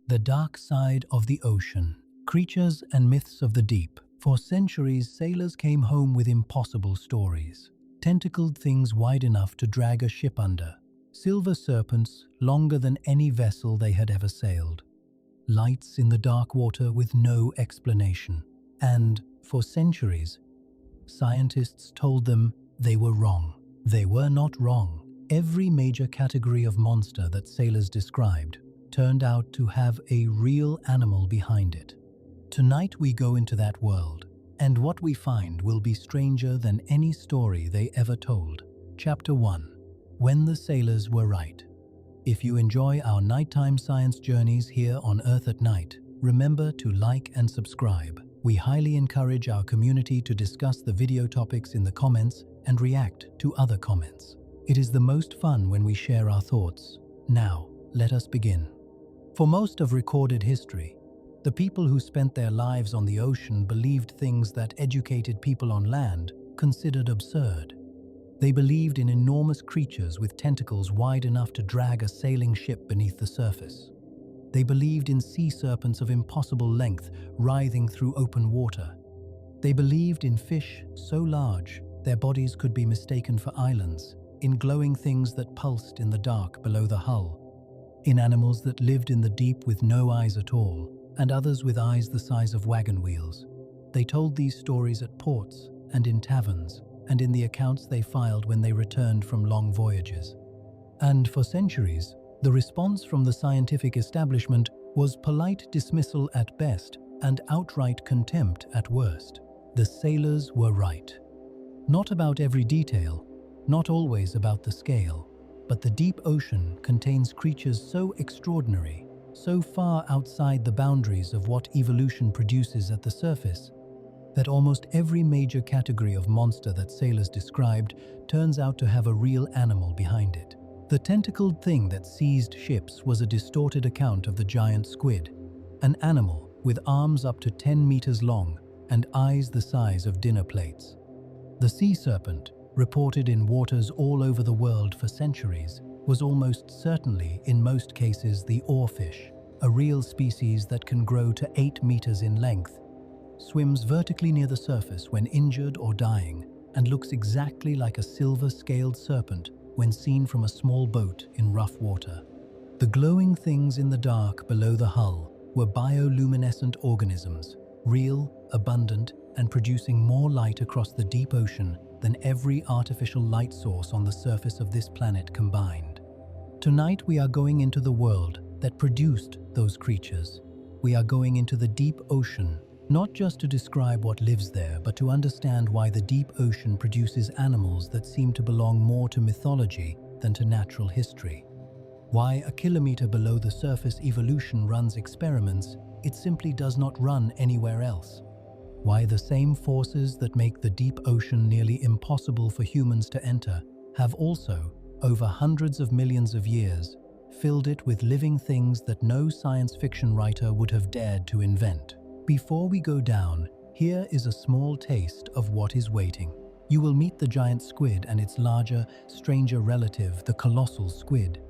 The dark side of the ocean. Creatures and myths of the deep. For centuries, sailors came home with impossible stories. Tentacled things wide enough to drag a ship under. Silver serpents longer than any vessel they had ever sailed. Lights in the dark water with no explanation. And, for centuries, scientists told them they were wrong. They were not wrong. Every major category of monster that sailors described turned out to have a real animal behind it. Tonight we go into that world, and what we find will be stranger than any story they ever told. Chapter 1. When the Sailors Were Right. If you enjoy our nighttime science journeys here on Earth at Night, remember to like and subscribe. We highly encourage our community to discuss the video topics in the comments and react to other comments. It is the most fun when we share our thoughts. Now, let us begin. For most of recorded history, the people who spent their lives on the ocean believed things that educated people on land considered absurd. They believed in enormous creatures with tentacles wide enough to drag a sailing ship beneath the surface. They believed in sea serpents of impossible length writhing through open water. They believed in fish so large their bodies could be mistaken for islands, in glowing things that pulsed in the dark below the hull, in animals that lived in the deep with no eyes at all, and others with eyes the size of wagon wheels. They told these stories at ports and in taverns, and in the accounts they filed when they returned from long voyages. And for centuries, the response from the scientific establishment was polite dismissal at best and outright contempt at worst. The sailors were right. Not about every detail, not always about the scale, but the deep ocean contains creatures so extraordinary, so far outside the boundaries of what evolution produces at the surface, that almost every major category of monster that sailors described turns out to have a real animal behind it. The tentacled thing that seized ships was a distorted account of the giant squid, an animal with arms up to 10 meters long and eyes the size of dinner plates. The sea serpent, reported in waters all over the world for centuries, was almost certainly, in most cases, the oarfish, a real species that can grow to 8 meters in length, swims vertically near the surface when injured or dying, and looks exactly like a silver-scaled serpent when seen from a small boat in rough water. The glowing things in the dark below the hull were bioluminescent organisms, real, abundant, and producing more light across the deep ocean than every artificial light source on the surface of this planet combined. Tonight we are going into the world that produced those creatures. We are going into the deep ocean, not just to describe what lives there, but to understand why the deep ocean produces animals that seem to belong more to mythology than to natural history. Why a kilometer below the surface evolution runs experiments it simply does not run anywhere else. Why the same forces that make the deep ocean nearly impossible for humans to enter have also, over hundreds of millions of years, filled it with living things that no science fiction writer would have dared to invent. Before we go down, here is a small taste of what is waiting. You will meet the giant squid and its larger, stranger relative, the colossal squid.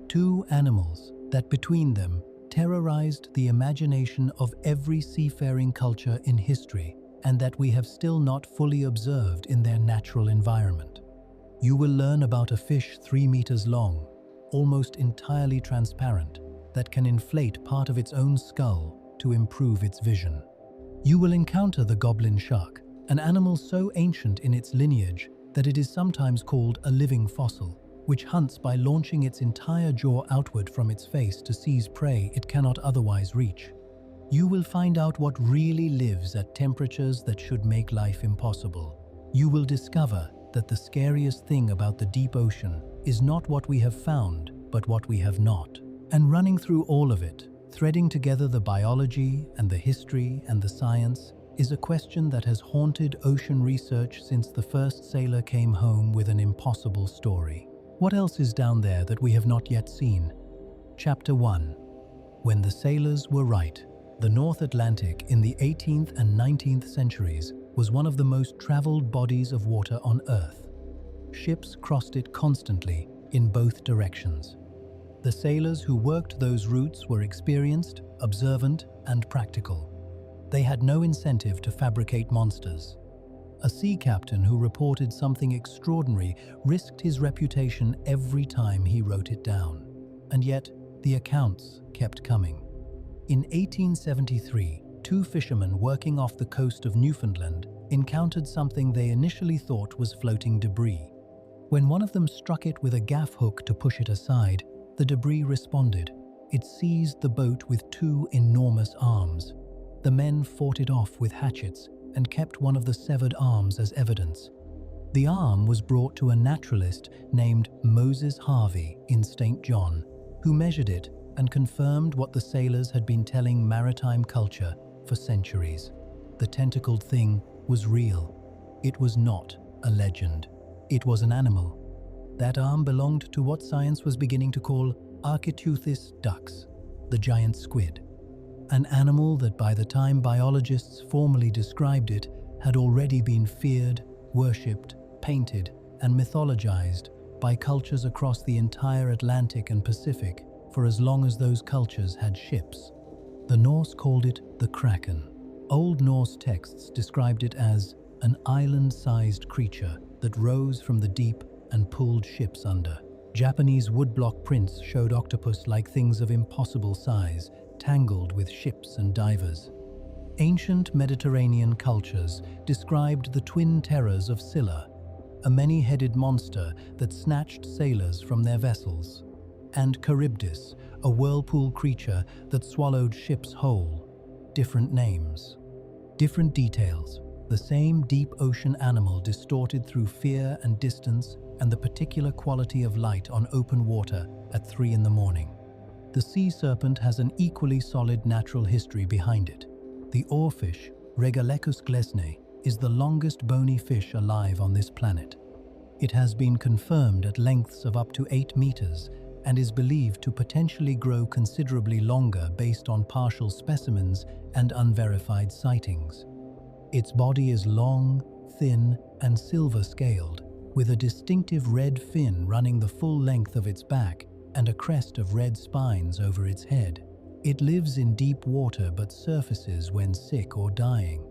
Two animals that between them terrorized the imagination of every seafaring culture in history, and that we have still not fully observed in their natural environment. You will learn about a fish 3 meters long, almost entirely transparent, that can inflate part of its own skull to improve its vision. You will encounter the goblin shark, an animal so ancient in its lineage that it is sometimes called a living fossil, which hunts by launching its entire jaw outward from its face to seize prey it cannot otherwise reach. You will find out what really lives at temperatures that should make life impossible. You will discover that the scariest thing about the deep ocean is not what we have found, but what we have not. And running through all of it, threading together the biology and the history and the science, is a question that has haunted ocean research since the first sailor came home with an impossible story. What else is down there that we have not yet seen? Chapter 1. When the Sailors Were Right. The North Atlantic in the 18th and 19th centuries was one of the most traveled bodies of water on Earth. Ships crossed it constantly in both directions. The sailors who worked those routes were experienced, observant, and practical. They had no incentive to fabricate monsters. A sea captain who reported something extraordinary risked his reputation every time he wrote it down. And yet, the accounts kept coming. In 1873, two fishermen working off the coast of Newfoundland encountered something they initially thought was floating debris. When one of them struck it with a gaff hook to push it aside, the debris responded. It seized the boat with two enormous arms. The men fought it off with hatchets and kept one of the severed arms as evidence. The arm was brought to a naturalist named Moses Harvey in St. John, who measured it and confirmed what the sailors had been telling maritime culture for centuries. The tentacled thing was real. It was not a legend. It was an animal. That arm belonged to what science was beginning to call Architeuthis dux, the giant squid. An animal that by the time biologists formally described it had already been feared, worshipped, painted, and mythologized by cultures across the entire Atlantic and Pacific for as long as those cultures had ships. The Norse called it the Kraken. Old Norse texts described it as an island-sized creature that rose from the deep and pulled ships under. Japanese woodblock prints showed octopus-like things of impossible size, tangled with ships and divers. Ancient Mediterranean cultures described the twin terrors of Scylla, a many-headed monster that snatched sailors from their vessels, and Charybdis, a whirlpool creature that swallowed ships whole. Different names, different details, the same deep ocean animal distorted through fear and distance and the particular quality of light on open water at 3 in the morning. The sea serpent has an equally solid natural history behind it. The oarfish, Regalecus glesne, is the longest bony fish alive on this planet. It has been confirmed at lengths of up to 8 meters and is believed to potentially grow considerably longer based on partial specimens and unverified sightings. Its body is long, thin, and silver-scaled, with a distinctive red fin running the full length of its back and a crest of red spines over its head. It lives in deep water but surfaces when sick or dying.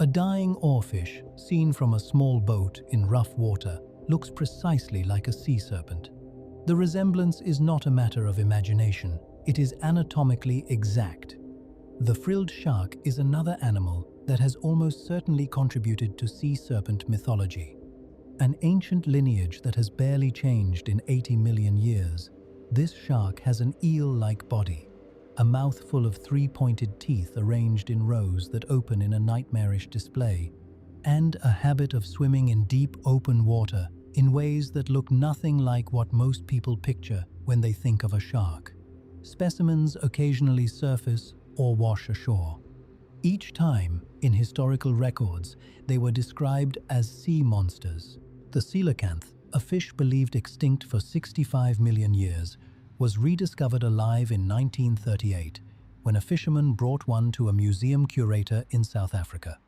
A dying oarfish, seen from a small boat in rough water, looks precisely like a sea serpent. The resemblance is not a matter of imagination, it is anatomically exact. The frilled shark is another animal that has almost certainly contributed to sea serpent mythology. An ancient lineage that has barely changed in 80 million years, this shark has an eel-like body, a mouth full of 3-pointed teeth arranged in rows that open in a nightmarish display, and a habit of swimming in deep open water in ways that look nothing like what most people picture when they think of a shark. Specimens occasionally surface or wash ashore. Each time, in historical records, they were described as sea monsters. The coelacanth, a fish believed extinct for 65 million years, was rediscovered alive in 1938 when a fisherman brought one to a museum curator in South Africa.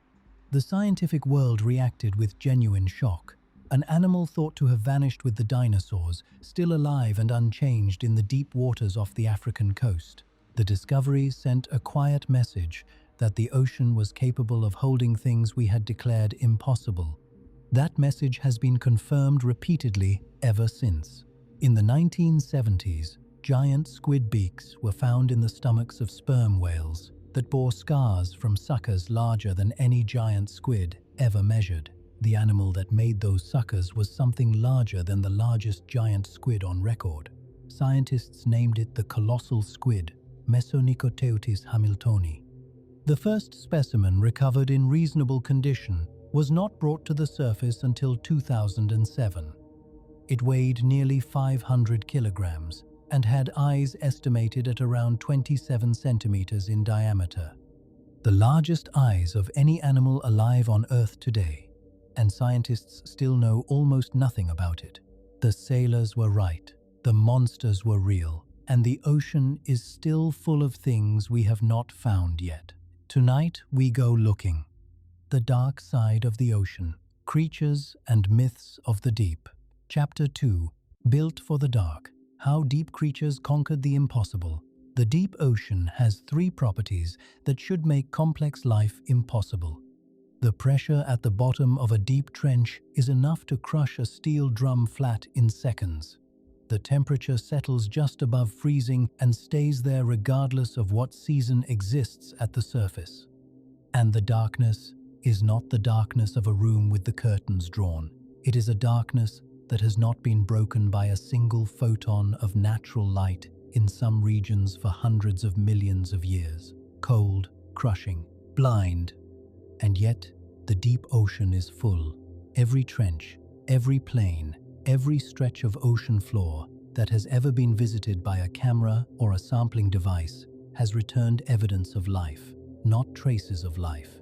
The scientific world reacted with genuine shock. An animal thought to have vanished with the dinosaurs, still alive and unchanged in the deep waters off the African coast. The discovery sent a quiet message that the ocean was capable of holding things we had declared impossible. That message has been confirmed repeatedly ever since. In the 1970s, giant squid beaks were found in the stomachs of sperm whales that bore scars from suckers larger than any giant squid ever measured. The animal that made those suckers was something larger than the largest giant squid on record. Scientists named it the colossal squid, Mesonicoteutis hamiltoni. The first specimen recovered in reasonable condition was not brought to the surface until 2007. It weighed nearly 500 kilograms and had eyes estimated at around 27 centimeters in diameter. The largest eyes of any animal alive on Earth today, and scientists still know almost nothing about it. The sailors were right, the monsters were real, and the ocean is still full of things we have not found yet. Tonight we go looking. The Dark Side of the Ocean, Creatures and Myths of the Deep. Chapter 2, Built for the Dark. How deep creatures conquered the impossible. The deep ocean has three properties that should make complex life impossible. The pressure at the bottom of a deep trench is enough to crush a steel drum flat in seconds. The temperature settles just above freezing and stays there regardless of what season exists at the surface. And the darkness is not the darkness of a room with the curtains drawn. It is a darkness that has not been broken by a single photon of natural light in some regions for hundreds of millions of years. Cold, crushing, blind. And yet, the deep ocean is full. Every trench, every plain, every stretch of ocean floor that has ever been visited by a camera or a sampling device has returned evidence of life, not traces of life.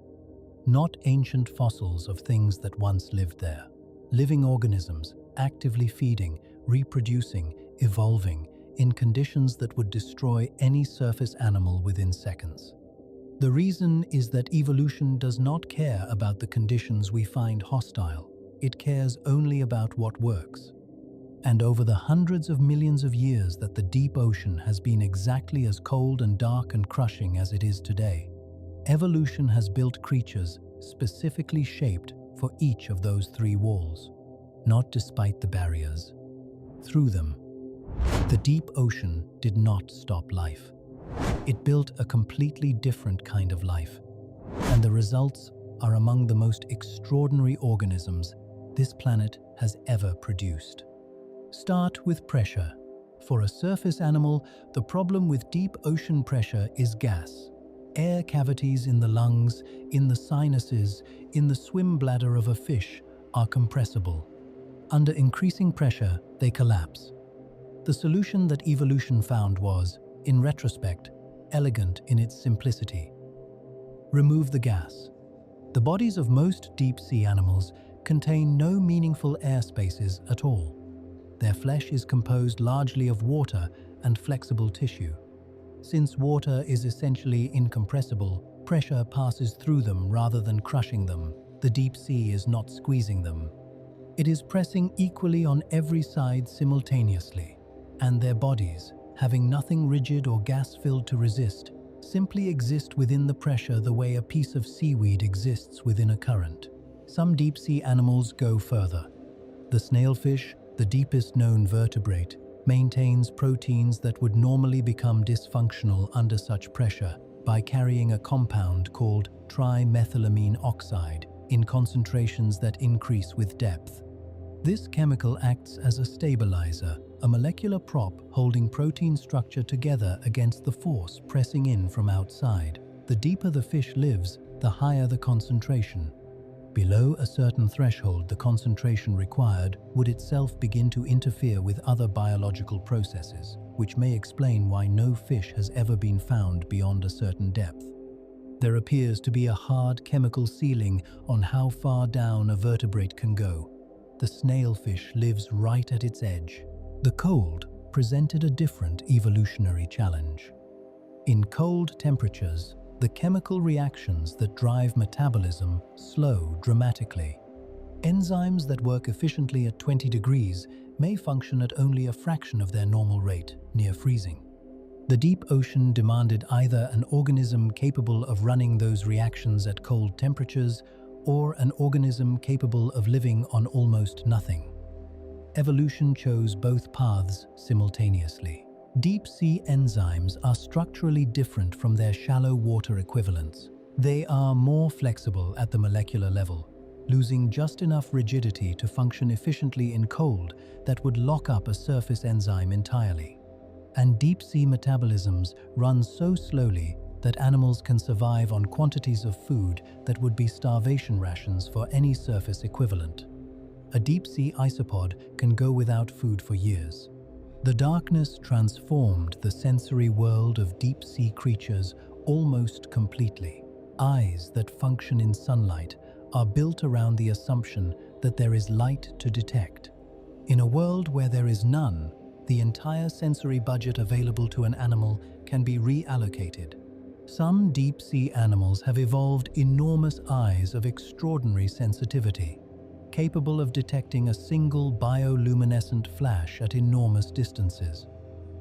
Not ancient fossils of things that once lived there. Living organisms, actively feeding, reproducing, evolving, in conditions that would destroy any surface animal within seconds. The reason is that evolution does not care about the conditions we find hostile. It cares only about what works. And over the hundreds of millions of years that the deep ocean has been exactly as cold and dark and crushing as it is today, evolution has built creatures specifically shaped for each of those three walls, not despite the barriers. Through them, the deep ocean did not stop life. It built a completely different kind of life, and the results are among the most extraordinary organisms this planet has ever produced. Start with pressure. For a surface animal, the problem with deep ocean pressure is gas. Air cavities in the lungs, in the sinuses, in the swim bladder of a fish are compressible. Under increasing pressure, they collapse. The solution that evolution found was, in retrospect, elegant in its simplicity. Remove the gas. The bodies of most deep-sea animals contain no meaningful air spaces at all. Their flesh is composed largely of water and flexible tissue. Since water is essentially incompressible, pressure passes through them rather than crushing them. The deep sea is not squeezing them. It is pressing equally on every side simultaneously, and their bodies, having nothing rigid or gas-filled to resist, simply exist within the pressure the way a piece of seaweed exists within a current. Some deep-sea animals go further. The snailfish, the deepest known vertebrate, maintains proteins that would normally become dysfunctional under such pressure by carrying a compound called trimethylamine oxide in concentrations that increase with depth. This chemical acts as a stabilizer, a molecular prop holding protein structure together against the force pressing in from outside. The deeper the fish lives, the higher the concentration. Below a certain threshold, the concentration required would itself begin to interfere with other biological processes, which may explain why no fish has ever been found beyond a certain depth. There appears to be a hard chemical ceiling on how far down a vertebrate can go. The snailfish lives right at its edge. The cold presented a different evolutionary challenge. In cold temperatures, the chemical reactions that drive metabolism slow dramatically. Enzymes that work efficiently at 20 degrees may function at only a fraction of their normal rate, near freezing. The deep ocean demanded either an organism capable of running those reactions at cold temperatures or an organism capable of living on almost nothing. Evolution chose both paths simultaneously. Deep-sea enzymes are structurally different from their shallow water equivalents. They are more flexible at the molecular level, losing just enough rigidity to function efficiently in cold that would lock up a surface enzyme entirely. And deep-sea metabolisms run so slowly that animals can survive on quantities of food that would be starvation rations for any surface equivalent. A deep-sea isopod can go without food for years. The darkness transformed the sensory world of deep-sea creatures almost completely. Eyes that function in sunlight are built around the assumption that there is light to detect. In a world where there is none, the entire sensory budget available to an animal can be reallocated. Some deep-sea animals have evolved enormous eyes of extraordinary sensitivity. capable of detecting a single bioluminescent flash at enormous distances.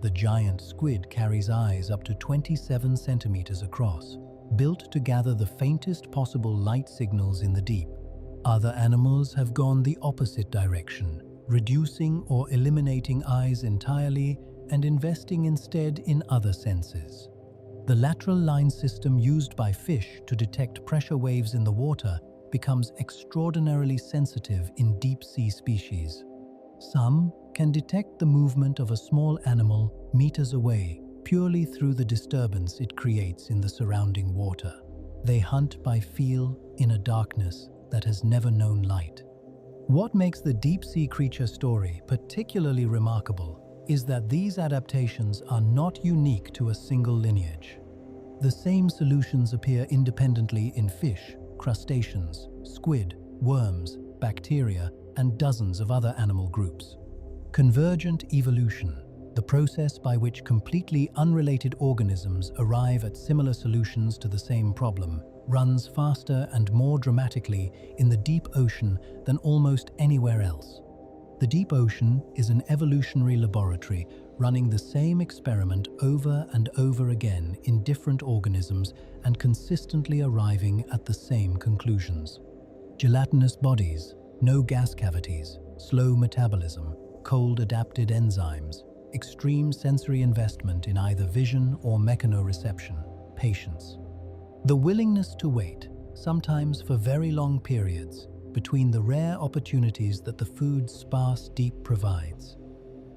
The giant squid carries eyes up to 27 centimeters across, built to gather the faintest possible light signals in the deep. Other animals have gone the opposite direction, reducing or eliminating eyes entirely and investing instead in other senses. The lateral line system used by fish to detect pressure waves in the water becomes extraordinarily sensitive in deep-sea species. Some can detect the movement of a small animal meters away purely through the disturbance it creates in the surrounding water. They hunt by feel in a darkness that has never known light. What makes the deep-sea creature story particularly remarkable is that these adaptations are not unique to a single lineage. The same solutions appear independently in fish, crustaceans, squid, worms, bacteria, and dozens of other animal groups. Convergent evolution, the process by which completely unrelated organisms arrive at similar solutions to the same problem, runs faster and more dramatically in the deep ocean than almost anywhere else. The deep ocean is an evolutionary laboratory running the same experiment over and over again in different organisms and consistently arriving at the same conclusions. Gelatinous bodies, no gas cavities, slow metabolism, cold-adapted enzymes, extreme sensory investment in either vision or mechanoreception, patience. The willingness to wait, sometimes for very long periods, between the rare opportunities that the food's sparse deep provides.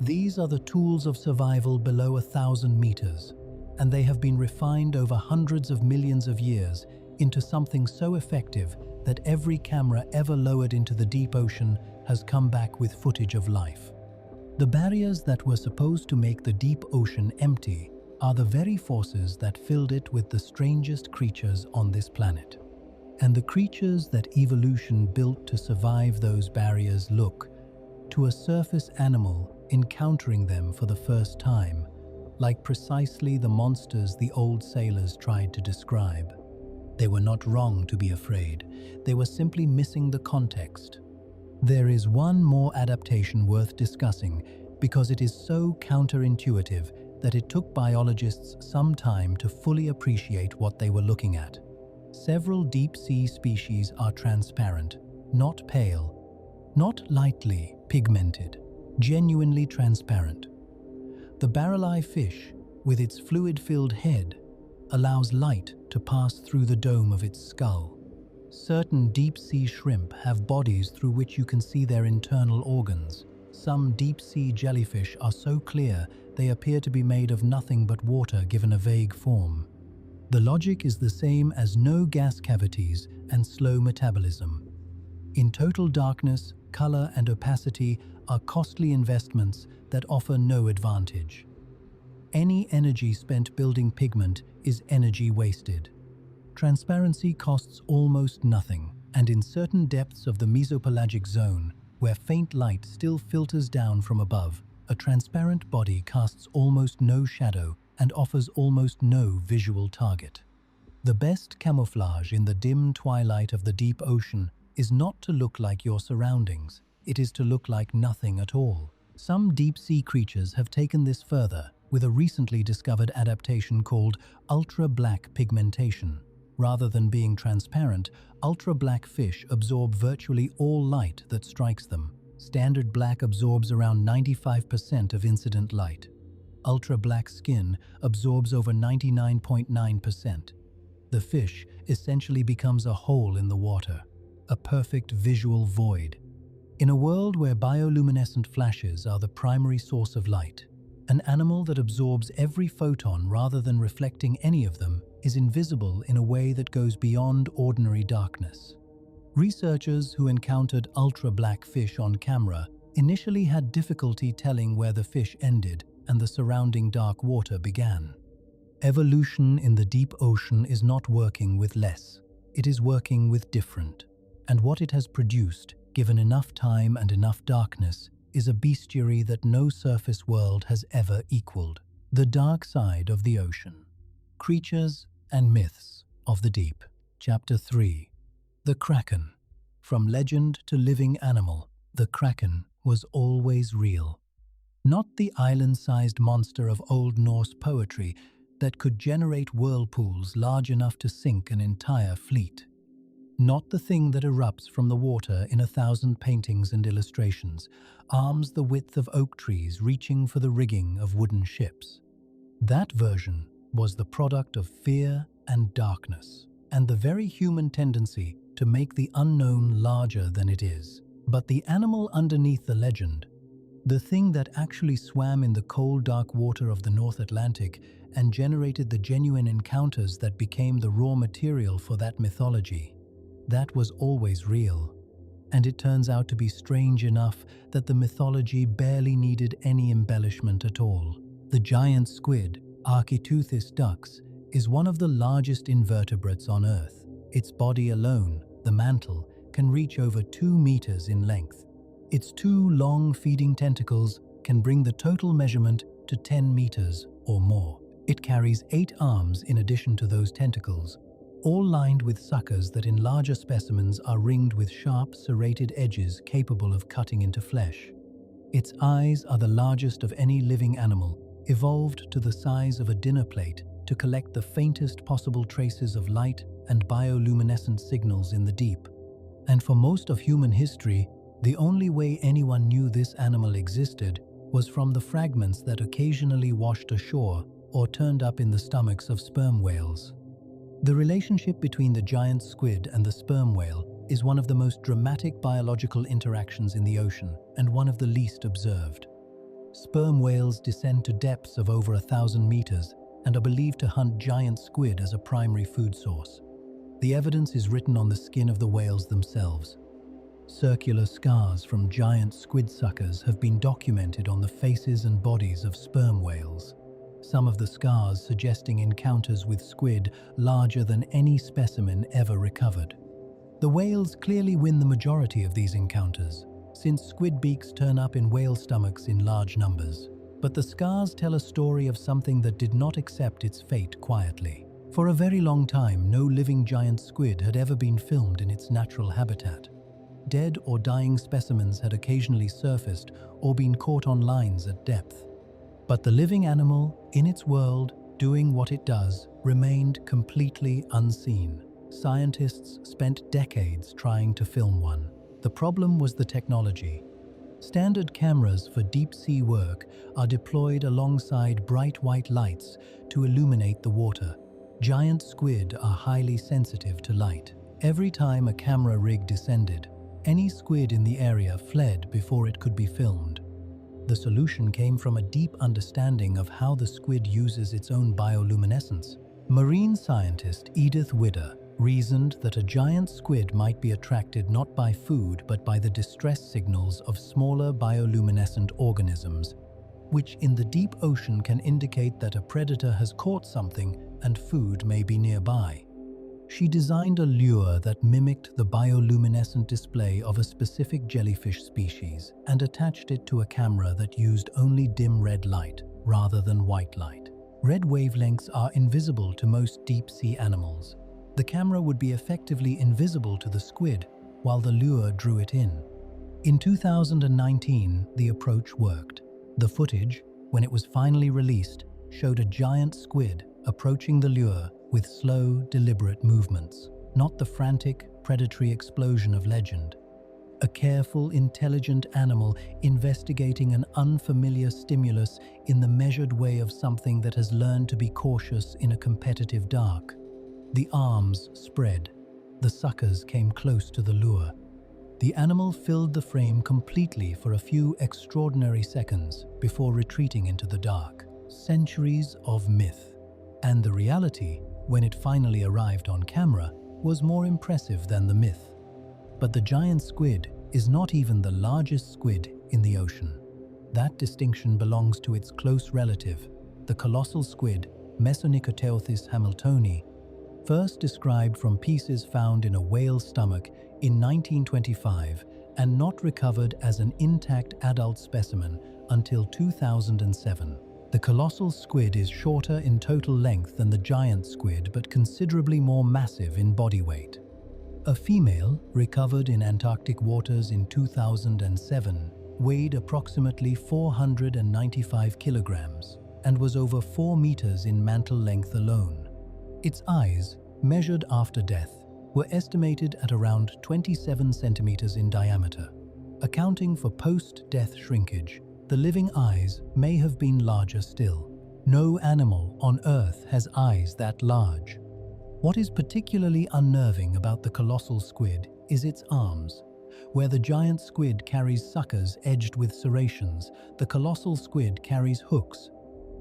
These are the tools of survival below 1,000 meters, and they have been refined over hundreds of millions of years into something so effective that every camera ever lowered into the deep ocean has come back with footage of life. The barriers that were supposed to make the deep ocean empty are the very forces that filled it with the strangest creatures on this planet. And the creatures that evolution built to survive those barriers look, to a surface animal encountering them for the first time, like precisely the monsters the old sailors tried to describe. They were not wrong to be afraid, they were simply missing the context. There is one more adaptation worth discussing because it is so counterintuitive that it took biologists some time to fully appreciate what they were looking at. Several deep-sea species are transparent, not pale, not lightly pigmented, genuinely transparent. The barrel-eye fish, with its fluid-filled head, allows light to pass through the dome of its skull. Certain deep-sea shrimp have bodies through which you can see their internal organs. Some deep-sea jellyfish are so clear they appear to be made of nothing but water given a vague form. The logic is the same as no gas cavities and slow metabolism. In total darkness, color and opacity are costly investments that offer no advantage. Any energy spent building pigment is energy wasted. Transparency costs almost nothing, and in certain depths of the mesopelagic zone, where faint light still filters down from above, a transparent body casts almost no shadow and offers almost no visual target. The best camouflage in the dim twilight of the deep ocean is not to look like your surroundings, it is to look like nothing at all. Some deep-sea creatures have taken this further with a recently discovered adaptation called ultra-black pigmentation. Rather than being transparent, ultra-black fish absorb virtually all light that strikes them. Standard black absorbs around 95% of incident light. Ultra-black skin absorbs over 99.9%. The fish essentially becomes a hole in the water, a perfect visual void. In a world where bioluminescent flashes are the primary source of light, an animal that absorbs every photon rather than reflecting any of them is invisible in a way that goes beyond ordinary darkness. Researchers who encountered ultra-black fish on camera initially had difficulty telling where the fish ended and the surrounding dark water began. Evolution in the deep ocean is not working with less, it is working with different. And what it has produced, given enough time and enough darkness, is a bestiary that no surface world has ever equaled. The dark side of the ocean. Creatures and myths of the deep. Chapter 3. The Kraken. From legend to living animal, the Kraken was always real. Not the island-sized monster of Old Norse poetry that could generate whirlpools large enough to sink an entire fleet. Not the thing that erupts from the water in 1,000 paintings and illustrations, arms the width of oak trees reaching for the rigging of wooden ships. That version was the product of fear and darkness, and the very human tendency to make the unknown larger than it is. But the animal underneath the legend, the thing that actually swam in the cold, dark water of the North Atlantic and generated the genuine encounters that became the raw material for that mythology, that was always real. And it turns out to be strange enough that the mythology barely needed any embellishment at all. The giant squid, Architeuthis dux, is one of the largest invertebrates on Earth. Its body alone, the mantle, can reach over 2 meters in length. Its 2 long feeding tentacles can bring the total measurement to 10 meters or more. It carries 8 arms in addition to those tentacles, all lined with suckers that in larger specimens are ringed with sharp, serrated edges capable of cutting into flesh. Its eyes are the largest of any living animal, evolved to the size of a dinner plate to collect the faintest possible traces of light and bioluminescent signals in the deep. And for most of human history, the only way anyone knew this animal existed was from the fragments that occasionally washed ashore or turned up in the stomachs of sperm whales. The relationship between the giant squid and the sperm whale is one of the most dramatic biological interactions in the ocean and one of the least observed. Sperm whales descend to depths of over 1,000 meters and are believed to hunt giant squid as a primary food source. The evidence is written on the skin of the whales themselves. Circular scars from giant squid suckers have been documented on the faces and bodies of sperm whales, some of the scars suggesting encounters with squid larger than any specimen ever recovered. The whales clearly win the majority of these encounters, since squid beaks turn up in whale stomachs in large numbers. But the scars tell a story of something that did not accept its fate quietly. For a very long time, no living giant squid had ever been filmed in its natural habitat. Dead or dying specimens had occasionally surfaced or been caught on lines at depth. But the living animal, in its world, doing what it does, remained completely unseen. Scientists spent decades trying to film one. The problem was the technology. Standard cameras for deep-sea work are deployed alongside bright white lights to illuminate the water. Giant squid are highly sensitive to light. Every time a camera rig descended, any squid in the area fled before it could be filmed. The solution came from a deep understanding of how the squid uses its own bioluminescence. Marine scientist Edith Widder reasoned that a giant squid might be attracted not by food but by the distress signals of smaller bioluminescent organisms, which in the deep ocean can indicate that a predator has caught something and food may be nearby. She designed a lure that mimicked the bioluminescent display of a specific jellyfish species and attached it to a camera that used only dim red light rather than white light. Red wavelengths are invisible to most deep-sea animals. The camera would be effectively invisible to the squid while the lure drew it in. In 2019, the approach worked. The footage, when it was finally released, showed a giant squid approaching the lure with slow, deliberate movements, not the frantic, predatory explosion of legend. A careful, intelligent animal investigating an unfamiliar stimulus in the measured way of something that has learned to be cautious in a competitive dark. The arms spread. The suckers came close to the lure. The animal filled the frame completely for a few extraordinary seconds before retreating into the dark. Centuries of myth. And the reality, when it finally arrived on camera, was more impressive than the myth. But the giant squid is not even the largest squid in the ocean. That distinction belongs to its close relative, the colossal squid Mesonychoteuthis hamiltoni, first described from pieces found in a whale's stomach in 1925 and not recovered as an intact adult specimen until 2007. The colossal squid is shorter in total length than the giant squid but considerably more massive in body weight. A female, recovered in Antarctic waters in 2007, weighed approximately 495 kilograms and was over 4 meters in mantle length alone. Its eyes, measured after death, were estimated at around 27 centimeters in diameter. Accounting for post-death shrinkage, the living eyes may have been larger still. No animal on Earth has eyes that large. What is particularly unnerving about the colossal squid is its arms. Where the giant squid carries suckers edged with serrations, the colossal squid carries hooks.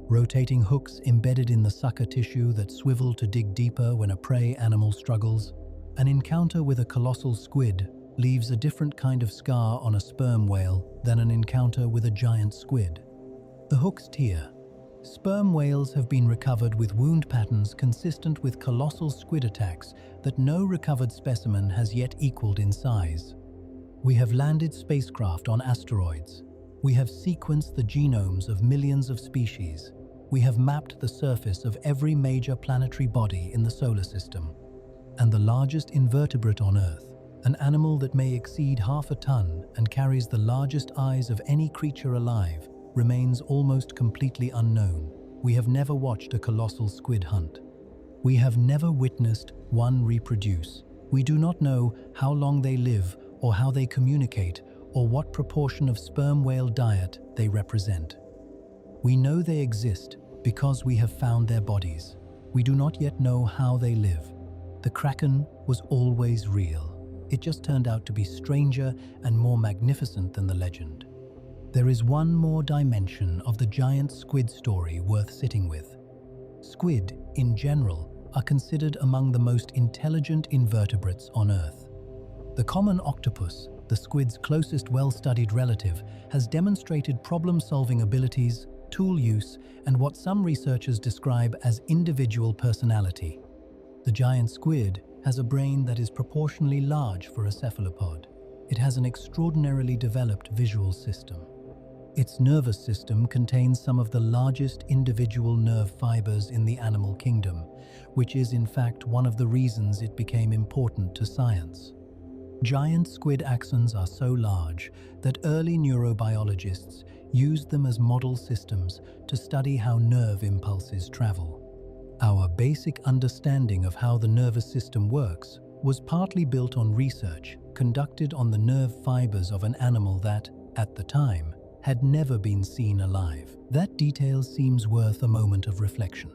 Rotating hooks embedded in the sucker tissue that swivel to dig deeper when a prey animal struggles. An encounter with a colossal squid leaves a different kind of scar on a sperm whale than an encounter with a giant squid. The hooks tear. Sperm whales have been recovered with wound patterns consistent with colossal squid attacks that no recovered specimen has yet equaled in size. We have landed spacecraft on asteroids. We have sequenced the genomes of millions of species. We have mapped the surface of every major planetary body in the solar system. And the largest invertebrate on Earth, an animal that may exceed half a ton and carries the largest eyes of any creature alive, remains almost completely unknown. We have never watched a colossal squid hunt. We have never witnessed one reproduce. We do not know how long they live or how they communicate or what proportion of sperm whale diet they represent. We know they exist because we have found their bodies. We do not yet know how they live. The Kraken was always real. It just turned out to be stranger and more magnificent than the legend. There is one more dimension of the giant squid story worth sitting with. Squid, in general, are considered among the most intelligent invertebrates on Earth. The common octopus, the squid's closest well-studied relative, has demonstrated problem-solving abilities, tool use, and what some researchers describe as individual personality. The giant squid has a brain that is proportionally large for a cephalopod. It has an extraordinarily developed visual system. Its nervous system contains some of the largest individual nerve fibers in the animal kingdom, which is in fact one of the reasons it became important to science. Giant squid axons are so large that early neurobiologists used them as model systems to study how nerve impulses travel. Our basic understanding of how the nervous system works was partly built on research conducted on the nerve fibers of an animal that, at the time, had never been seen alive. That detail seems worth a moment of reflection.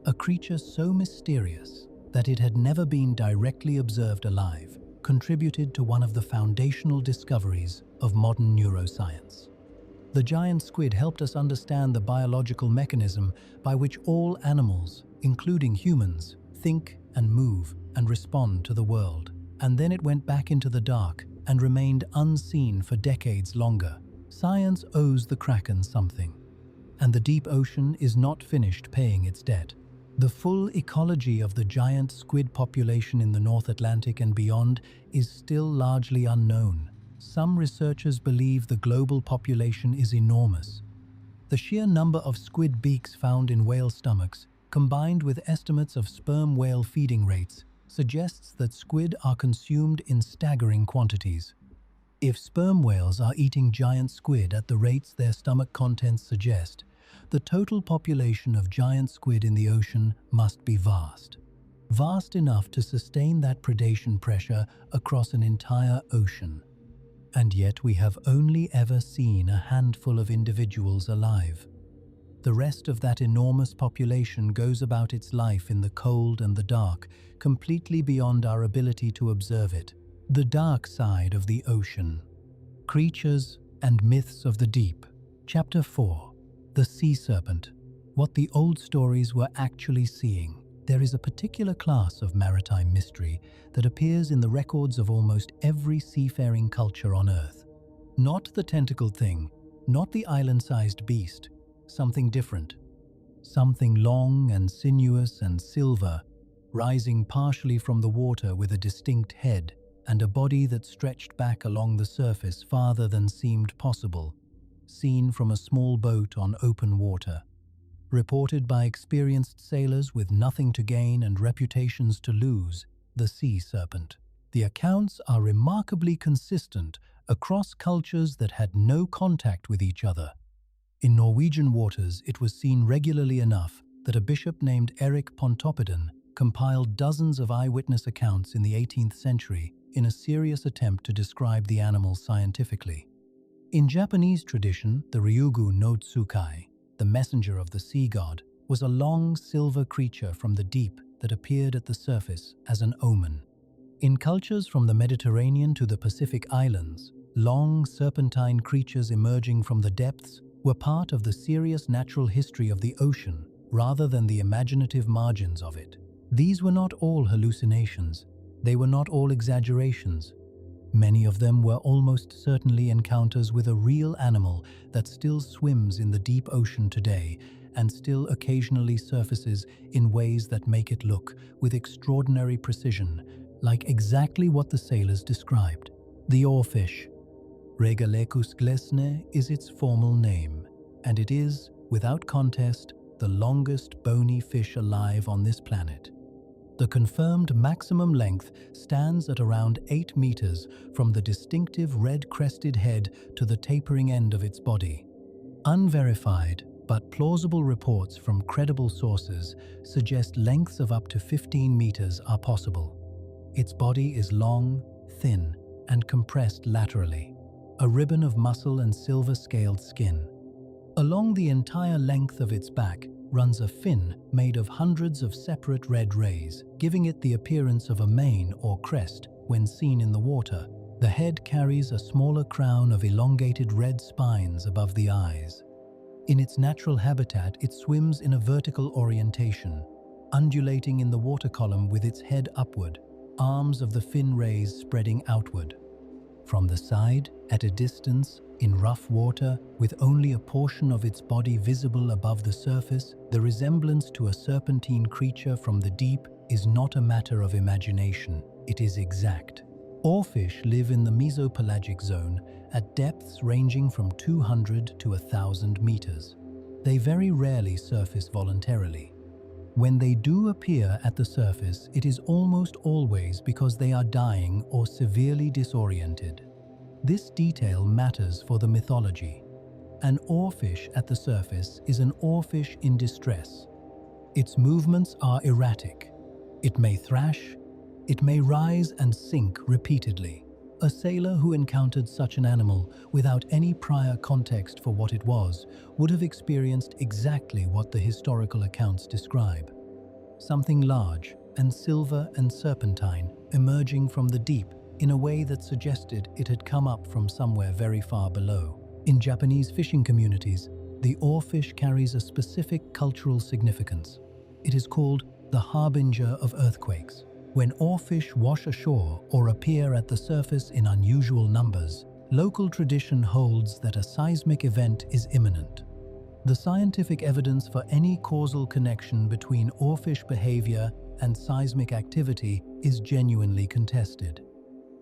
A creature so mysterious that it had never been directly observed alive contributed to one of the foundational discoveries of modern neuroscience. The giant squid helped us understand the biological mechanism by which all animals, including humans, think and move and respond to the world. And then it went back into the dark and remained unseen for decades longer. Science owes the Kraken something, and the deep ocean is not finished paying its debt. The full ecology of the giant squid population in the North Atlantic and beyond is still largely unknown. Some researchers believe the global population is enormous. The sheer number of squid beaks found in whale stomachs, combined with estimates of sperm whale feeding rates, suggests that squid are consumed in staggering quantities. If sperm whales are eating giant squid at the rates their stomach contents suggest, the total population of giant squid in the ocean must be vast. Vast enough to sustain that predation pressure across an entire ocean. And yet we have only ever seen a handful of individuals alive. The rest of that enormous population goes about its life in the cold and the dark, completely beyond our ability to observe it. The dark side of the ocean. Creatures and myths of the deep. Chapter 4. The sea serpent. What the old stories were actually seeing. There is a particular class of maritime mystery that appears in the records of almost every seafaring culture on Earth. Not the tentacled thing, not the island-sized beast, something different. Something long and sinuous and silver, rising partially from the water with a distinct head, and a body that stretched back along the surface farther than seemed possible, seen from a small boat on open water. Reported by experienced sailors with nothing to gain and reputations to lose, the sea serpent. the accounts are remarkably consistent across cultures that had no contact with each other. In Norwegian waters, it was seen regularly enough that a bishop named Erik Pontoppidan compiled dozens of eyewitness accounts in the 18th century in a serious attempt to describe the animal scientifically. In Japanese tradition, the Ryugu no Tsukai, the messenger of the sea god, was a long silver creature from the deep that appeared at the surface as an omen. In cultures from the Mediterranean to the Pacific Islands, long serpentine creatures emerging from the depths were part of the serious natural history of the ocean rather than the imaginative margins of it. These were not all hallucinations. They were not all exaggerations. Many of them were almost certainly encounters with a real animal that still swims in the deep ocean today and still occasionally surfaces in ways that make it look, with extraordinary precision, like exactly what the sailors described. The oarfish. Regalecus glesne is its formal name, and it is, without contest, the longest bony fish alive on this planet. The confirmed maximum length stands at around 8 meters from the distinctive red-crested head to the tapering end of its body. Unverified, but plausible reports from credible sources suggest lengths of up to 15 meters are possible. Its body is long, thin, and compressed laterally, a ribbon of muscle and silver-scaled skin. Along the entire length of its back runs a fin made of hundreds of separate red rays, giving it the appearance of a mane or crest when seen in the water. The head carries a smaller crown of elongated red spines above the eyes. In its natural habitat, it swims in a vertical orientation, undulating in the water column with its head upward, arms of the fin rays spreading outward. From the side, at a distance, in rough water, with only a portion of its body visible above the surface, the resemblance to a serpentine creature from the deep is not a matter of imagination, it is exact. Oarfish live in the mesopelagic zone at depths ranging from 200 to 1,000 meters. They very rarely surface voluntarily. When they do appear at the surface, it is almost always because they are dying or severely disoriented. This detail matters for the mythology. An oarfish at the surface is an oarfish in distress. Its movements are erratic. It may thrash, it may rise and sink repeatedly. A sailor who encountered such an animal without any prior context for what it was would have experienced exactly what the historical accounts describe. Something large and silver and serpentine emerging from the deep in a way that suggested it had come up from somewhere very far below. In Japanese fishing communities, the oarfish carries a specific cultural significance. It is called the harbinger of earthquakes. When oarfish wash ashore or appear at the surface in unusual numbers, local tradition holds that a seismic event is imminent. The scientific evidence for any causal connection between oarfish behavior and seismic activity is genuinely contested.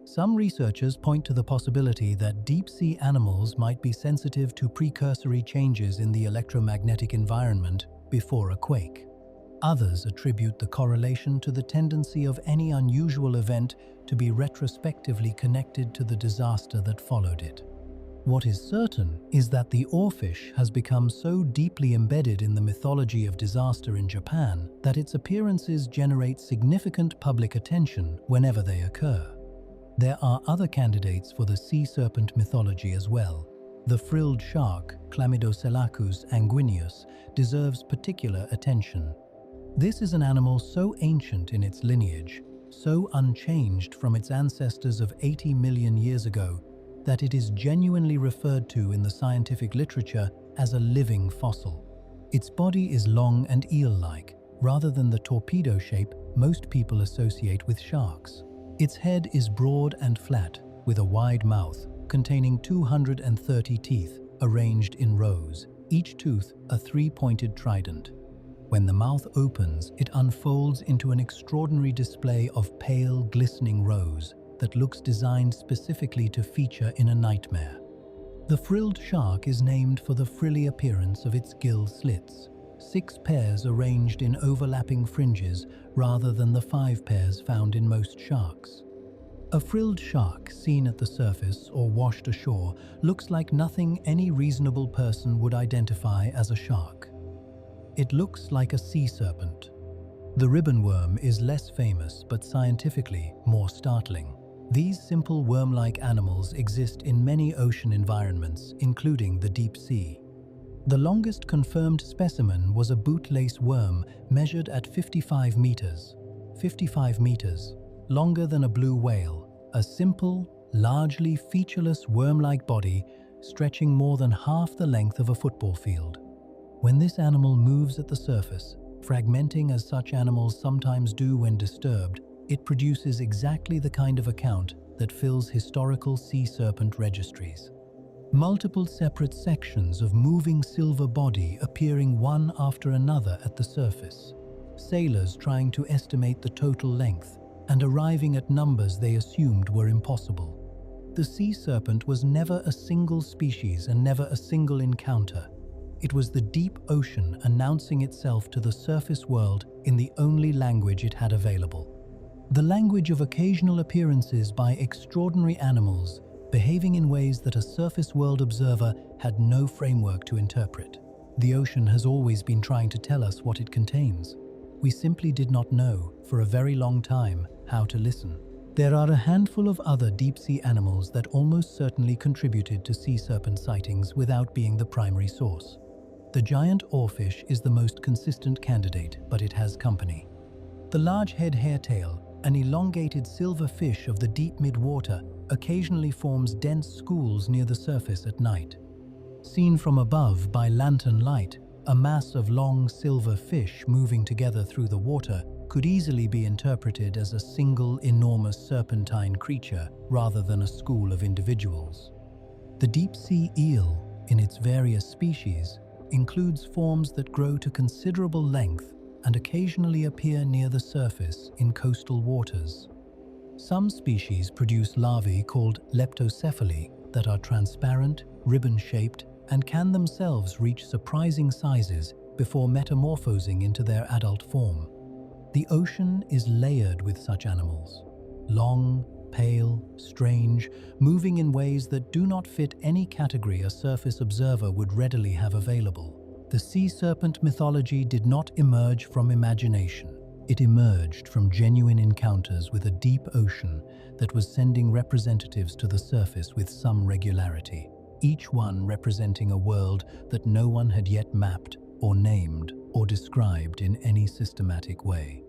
Some researchers point to the possibility that deep-sea animals might be sensitive to precursory changes in the electromagnetic environment before a quake. Others attribute the correlation to the tendency of any unusual event to be retrospectively connected to the disaster that followed it. What is certain is that the oarfish has become so deeply embedded in the mythology of disaster in Japan that its appearances generate significant public attention whenever they occur. There are other candidates for the sea serpent mythology as well. The frilled shark, Chlamydoselacus anguineus, deserves particular attention. This is an animal so ancient in its lineage, so unchanged from its ancestors of 80 million years ago, that it is genuinely referred to in the scientific literature as a living fossil. Its body is long and eel-like, rather than the torpedo shape most people associate with sharks. Its head is broad and flat, with a wide mouth, containing 230 teeth, arranged in rows, each tooth a 3-pointed trident. When the mouth opens, it unfolds into an extraordinary display of pale, glistening rows that looks designed specifically to feature in a nightmare. The frilled shark is named for the frilly appearance of its gill slits, 6 pairs arranged in overlapping fringes rather than the 5 pairs found in most sharks. A frilled shark seen at the surface or washed ashore looks like nothing any reasonable person would identify as a shark. It looks like a sea serpent. The ribbon worm is less famous but scientifically more startling. These simple worm-like animals exist in many ocean environments, including the deep sea. The longest confirmed specimen was a bootlace worm measured at 55 meters. 55 meters, longer than a blue whale, a simple, largely featureless worm-like body stretching more than half the length of a football field. When this animal moves at the surface, fragmenting as such animals sometimes do when disturbed, it produces exactly the kind of account that fills historical sea serpent registries. Multiple separate sections of moving silver body appearing one after another at the surface. Sailors trying to estimate the total length and arriving at numbers they assumed were impossible. The sea serpent was never a single species and never a single encounter. It was the deep ocean announcing itself to the surface world in the only language it had available. The language of occasional appearances by extraordinary animals behaving in ways that a surface world observer had no framework to interpret. The ocean has always been trying to tell us what it contains. We simply did not know, for a very long time, how to listen. There are a handful of other deep-sea animals that almost certainly contributed to sea serpent sightings without being the primary source. The giant oarfish is the most consistent candidate, but it has company. The large-head hairtail, an elongated silver fish of the deep mid-water, occasionally forms dense schools near the surface at night. Seen from above by lantern light, a mass of long silver fish moving together through the water could easily be interpreted as a single enormous serpentine creature rather than a school of individuals. The deep-sea eel, in its various species, includes forms that grow to considerable length and occasionally appear near the surface in coastal waters. Some species produce larvae called leptocephali that are transparent, ribbon-shaped, and can themselves reach surprising sizes before metamorphosing into their adult form. The ocean is layered with such animals. Long, pale, strange, moving in ways that do not fit any category a surface observer would readily have available. The sea serpent mythology did not emerge from imagination. It emerged from genuine encounters with a deep ocean that was sending representatives to the surface with some regularity, each one representing a world that no one had yet mapped or named or described in any systematic way.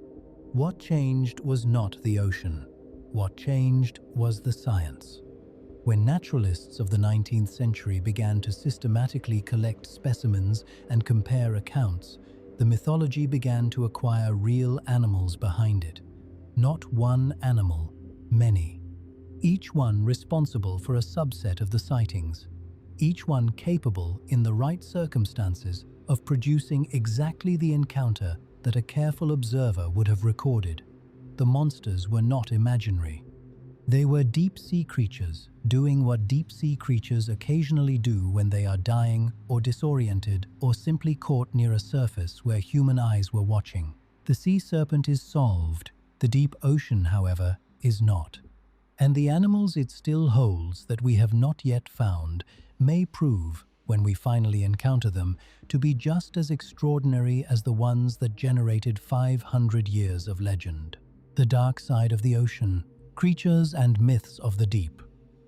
What changed was not the ocean. What changed was the science. When naturalists of the 19th century began to systematically collect specimens and compare accounts, the mythology began to acquire real animals behind it. Not one animal, many. Each one responsible for a subset of the sightings. Each one capable, in the right circumstances, of producing exactly the encounter that a careful observer would have recorded. The monsters were not imaginary. They were deep-sea creatures, doing what deep-sea creatures occasionally do when they are dying or disoriented or simply caught near a surface where human eyes were watching. The sea serpent is solved. The deep ocean, however, is not. And the animals it still holds that we have not yet found may prove, when we finally encounter them, to be just as extraordinary as the ones that generated 500 years of legend. The dark side of the ocean. Creatures and Myths of the Deep.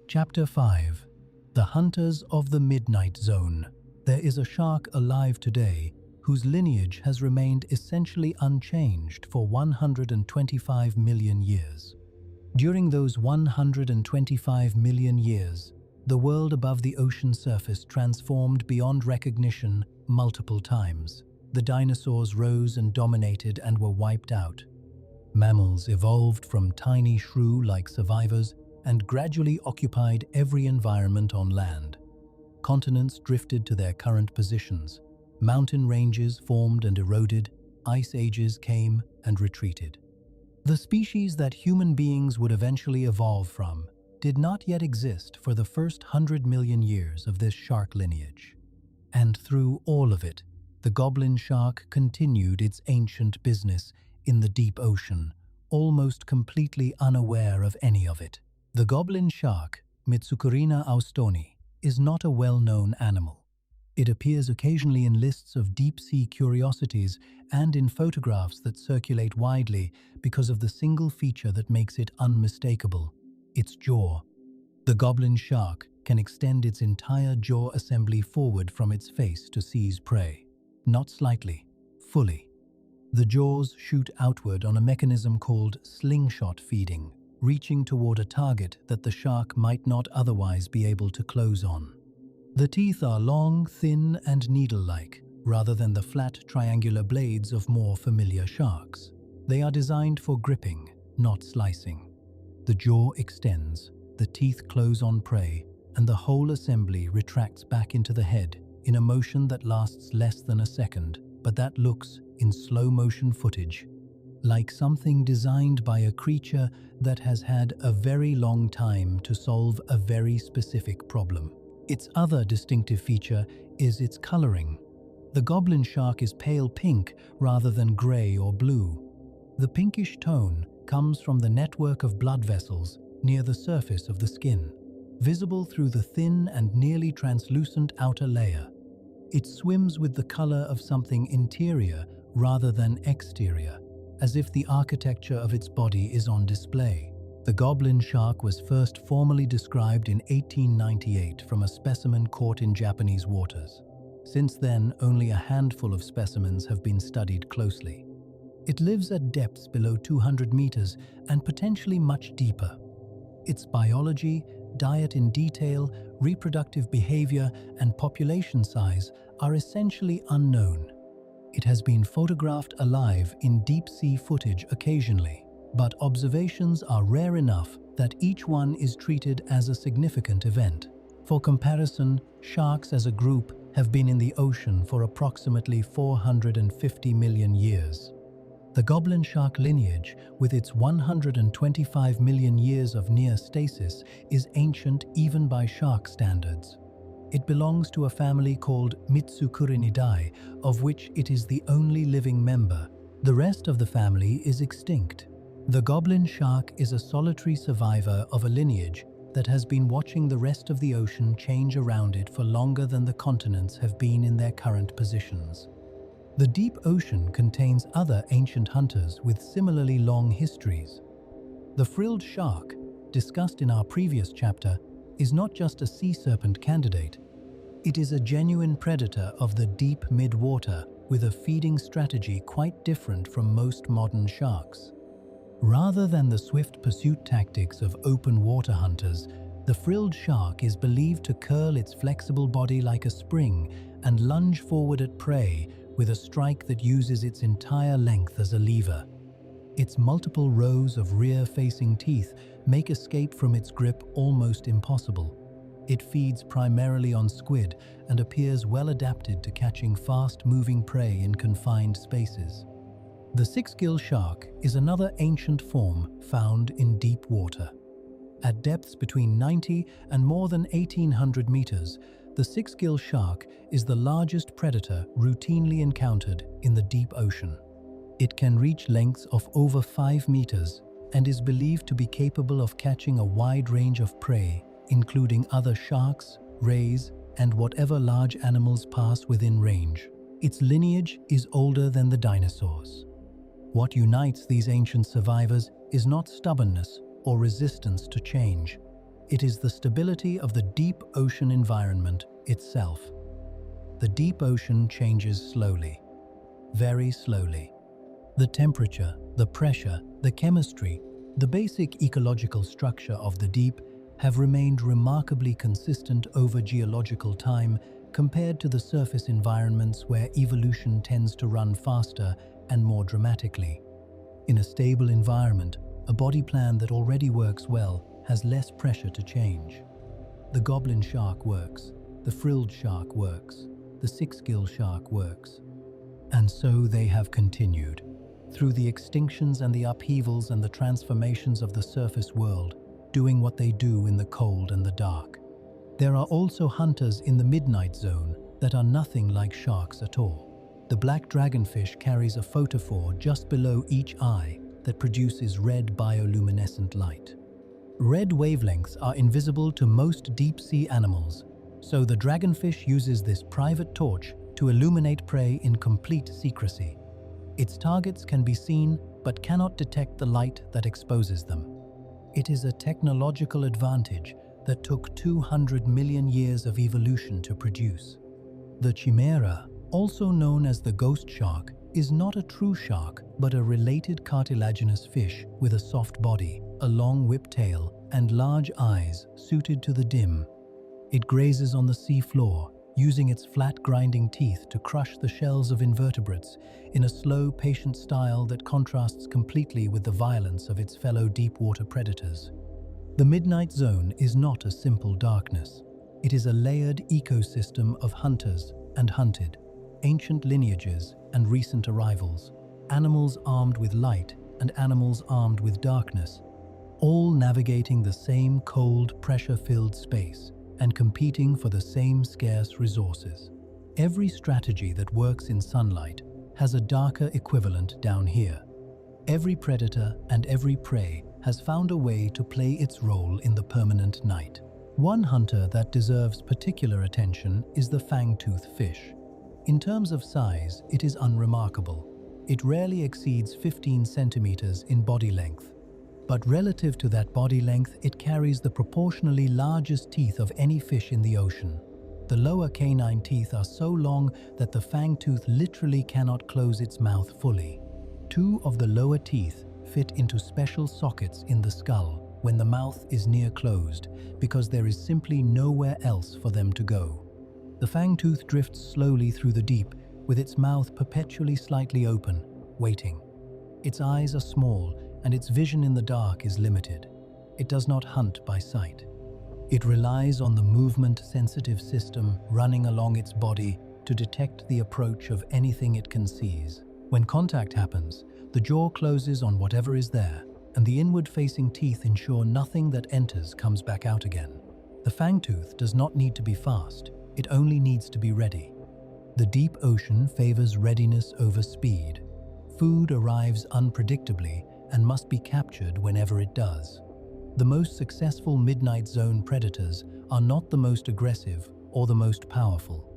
Chapter 5. The Hunters of the Midnight Zone. There is a shark alive today whose lineage has remained essentially unchanged for 125 million years. During those 125 million years, the world above the ocean surface transformed beyond recognition multiple times. The dinosaurs rose and dominated and were wiped out. Mammals evolved from tiny shrew-like survivors and gradually occupied every environment on land. Continents drifted to their current positions. Mountain ranges formed and eroded. Ice ages came and retreated. The species that human beings would eventually evolve from did not yet exist for the first 100 million years of this shark lineage. And through all of it, the goblin shark continued its ancient business in the deep ocean, almost completely unaware of any of it. The goblin shark, Mitsukurina austoni, is not a well-known animal. It appears occasionally in lists of deep-sea curiosities and in photographs that circulate widely because of the single feature that makes it unmistakable: its jaw. The goblin shark can extend its entire jaw assembly forward from its face to seize prey. Not slightly, fully. The jaws shoot outward on a mechanism called slingshot feeding, reaching toward a target that the shark might not otherwise be able to close on. The teeth are long, thin, and needle-like, rather than the flat triangular blades of more familiar sharks. They are designed for gripping, not slicing. The jaw extends, the teeth close on prey, and the whole assembly retracts back into the head in a motion that lasts less than a second, but that looks, in slow-motion footage, like something designed by a creature that has had a very long time to solve a very specific problem. Its other distinctive feature is its coloring. The goblin shark is pale pink rather than gray or blue. The pinkish tone comes from the network of blood vessels near the surface of the skin, visible through the thin and nearly translucent outer layer. It swims with the color of something interior rather than exterior, as if the architecture of its body is on display. The goblin shark was first formally described in 1898 from a specimen caught in Japanese waters. Since then, only a handful of specimens have been studied closely. It lives at depths below 200 meters and potentially much deeper. Its biology, diet in detail, reproductive behavior, and population size are essentially unknown. It has been photographed alive in deep-sea footage occasionally, but observations are rare enough that each one is treated as a significant event. For comparison, sharks as a group have been in the ocean for approximately 450 million years. The goblin shark lineage, with its 125 million years of near stasis, is ancient even by shark standards. It belongs to a family called Mitsukurinidae, of which it is the only living member. The rest of the family is extinct. The goblin shark is a solitary survivor of a lineage that has been watching the rest of the ocean change around it for longer than the continents have been in their current positions. The deep ocean contains other ancient hunters with similarly long histories. The frilled shark, discussed in our previous chapter, is not just a sea serpent candidate. It is a genuine predator of the deep mid-water with a feeding strategy quite different from most modern sharks. Rather than the swift pursuit tactics of open water hunters, the frilled shark is believed to curl its flexible body like a spring and lunge forward at prey with a strike that uses its entire length as a lever. Its multiple rows of rear-facing teeth make escape from its grip almost impossible. It feeds primarily on squid and appears well adapted to catching fast-moving prey in confined spaces. The six-gill shark is another ancient form found in deep water. At depths between 90 and more than 1,800 meters, the six-gill shark is the largest predator routinely encountered in the deep ocean. It can reach lengths of over 5 meters and is believed to be capable of catching a wide range of prey, including other sharks, rays, and whatever large animals pass within range. Its lineage is older than the dinosaurs. What unites these ancient survivors is not stubbornness or resistance to change. It is the stability of the deep ocean environment itself. The deep ocean changes slowly, very slowly. The temperature, the pressure, the chemistry, the basic ecological structure of the deep have remained remarkably consistent over geological time compared to the surface environments where evolution tends to run faster and more dramatically. In a stable environment, a body plan that already works well has less pressure to change. The goblin shark works, the frilled shark works, the six-gill shark works. And so they have continued, through the extinctions and the upheavals and the transformations of the surface world, doing what they do in the cold and the dark. There are also hunters in the midnight zone that are nothing like sharks at all. The black dragonfish carries a photophore just below each eye that produces red bioluminescent light. Red wavelengths are invisible to most deep-sea animals, so the dragonfish uses this private torch to illuminate prey in complete secrecy. Its targets can be seen but cannot detect the light that exposes them. It is a technological advantage that took 200 million years of evolution to produce. The chimera, also known as the ghost shark, is not a true shark but a related cartilaginous fish with a soft body, a long whip tail, and large eyes suited to the dim. It grazes on the sea floor, using its flat grinding teeth to crush the shells of invertebrates in a slow, patient style that contrasts completely with the violence of its fellow deep-water predators. The midnight zone is not a simple darkness. It is a layered ecosystem of hunters and hunted, ancient lineages and recent arrivals, animals armed with light and animals armed with darkness, all navigating the same cold, pressure-filled space and competing for the same scarce resources. Every strategy that works in sunlight has a darker equivalent down here. Every predator and every prey has found a way to play its role in the permanent night. One hunter that deserves particular attention is the fangtooth fish. In terms of size, it is unremarkable. It rarely exceeds 15 centimeters in body length. But relative to that body length, it carries the proportionally largest teeth of any fish in the ocean. The lower canine teeth are so long that the fangtooth literally cannot close its mouth fully. Two of the lower teeth fit into special sockets in the skull when the mouth is near closed, because there is simply nowhere else for them to go. The fangtooth drifts slowly through the deep, with its mouth perpetually slightly open, waiting. Its eyes are small, and its vision in the dark is limited. It does not hunt by sight. It relies on the movement-sensitive system running along its body to detect the approach of anything it can seize. When contact happens, the jaw closes on whatever is there, and the inward-facing teeth ensure nothing that enters comes back out again. The fangtooth does not need to be fast, it only needs to be ready. The deep ocean favors readiness over speed. Food arrives unpredictably and must be captured whenever it does. The most successful midnight zone predators are not the most aggressive or the most powerful.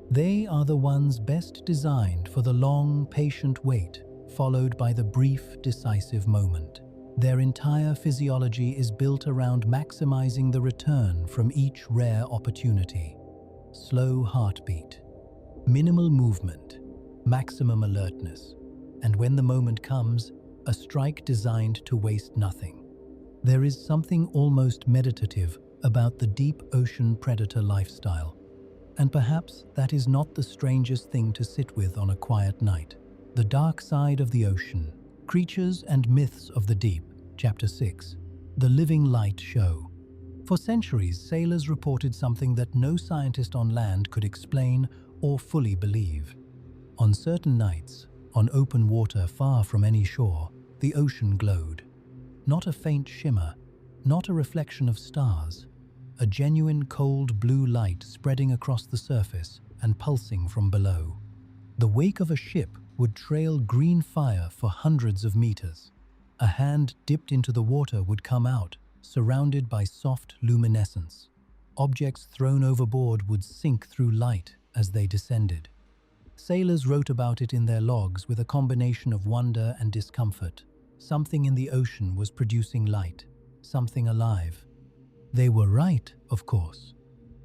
They are the ones best designed for the long, patient wait, followed by the brief, decisive moment. Their entire physiology is built around maximizing the return from each rare opportunity. Slow heartbeat, minimal movement, maximum alertness, and when the moment comes, a strike designed to waste nothing. There is something almost meditative about the deep ocean predator lifestyle, and perhaps that is not the strangest thing to sit with on a quiet night. The Dark Side of the Ocean, Creatures and Myths of the Deep, Chapter 6, The Living Light Show. For centuries, sailors reported something that no scientist on land could explain or fully believe. On certain nights, on open water far from any shore, the ocean glowed. Not a faint shimmer, not a reflection of stars, a genuine cold blue light spreading across the surface and pulsing from below. The wake of a ship would trail green fire for hundreds of meters. A hand dipped into the water would come out, surrounded by soft luminescence. Objects thrown overboard would sink through light as they descended. Sailors wrote about it in their logs with a combination of wonder and discomfort. Something in the ocean was producing light, something alive. They were right, of course.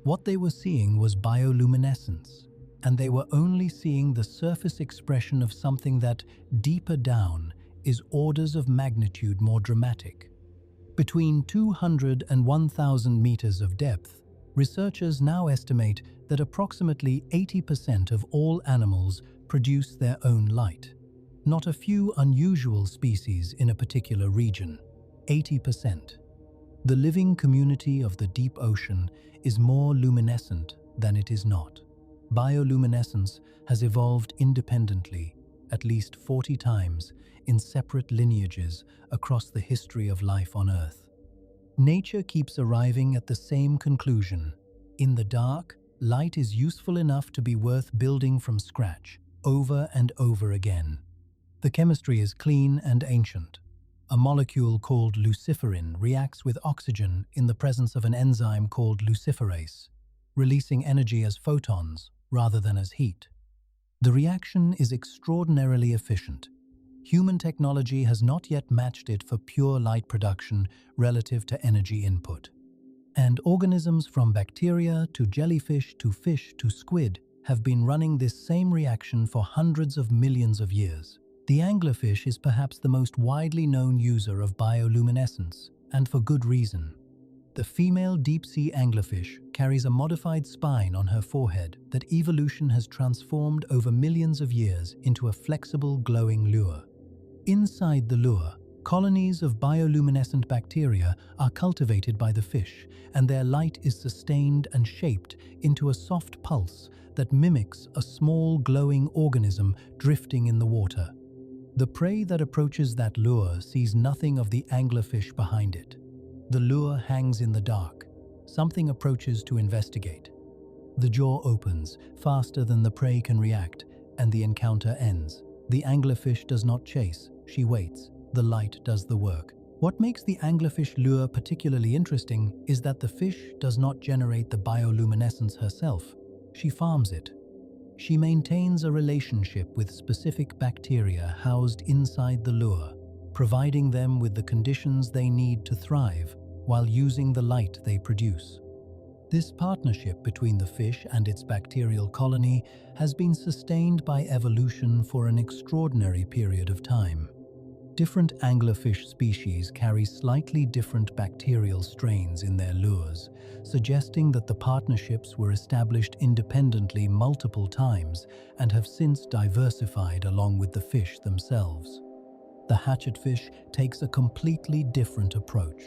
What they were seeing was bioluminescence, and they were only seeing the surface expression of something that, deeper down, is orders of magnitude more dramatic. Between 200 and 1,000 meters of depth, researchers now estimate that approximately 80% of all animals produce their own light. Not a few unusual species in a particular region, 80%. The living community of the deep ocean is more luminescent than it is not. Bioluminescence has evolved independently, at least 40 times, in separate lineages across the history of life on Earth. Nature keeps arriving at the same conclusion. In the dark, light is useful enough to be worth building from scratch, over and over again. The chemistry is clean and ancient. a molecule called luciferin reacts with oxygen in the presence of an enzyme called luciferase, releasing energy as photons rather than as heat. The reaction is extraordinarily efficient. Human technology has not yet matched it for pure light production relative to energy input. And organisms from bacteria to jellyfish to fish to squid have been running this same reaction for hundreds of millions of years. The anglerfish is perhaps the most widely known user of bioluminescence, and for good reason. The female deep-sea anglerfish carries a modified spine on her forehead that evolution has transformed over millions of years into a flexible, glowing lure. Inside the lure, colonies of bioluminescent bacteria are cultivated by the fish, and their light is sustained and shaped into a soft pulse that mimics a small glowing organism drifting in the water. The prey that approaches that lure sees nothing of the anglerfish behind it. The lure hangs in the dark. Something approaches to investigate. The jaw opens faster than the prey can react, and the encounter ends. The anglerfish does not chase, she waits. The light does the work. What makes the anglerfish lure particularly interesting is that the fish does not generate the bioluminescence herself. She farms it. She maintains a relationship with specific bacteria housed inside the lure, providing them with the conditions they need to thrive while using the light they produce. This partnership between the fish and its bacterial colony has been sustained by evolution for an extraordinary period of time. Different anglerfish species carry slightly different bacterial strains in their lures, suggesting that the partnerships were established independently multiple times and have since diversified along with the fish themselves. The hatchetfish takes a completely different approach.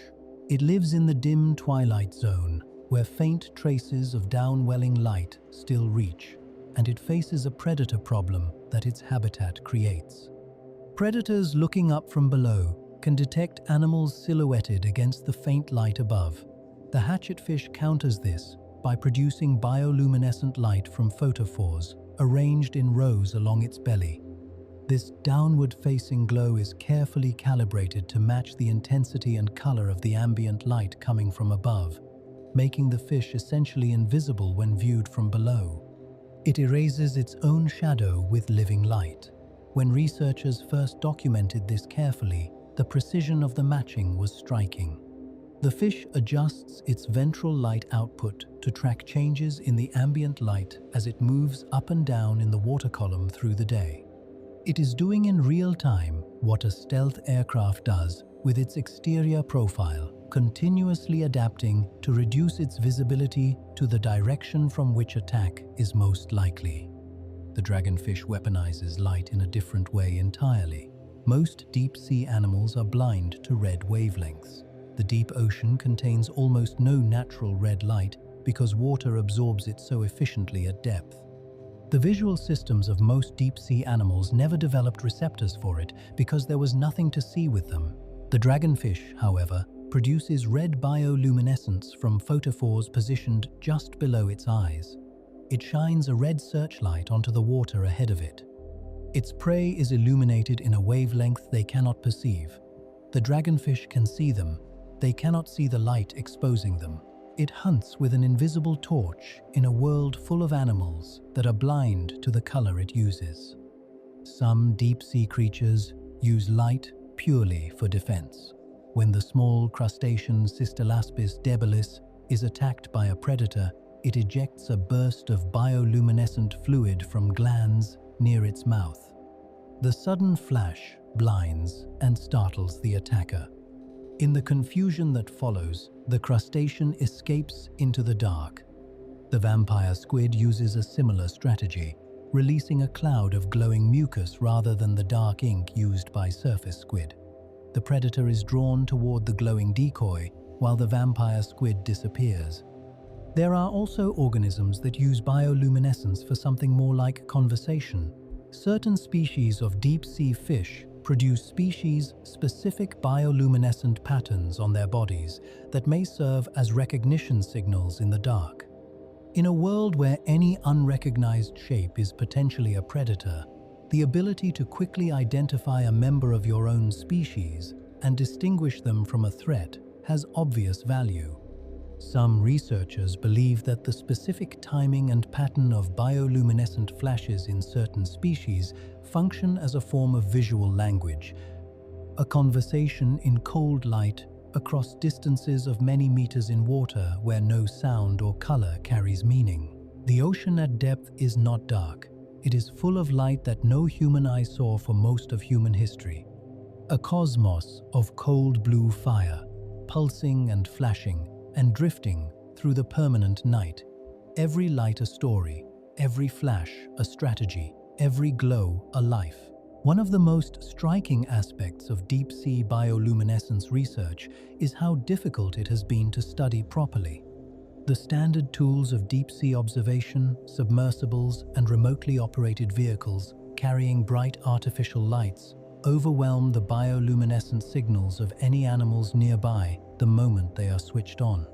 It lives in the dim twilight zone, where faint traces of downwelling light still reach, and it faces a predator problem that its habitat creates. Predators looking up from below can detect animals silhouetted against the faint light above. The hatchetfish counters this by producing bioluminescent light from photophores arranged in rows along its belly. This downward-facing glow is carefully calibrated to match the intensity and color of the ambient light coming from above, making the fish essentially invisible when viewed from below. It erases its own shadow with living light. When researchers first documented this carefully, the precision of the matching was striking. The fish adjusts its ventral light output to track changes in the ambient light as it moves up and down in the water column through the day. It is doing in real time what a stealth aircraft does with its exterior profile, continuously adapting to reduce its visibility to the direction from which attack is most likely. The dragonfish weaponizes light in a different way entirely. Most deep-sea animals are blind to red wavelengths. The deep ocean contains almost no natural red light because water absorbs it so efficiently at depth. The visual systems of most deep-sea animals never developed receptors for it because there was nothing to see with them. The dragonfish, however, produces red bioluminescence from photophores positioned just below its eyes. It shines a red searchlight onto the water ahead of it. Its prey is illuminated in a wavelength they cannot perceive. The dragonfish can see them. They cannot see the light exposing them. It hunts with an invisible torch in a world full of animals that are blind to the color it uses. Some deep-sea creatures use light purely for defense. When the small crustacean Cistolaspis debilis is attacked by a predator, it ejects a burst of bioluminescent fluid from glands near its mouth. The sudden flash blinds and startles the attacker. In the confusion that follows, the crustacean escapes into the dark. The vampire squid uses a similar strategy, releasing a cloud of glowing mucus rather than the dark ink used by surface squid. The predator is drawn toward the glowing decoy, while the vampire squid disappears. There are also organisms that use bioluminescence for something more like conversation. Certain species of deep-sea fish produce species-specific bioluminescent patterns on their bodies that may serve as recognition signals in the dark. In a world where any unrecognized shape is potentially a predator, the ability to quickly identify a member of your own species and distinguish them from a threat has obvious value. Some researchers believe that the specific timing and pattern of bioluminescent flashes in certain species function as a form of visual language, a conversation in cold light across distances of many meters in water where no sound or color carries meaning. The ocean at depth is not dark. It is full of light that no human eye saw for most of human history. A cosmos of cold blue fire, pulsing and flashing and drifting through the permanent night. Every light a story, every flash a strategy, every glow a life. One of the most striking aspects of deep-sea bioluminescence research is how difficult it has been to study properly. The standard tools of deep-sea observation, submersibles, and remotely operated vehicles carrying bright artificial lights overwhelm the bioluminescent signals of any animals nearby the moment they are switched on.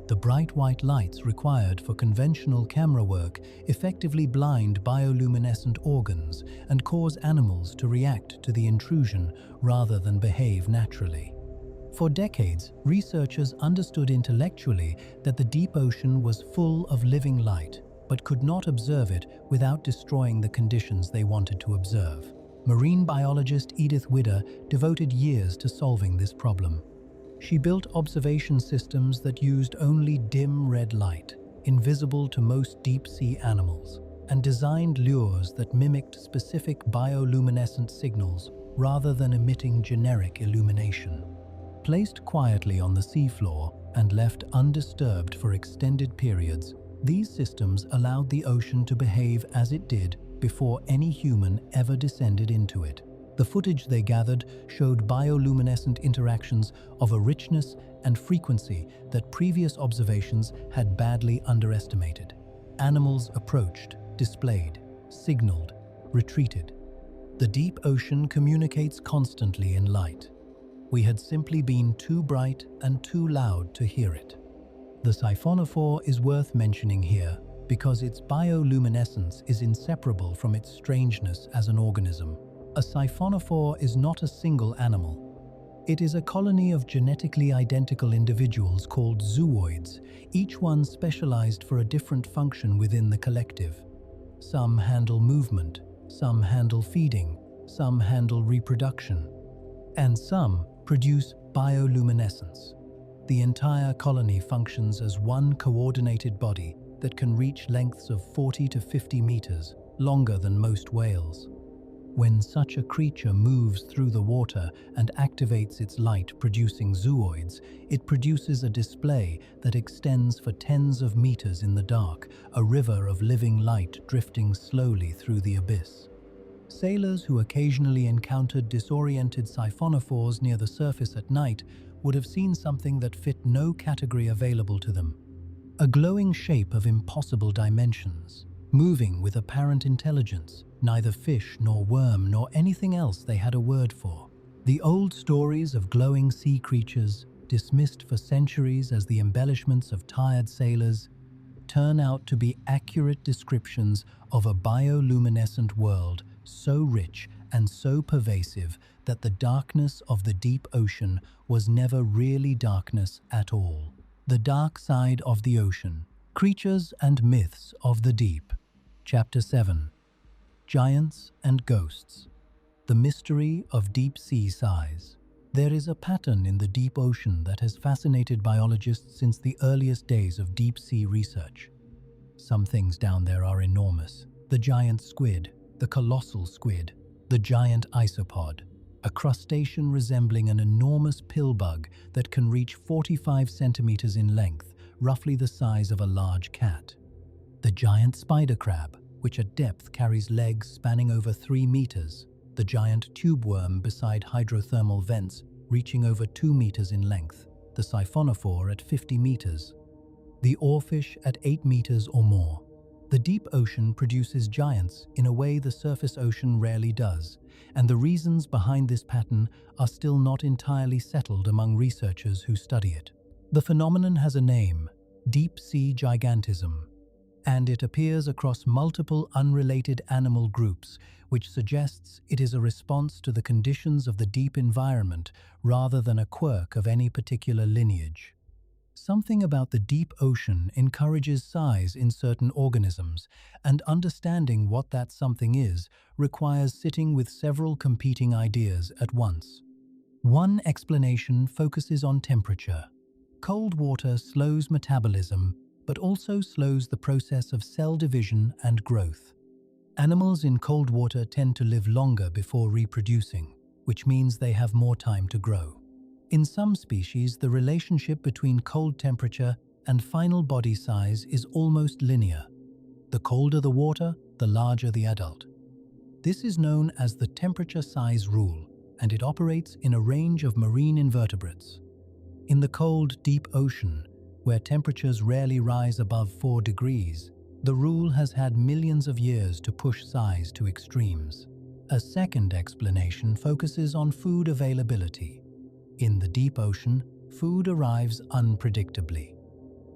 The bright white lights required for conventional camera work effectively blind bioluminescent organs and cause animals to react to the intrusion rather than behave naturally. For decades, researchers understood intellectually that the deep ocean was full of living light, but could not observe it without destroying the conditions they wanted to observe. Marine biologist Edith Widder devoted years to solving this problem. She built observation systems that used only dim red light, invisible to most deep-sea animals, and designed lures that mimicked specific bioluminescent signals rather than emitting generic illumination. Placed quietly on the seafloor and left undisturbed for extended periods, these systems allowed the ocean to behave as it did before any human ever descended into it. The footage they gathered showed bioluminescent interactions of a richness and frequency that previous observations had badly underestimated. Animals approached, displayed, signaled, retreated. The deep ocean communicates constantly in light. We had simply been too bright and too loud to hear it. The siphonophore is worth mentioning here because its bioluminescence is inseparable from its strangeness as an organism. A siphonophore is not a single animal. It is a colony of genetically identical individuals called zooids, each one specialized for a different function within the collective. Some handle movement, some handle feeding, some handle reproduction, and some produce bioluminescence. The entire colony functions as one coordinated body that can reach lengths of 40 to 50 meters, longer than most whales. When such a creature moves through the water and activates its light-producing zooids, it produces a display that extends for tens of meters in the dark, a river of living light drifting slowly through the abyss. Sailors who occasionally encountered disoriented siphonophores near the surface at night would have seen something that fit no category available to them. A glowing shape of impossible dimensions, moving with apparent intelligence, neither fish nor worm nor anything else they had a word for. The old stories of glowing sea creatures, dismissed for centuries as the embellishments of tired sailors, turn out to be accurate descriptions of a bioluminescent world so rich and so pervasive that the darkness of the deep ocean was never really darkness at all. The Dark Side of the Ocean, Creatures and Myths of the Deep. Chapter 7. Giants and Ghosts. The Mystery of Deep Sea Size. There is a pattern in the deep ocean that has fascinated biologists since the earliest days of deep-sea research. Some things down there are enormous. The giant squid, the colossal squid, the giant isopod, a crustacean resembling an enormous pillbug that can reach 45 centimeters in length, roughly the size of a large cat. The giant spider crab, which at depth carries legs spanning over 3 meters. The giant tube worm beside hydrothermal vents reaching over 2 meters in length. The siphonophore at 50 meters. The oarfish at 8 meters or more. The deep ocean produces giants in a way the surface ocean rarely does, and the reasons behind this pattern are still not entirely settled among researchers who study it. The phenomenon has a name: deep sea gigantism. and it appears across multiple unrelated animal groups, which suggests it is a response to the conditions of the deep environment rather than a quirk of any particular lineage. Something about the deep ocean encourages size in certain organisms, and understanding what that something is requires sitting with several competing ideas at once. One explanation focuses on temperature. Cold water slows metabolism, but also slows the process of cell division and growth. Animals in cold water tend to live longer before reproducing, which means they have more time to grow. In some species, the relationship between cold temperature and final body size is almost linear. The colder the water, the larger the adult. This is known as the temperature size rule, and it operates in a range of marine invertebrates. In the cold, deep ocean, where temperatures rarely rise above 4 degrees, the rule has had millions of years to push size to extremes. A second explanation focuses on food availability. In the deep ocean, food arrives unpredictably.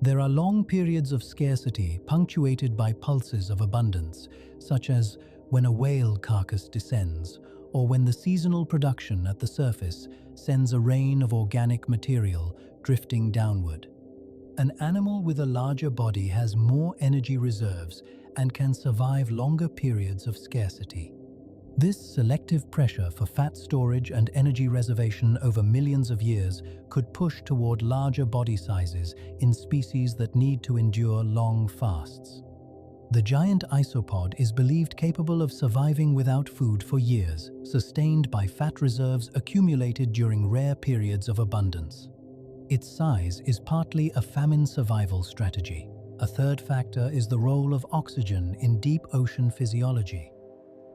There are long periods of scarcity punctuated by pulses of abundance, such as when a whale carcass descends, or when the seasonal production at the surface sends a rain of organic material drifting downward. An animal with a larger body has more energy reserves and can survive longer periods of scarcity. This selective pressure for fat storage and energy reservation over millions of years could push toward larger body sizes in species that need to endure long fasts. The giant isopod is believed capable of surviving without food for years, sustained by fat reserves accumulated during rare periods of abundance. Its size is partly a famine survival strategy. A third factor is the role of oxygen in deep ocean physiology.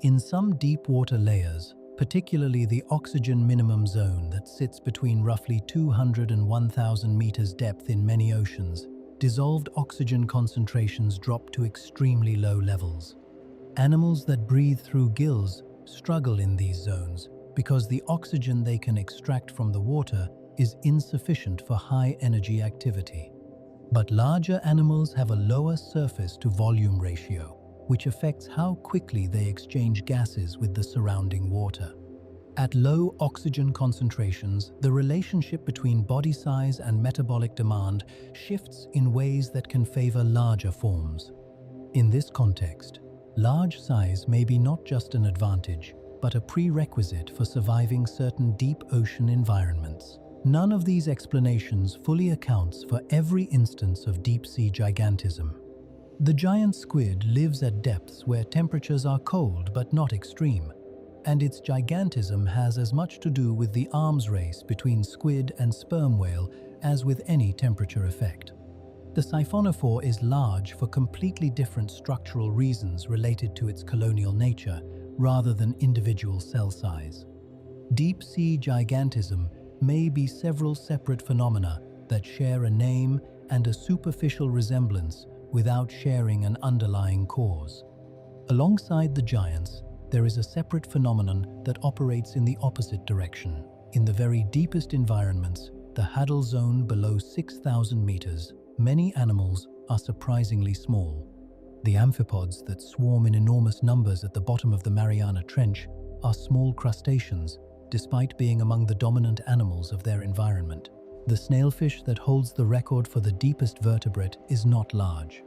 In some deep water layers, particularly the oxygen minimum zone that sits between roughly 200 and 1,000 meters depth in many oceans, dissolved oxygen concentrations drop to extremely low levels. Animals that breathe through gills struggle in these zones because the oxygen they can extract from the water is insufficient for high-energy activity. But larger animals have a lower surface-to-volume ratio, which affects how quickly they exchange gases with the surrounding water. At low oxygen concentrations, the relationship between body size and metabolic demand shifts in ways that can favor larger forms. In this context, large size may be not just an advantage, but a prerequisite for surviving certain deep ocean environments. None of these explanations fully accounts for every instance of deep-sea gigantism. The giant squid lives at depths where temperatures are cold but not extreme, and its gigantism has as much to do with the arms race between squid and sperm whale as with any temperature effect. The siphonophore is large for completely different structural reasons related to its colonial nature rather than individual cell size. Deep-sea gigantism may be several separate phenomena that share a name and a superficial resemblance without sharing an underlying cause. Alongside the giants, there is a separate phenomenon that operates in the opposite direction. In the very deepest environments, the Hadal zone below 6,000 meters, many animals are surprisingly small. The amphipods that swarm in enormous numbers at the bottom of the Mariana Trench are small crustaceans, despite being among the dominant animals of their environment. The snailfish that holds the record for the deepest vertebrate is not large.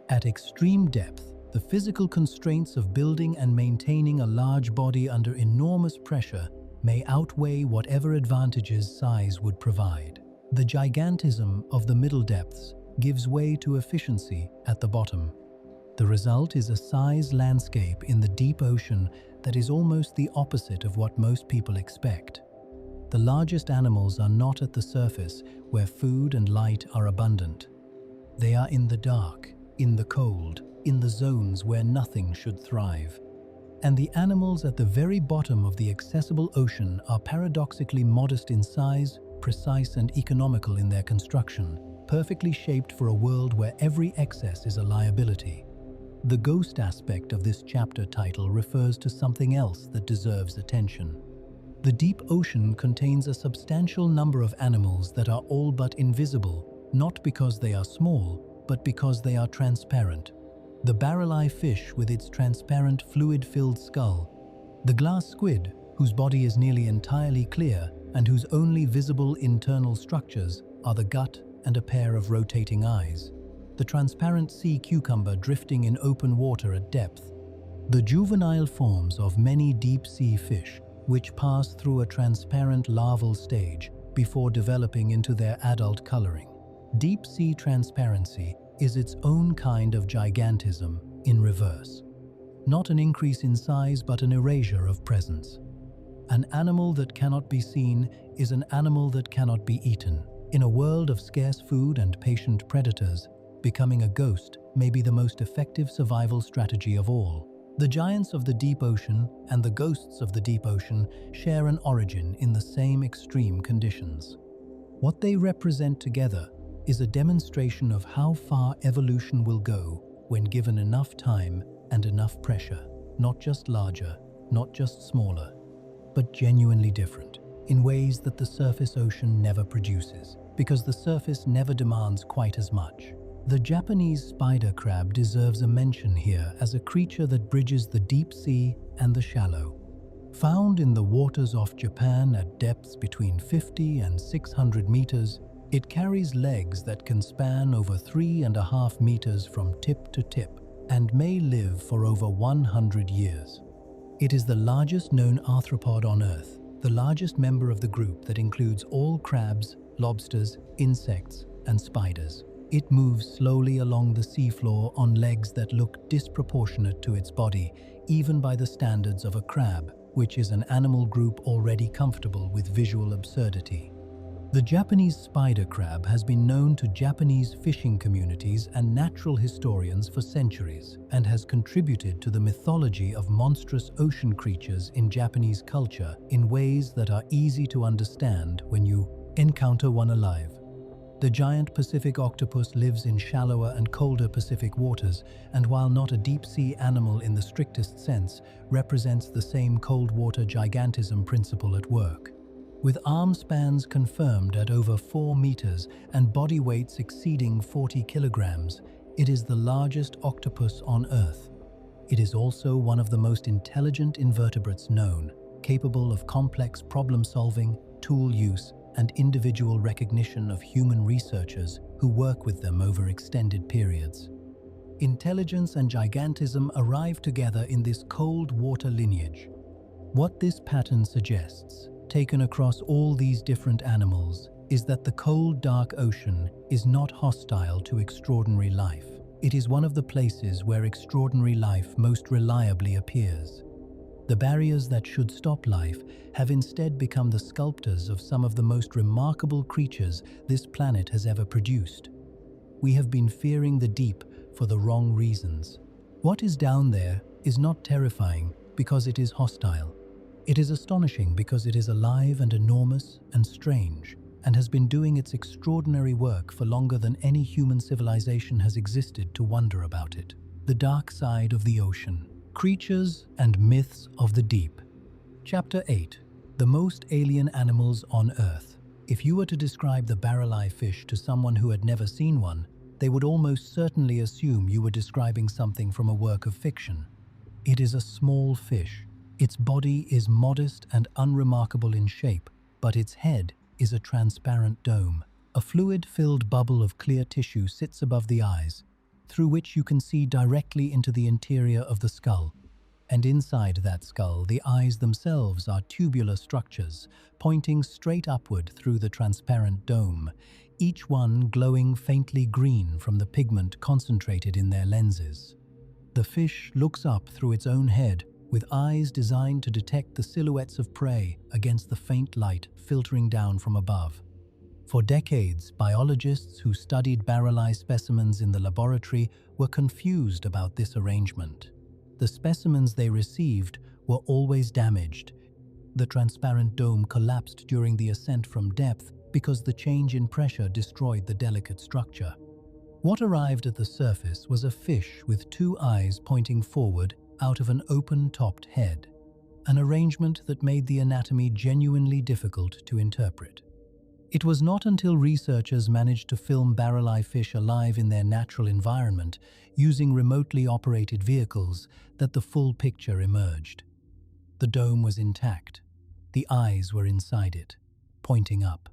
At extreme depth, the physical constraints of building and maintaining a large body under enormous pressure may outweigh whatever advantages size would provide. The gigantism of the middle depths gives way to efficiency at the bottom. The result is a size landscape in the deep ocean that is almost the opposite of what most people expect. The largest animals are not at the surface where food and light are abundant. They are in the dark, in the cold, in the zones where nothing should thrive. And the animals at the very bottom of the accessible ocean are paradoxically modest in size, precise and economical in their construction, perfectly shaped for a world where every excess is a liability. The ghost aspect of this chapter title refers to something else that deserves attention. The deep ocean contains a substantial number of animals that are all but invisible, not because they are small, but because they are transparent. the barrel-eye fish with its transparent fluid-filled skull, the glass squid, whose body is nearly entirely clear and whose only visible internal structures are the gut and a pair of rotating eyes, the transparent sea cucumber drifting in open water at depth, the juvenile forms of many deep-sea fish which pass through a transparent larval stage before developing into their adult coloring. Deep-sea transparency is its own kind of gigantism in reverse. Not an increase in size, but an erasure of presence. An animal that cannot be seen is an animal that cannot be eaten. In a world of scarce food and patient predators, becoming a ghost may be the most effective survival strategy of all. The giants of the deep ocean and the ghosts of the deep ocean share an origin in the same extreme conditions. What they represent together is a demonstration of how far evolution will go when given enough time and enough pressure, not just larger, not just smaller, but genuinely different, in ways that the surface ocean never produces, because the surface never demands quite as much. The Japanese spider crab deserves a mention here as a creature that bridges the deep sea and the shallow. Found in the waters off Japan at depths between 50 and 600 meters, it carries legs that can span over 3.5 meters from tip to tip and may live for over 100 years. It is the largest known arthropod on Earth, the largest member of the group that includes all crabs, lobsters, insects, and spiders. It moves slowly along the seafloor on legs that look disproportionate to its body, even by the standards of a crab, which is an animal group already comfortable with visual absurdity. The Japanese spider crab has been known to Japanese fishing communities and natural historians for centuries, and has contributed to the mythology of monstrous ocean creatures in Japanese culture in ways that are easy to understand when you encounter one alive. The giant Pacific octopus lives in shallower and colder Pacific waters, and while not a deep-sea animal in the strictest sense, represents the same cold water gigantism principle at work. With arm spans confirmed at over 4 meters and body weights exceeding 40 kilograms, it is the largest octopus on Earth. It is also one of the most intelligent invertebrates known, capable of complex problem-solving, tool use, and individual recognition of human researchers who work with them over extended periods. Intelligence and gigantism arrive together in this cold water lineage. What this pattern suggests, taken across all these different animals, is that the cold, dark ocean is not hostile to extraordinary life. It is one of the places where extraordinary life most reliably appears. The barriers that should stop life have instead become the sculptors of some of the most remarkable creatures this planet has ever produced. We have been fearing the deep for the wrong reasons. What is down there is not terrifying because it is hostile. It is astonishing because it is alive and enormous and strange, and has been doing its extraordinary work for longer than any human civilization has existed to wonder about it. The dark side of the ocean. Creatures and myths of the deep. Chapter 8. The most alien animals on Earth. If you were to describe the barrel-eye fish to someone who had never seen one, they would almost certainly assume you were describing something from a work of fiction. It is a small fish. Its body is modest and unremarkable in shape, but its head is a transparent dome. A fluid-filled bubble of clear tissue sits above the eyes, through which you can see directly into the interior of the skull. And inside that skull, the eyes themselves are tubular structures, pointing straight upward through the transparent dome, each one glowing faintly green from the pigment concentrated in their lenses. The fish looks up through its own head, with eyes designed to detect the silhouettes of prey against the faint light filtering down from above. For decades, biologists who studied barrel-eye specimens in the laboratory were confused about this arrangement. The specimens they received were always damaged. The transparent dome collapsed during the ascent from depth because the change in pressure destroyed the delicate structure. What arrived at the surface was a fish with 2 eyes pointing forward out of an open-topped head, an arrangement that made the anatomy genuinely difficult to interpret. It was not until researchers managed to film barrel-eye fish alive in their natural environment using remotely operated vehicles that the full picture emerged. The dome was intact. The eyes were inside it, pointing up.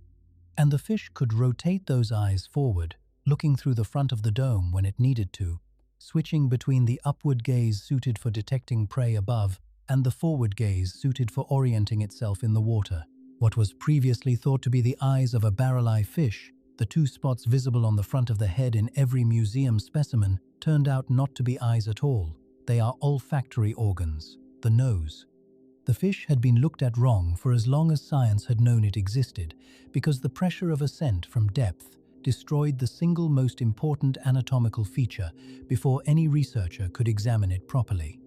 And the fish could rotate those eyes forward, looking through the front of the dome when it needed to, switching between the upward gaze suited for detecting prey above and the forward gaze suited for orienting itself in the water. What was previously thought to be the eyes of a barrel-eye fish, the two spots visible on the front of the head in every museum specimen, turned out not to be eyes at all. They are olfactory organs, the nose. The fish had been looked at wrong for as long as science had known it existed, because the pressure of ascent from depth destroyed the single most important anatomical feature before any researcher could examine it properly.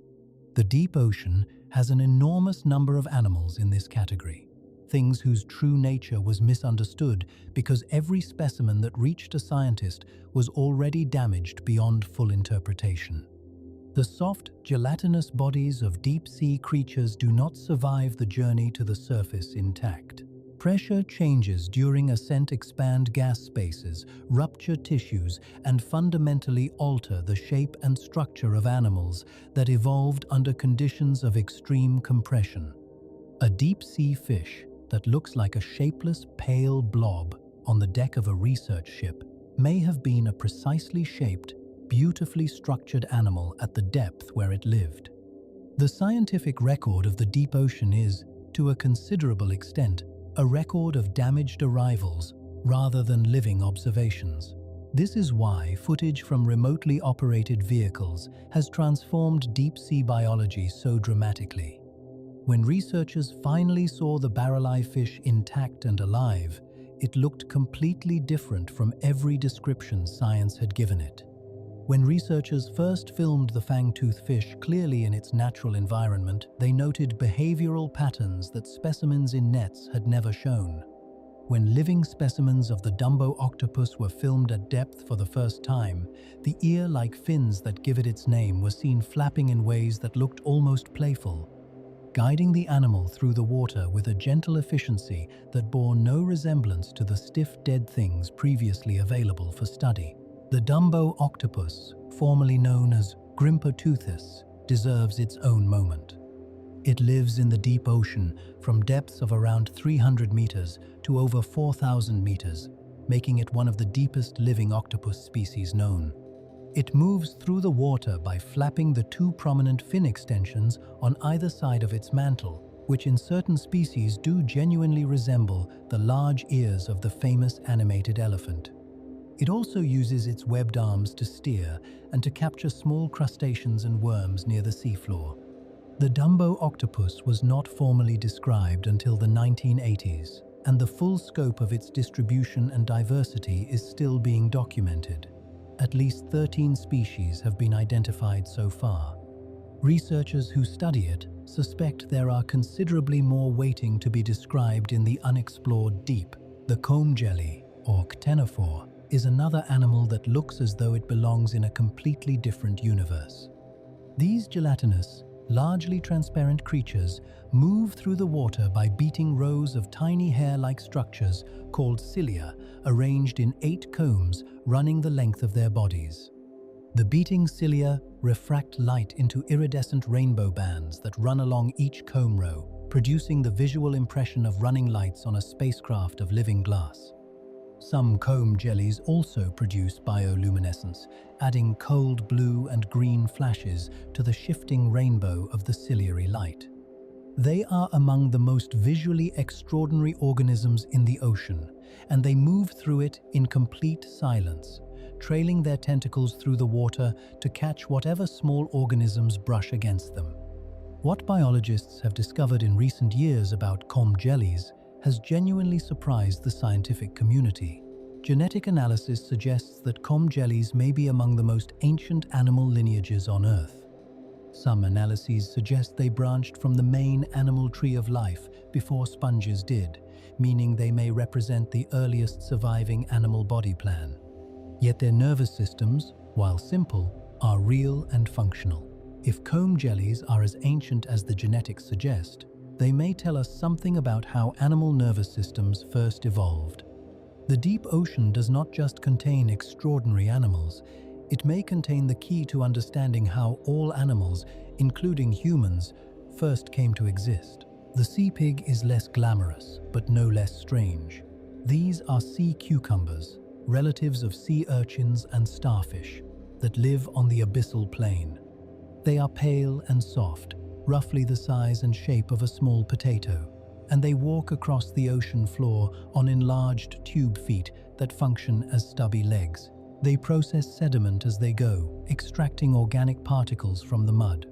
The deep ocean has an enormous number of animals in this category, things whose true nature was misunderstood because every specimen that reached a scientist was already damaged beyond full interpretation. The soft, gelatinous bodies of deep-sea creatures do not survive the journey to the surface intact. Pressure changes during ascent expand gas spaces, rupture tissues, and fundamentally alter the shape and structure of animals that evolved under conditions of extreme compression. A deep-sea fish that looks like a shapeless, pale blob on the deck of a research ship may have been a precisely shaped, beautifully structured animal at the depth where it lived. The scientific record of the deep ocean is, to a considerable extent, a record of damaged arrivals rather than living observations. This is why footage from remotely operated vehicles has transformed deep-sea biology so dramatically. When researchers finally saw the barrel-eye fish intact and alive, it looked completely different from every description science had given it. When researchers first filmed the fangtooth fish clearly in its natural environment, they noted behavioral patterns that specimens in nets had never shown. When living specimens of the Dumbo octopus were filmed at depth for the first time, the ear-like fins that give it its name were seen flapping in ways that looked almost playful, guiding the animal through the water with a gentle efficiency that bore no resemblance to the stiff dead things previously available for study. The Dumbo octopus, formerly known as Grimpoteuthis, deserves its own moment. It lives in the deep ocean from depths of around 300 meters to over 4,000 meters, making it one of the deepest living octopus species known. It moves through the water by flapping the two prominent fin extensions on either side of its mantle, which in certain species do genuinely resemble the large ears of the famous animated elephant. It also uses its webbed arms to steer and to capture small crustaceans and worms near the seafloor. The Dumbo octopus was not formally described until the 1980s, and the full scope of its distribution and diversity is still being documented. At least 13 species have been identified so far. Researchers who study it suspect there are considerably more waiting to be described in the unexplored deep. The comb jelly, or ctenophore, is another animal that looks as though it belongs in a completely different universe. These gelatinous, largely transparent creatures move through the water by beating rows of tiny hair-like structures called cilia, arranged in 8 combs running the length of their bodies. The beating cilia refract light into iridescent rainbow bands that run along each comb row, producing the visual impression of running lights on a spacecraft of living glass. Some comb jellies also produce bioluminescence, adding cold blue and green flashes to the shifting rainbow of the ciliary light. They are among the most visually extraordinary organisms in the ocean, and they move through it in complete silence, trailing their tentacles through the water to catch whatever small organisms brush against them. What biologists have discovered in recent years about comb jellies has genuinely surprised the scientific community. Genetic analysis suggests that comb jellies may be among the most ancient animal lineages on Earth. Some analyses suggest they branched from the main animal tree of life before sponges did, meaning they may represent the earliest surviving animal body plan. Yet their nervous systems, while simple, are real and functional. If comb jellies are as ancient as the genetics suggest, they may tell us something about how animal nervous systems first evolved. The deep ocean does not just contain extraordinary animals, it may contain the key to understanding how all animals, including humans, first came to exist. The sea pig is less glamorous, but no less strange. These are sea cucumbers, relatives of sea urchins and starfish, that live on the abyssal plain. They are pale and soft, roughly the size and shape of a small potato, and they walk across the ocean floor on enlarged tube feet that function as stubby legs. They process sediment as they go, extracting organic particles from the mud.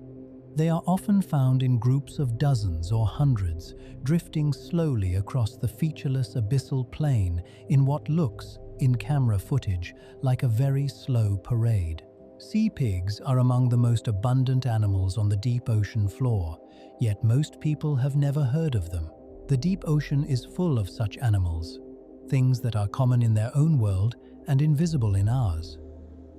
They are often found in groups of dozens or hundreds, drifting slowly across the featureless abyssal plain in what looks, in camera footage, like a very slow parade. Sea pigs are among the most abundant animals on the deep ocean floor, yet most people have never heard of them. The deep ocean is full of such animals, things that are common in their own world and invisible in ours.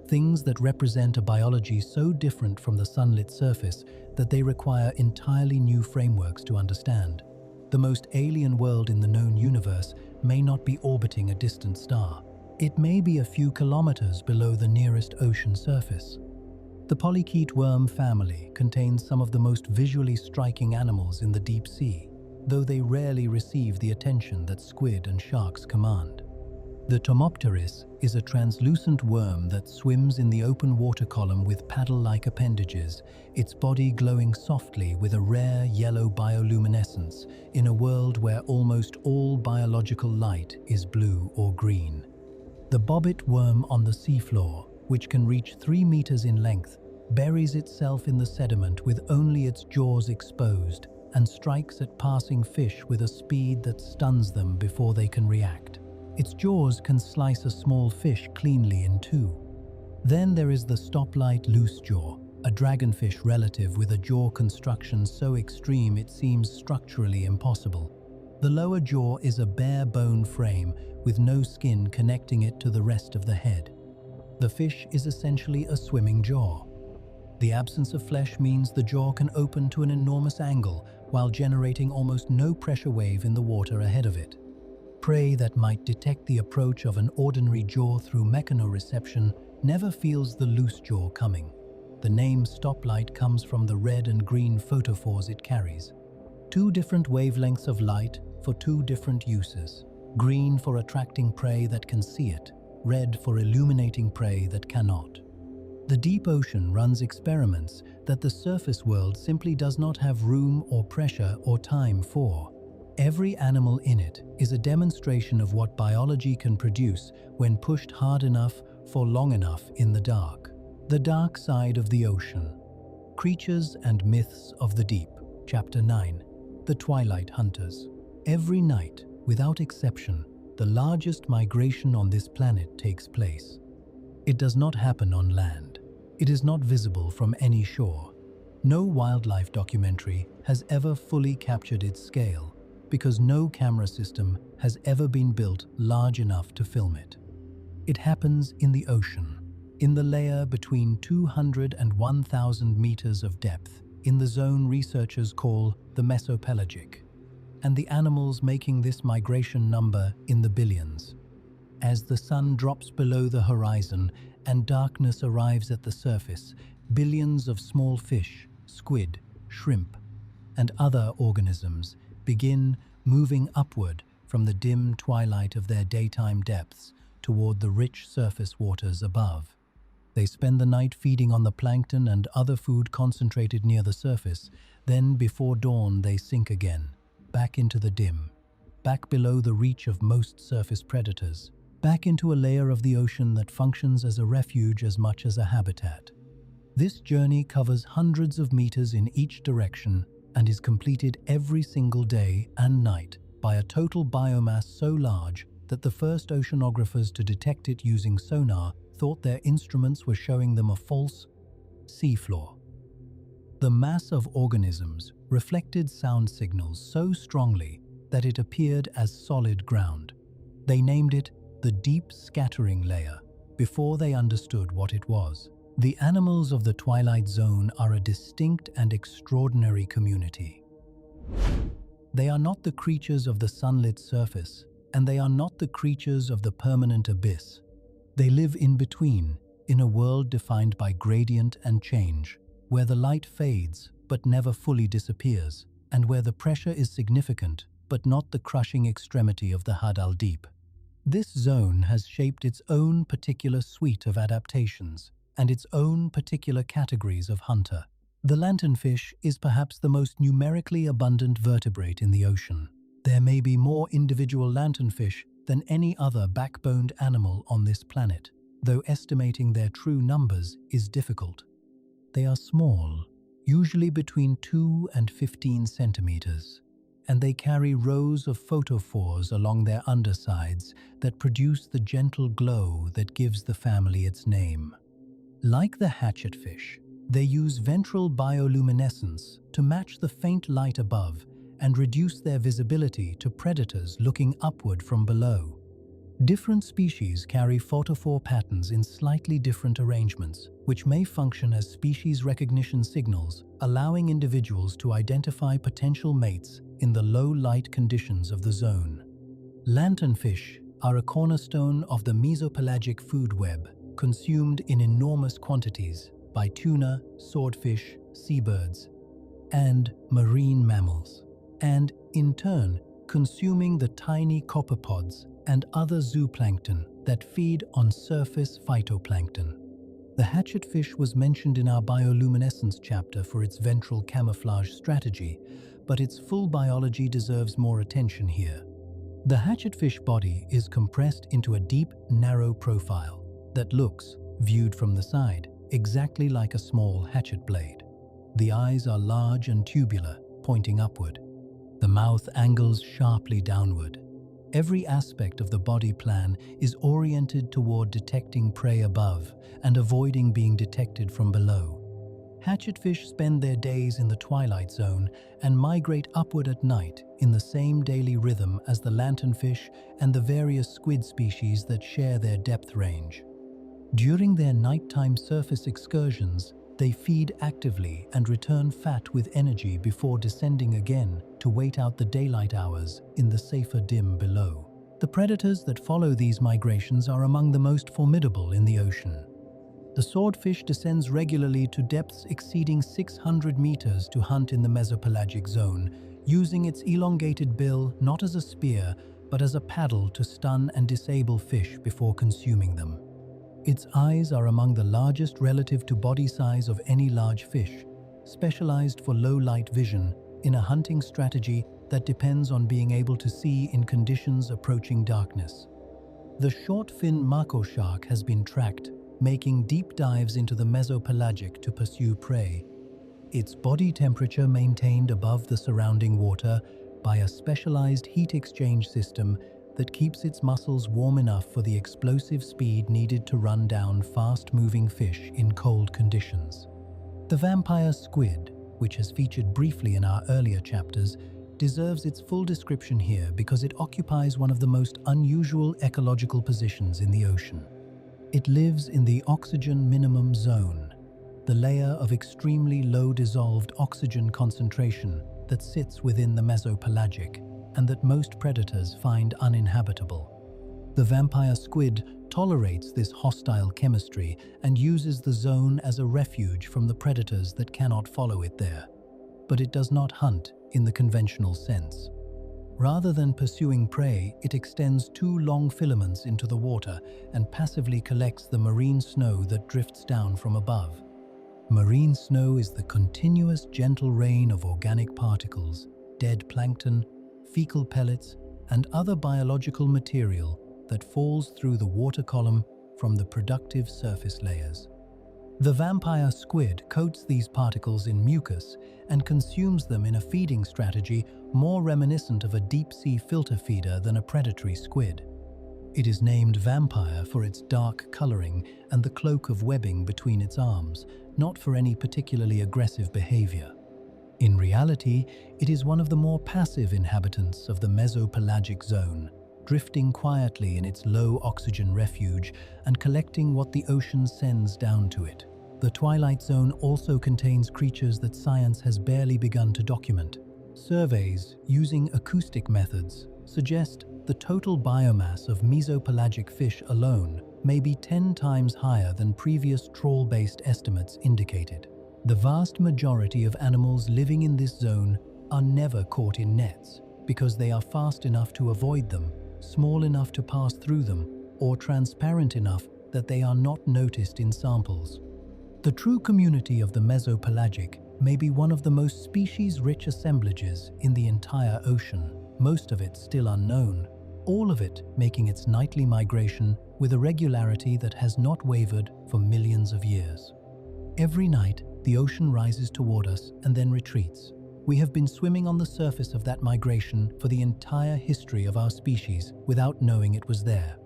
Things that represent a biology so different from the sunlit surface that they require entirely new frameworks to understand. The most alien world in the known universe may not be orbiting a distant star. It may be a few kilometers below the nearest ocean surface. The polychaete worm family contains some of the most visually striking animals in the deep sea, though they rarely receive the attention that squid and sharks command. The Tomopteris is a translucent worm that swims in the open water column with paddle-like appendages, its body glowing softly with a rare yellow bioluminescence in a world where almost all biological light is blue or green. The bobbit worm on the seafloor, which can reach 3 meters in length, buries itself in the sediment with only its jaws exposed and strikes at passing fish with a speed that stuns them before they can react. Its jaws can slice a small fish cleanly in two. Then there is the stoplight loosejaw, a dragonfish relative with a jaw construction so extreme it seems structurally impossible. The lower jaw is a bare bone frame with no skin connecting it to the rest of the head. The fish is essentially a swimming jaw. The absence of flesh means the jaw can open to an enormous angle while generating almost no pressure wave in the water ahead of it. Prey that might detect the approach of an ordinary jaw through mechanoreception never feels the loose jaw coming. The name stoplight comes from the red and green photophores it carries. 2 different wavelengths of light for 2 different uses. Green for attracting prey that can see it, red for illuminating prey that cannot. The deep ocean runs experiments that the surface world simply does not have room or pressure or time for. Every animal in it is a demonstration of what biology can produce when pushed hard enough for long enough in the dark. The dark side of the ocean. Creatures and myths of the deep. Chapter 9. The Twilight Hunters. Every night, without exception, the largest migration on this planet takes place. It does not happen on land. It is not visible from any shore. No wildlife documentary has ever fully captured its scale, because no camera system has ever been built large enough to film it. It happens in the ocean, in the layer between 200 and 1,000 meters of depth, in the zone researchers call the mesopelagic, and the animals making this migration number in the billions. As the sun drops below the horizon and darkness arrives at the surface, billions of small fish, squid, shrimp, and other organisms begin moving upward from the dim twilight of their daytime depths toward the rich surface waters above. They spend the night feeding on the plankton and other food concentrated near the surface, then before dawn they sink again, back into the dim, back below the reach of most surface predators, back into a layer of the ocean that functions as a refuge as much as a habitat. This journey covers hundreds of meters in each direction and is completed every single day and night by a total biomass so large that the first oceanographers to detect it using sonar thought their instruments were showing them a false seafloor. The mass of organisms reflected sound signals so strongly that it appeared as solid ground. They named it the deep scattering layer before they understood what it was. The animals of the Twilight Zone are a distinct and extraordinary community. They are not the creatures of the sunlit surface. and they are not the creatures of the permanent abyss. They live in between, in a world defined by gradient and change, where the light fades but never fully disappears, and where the pressure is significant but not the crushing extremity of the Hadal Deep. This zone has shaped its own particular suite of adaptations and its own particular categories of hunter. The lanternfish is perhaps the most numerically abundant vertebrate in the ocean. There may be more individual lanternfish than any other backboned animal on this planet, though estimating their true numbers is difficult. They are small, usually between 2 and 15 centimeters, and they carry rows of photophores along their undersides that produce the gentle glow that gives the family its name. Like the hatchetfish, they use ventral bioluminescence to match the faint light above and reduce their visibility to predators looking upward from below. Different species carry photophore patterns in slightly different arrangements, which may function as species recognition signals, allowing individuals to identify potential mates in the low light conditions of the zone. Lanternfish are a cornerstone of the mesopelagic food web, consumed in enormous quantities by tuna, swordfish, seabirds, and marine mammals, and in turn consuming the tiny copepods and other zooplankton that feed on surface phytoplankton. The hatchetfish was mentioned in our bioluminescence chapter for its ventral camouflage strategy, but its full biology deserves more attention here. The hatchetfish body is compressed into a deep, narrow profile that looks, viewed from the side, exactly like a small hatchet blade. The eyes are large and tubular, pointing upward. The mouth angles sharply downward. Every aspect of the body plan is oriented toward detecting prey above and avoiding being detected from below. Hatchetfish spend their days in the twilight zone and migrate upward at night in the same daily rhythm as the lanternfish and the various squid species that share their depth range. During their nighttime surface excursions, they feed actively and return fat with energy before descending again to wait out the daylight hours in the safer dim below. The predators that follow these migrations are among the most formidable in the ocean. The swordfish descends regularly to depths exceeding 600 meters to hunt in the mesopelagic zone, using its elongated bill not as a spear but as a paddle to stun and disable fish before consuming them. Its eyes are among the largest relative to body size of any large fish, specialized for low-light vision in a hunting strategy that depends on being able to see in conditions approaching darkness. The short-fin mako shark has been tracked, making deep dives into the mesopelagic to pursue prey. Its body temperature maintained above the surrounding water by a specialized heat exchange system that keeps its muscles warm enough for the explosive speed needed to run down fast-moving fish in cold conditions. The vampire squid, which has featured briefly in our earlier chapters, deserves its full description here because it occupies one of the most unusual ecological positions in the ocean. It lives in the oxygen minimum zone, the layer of extremely low dissolved oxygen concentration that sits within the mesopelagic and that most predators find uninhabitable. The vampire squid tolerates this hostile chemistry and uses the zone as a refuge from the predators that cannot follow it there. But it does not hunt in the conventional sense. Rather than pursuing prey, it extends two long filaments into the water and passively collects the marine snow that drifts down from above. Marine snow is the continuous gentle rain of organic particles, dead plankton, fecal pellets, and other biological material that falls through the water column from the productive surface layers. The vampire squid coats these particles in mucus and consumes them in a feeding strategy more reminiscent of a deep-sea filter feeder than a predatory squid. It is named vampire for its dark coloring and the cloak of webbing between its arms, not for any particularly aggressive behavior. In reality, it is one of the more passive inhabitants of the mesopelagic zone, drifting quietly in its low oxygen refuge and collecting what the ocean sends down to it. The twilight zone also contains creatures that science has barely begun to document. Surveys using acoustic methods suggest the total biomass of mesopelagic fish alone may be 10 times higher than previous trawl-based estimates indicated. The vast majority of animals living in this zone are never caught in nets because they are fast enough to avoid them, small enough to pass through them, or transparent enough that they are not noticed in samples. The true community of the mesopelagic may be one of the most species-rich assemblages in the entire ocean, most of it still unknown, all of it making its nightly migration with a regularity that has not wavered for millions of years. Every night, the ocean rises toward us and then retreats. We have been swimming on the surface of that migration for the entire history of our species without knowing it was there.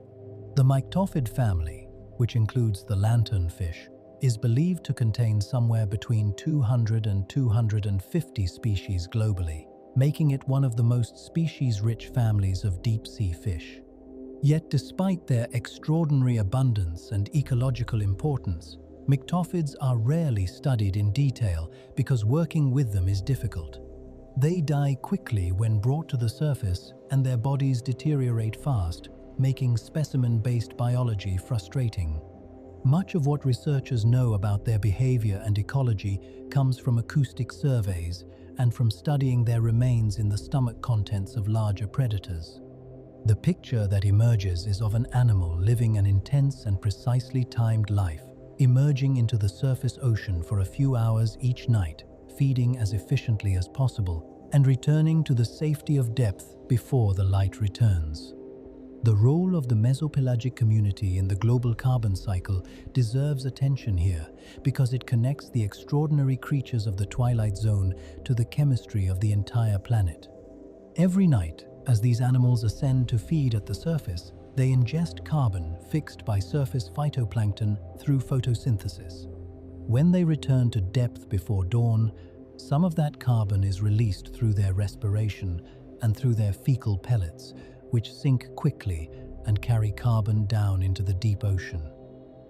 The myctophid family, which includes the lanternfish, is believed to contain somewhere between 200 and 250 species globally, making it one of the most species-rich families of deep-sea fish. Yet despite their extraordinary abundance and ecological importance, myctophids are rarely studied in detail because working with them is difficult. They die quickly when brought to the surface and their bodies deteriorate fast, making specimen-based biology frustrating. Much of what researchers know about their behavior and ecology comes from acoustic surveys and from studying their remains in the stomach contents of larger predators. The picture that emerges is of an animal living an intense and precisely timed life, emerging into the surface ocean for a few hours each night, feeding as efficiently as possible, and returning to the safety of depth before the light returns. The role of the mesopelagic community in the global carbon cycle deserves attention here because it connects the extraordinary creatures of the twilight zone to the chemistry of the entire planet. Every night, as these animals ascend to feed at the surface, they ingest carbon fixed by surface phytoplankton through photosynthesis. When they return to depth before dawn, some of that carbon is released through their respiration and through their fecal pellets, which sink quickly and carry carbon down into the deep ocean.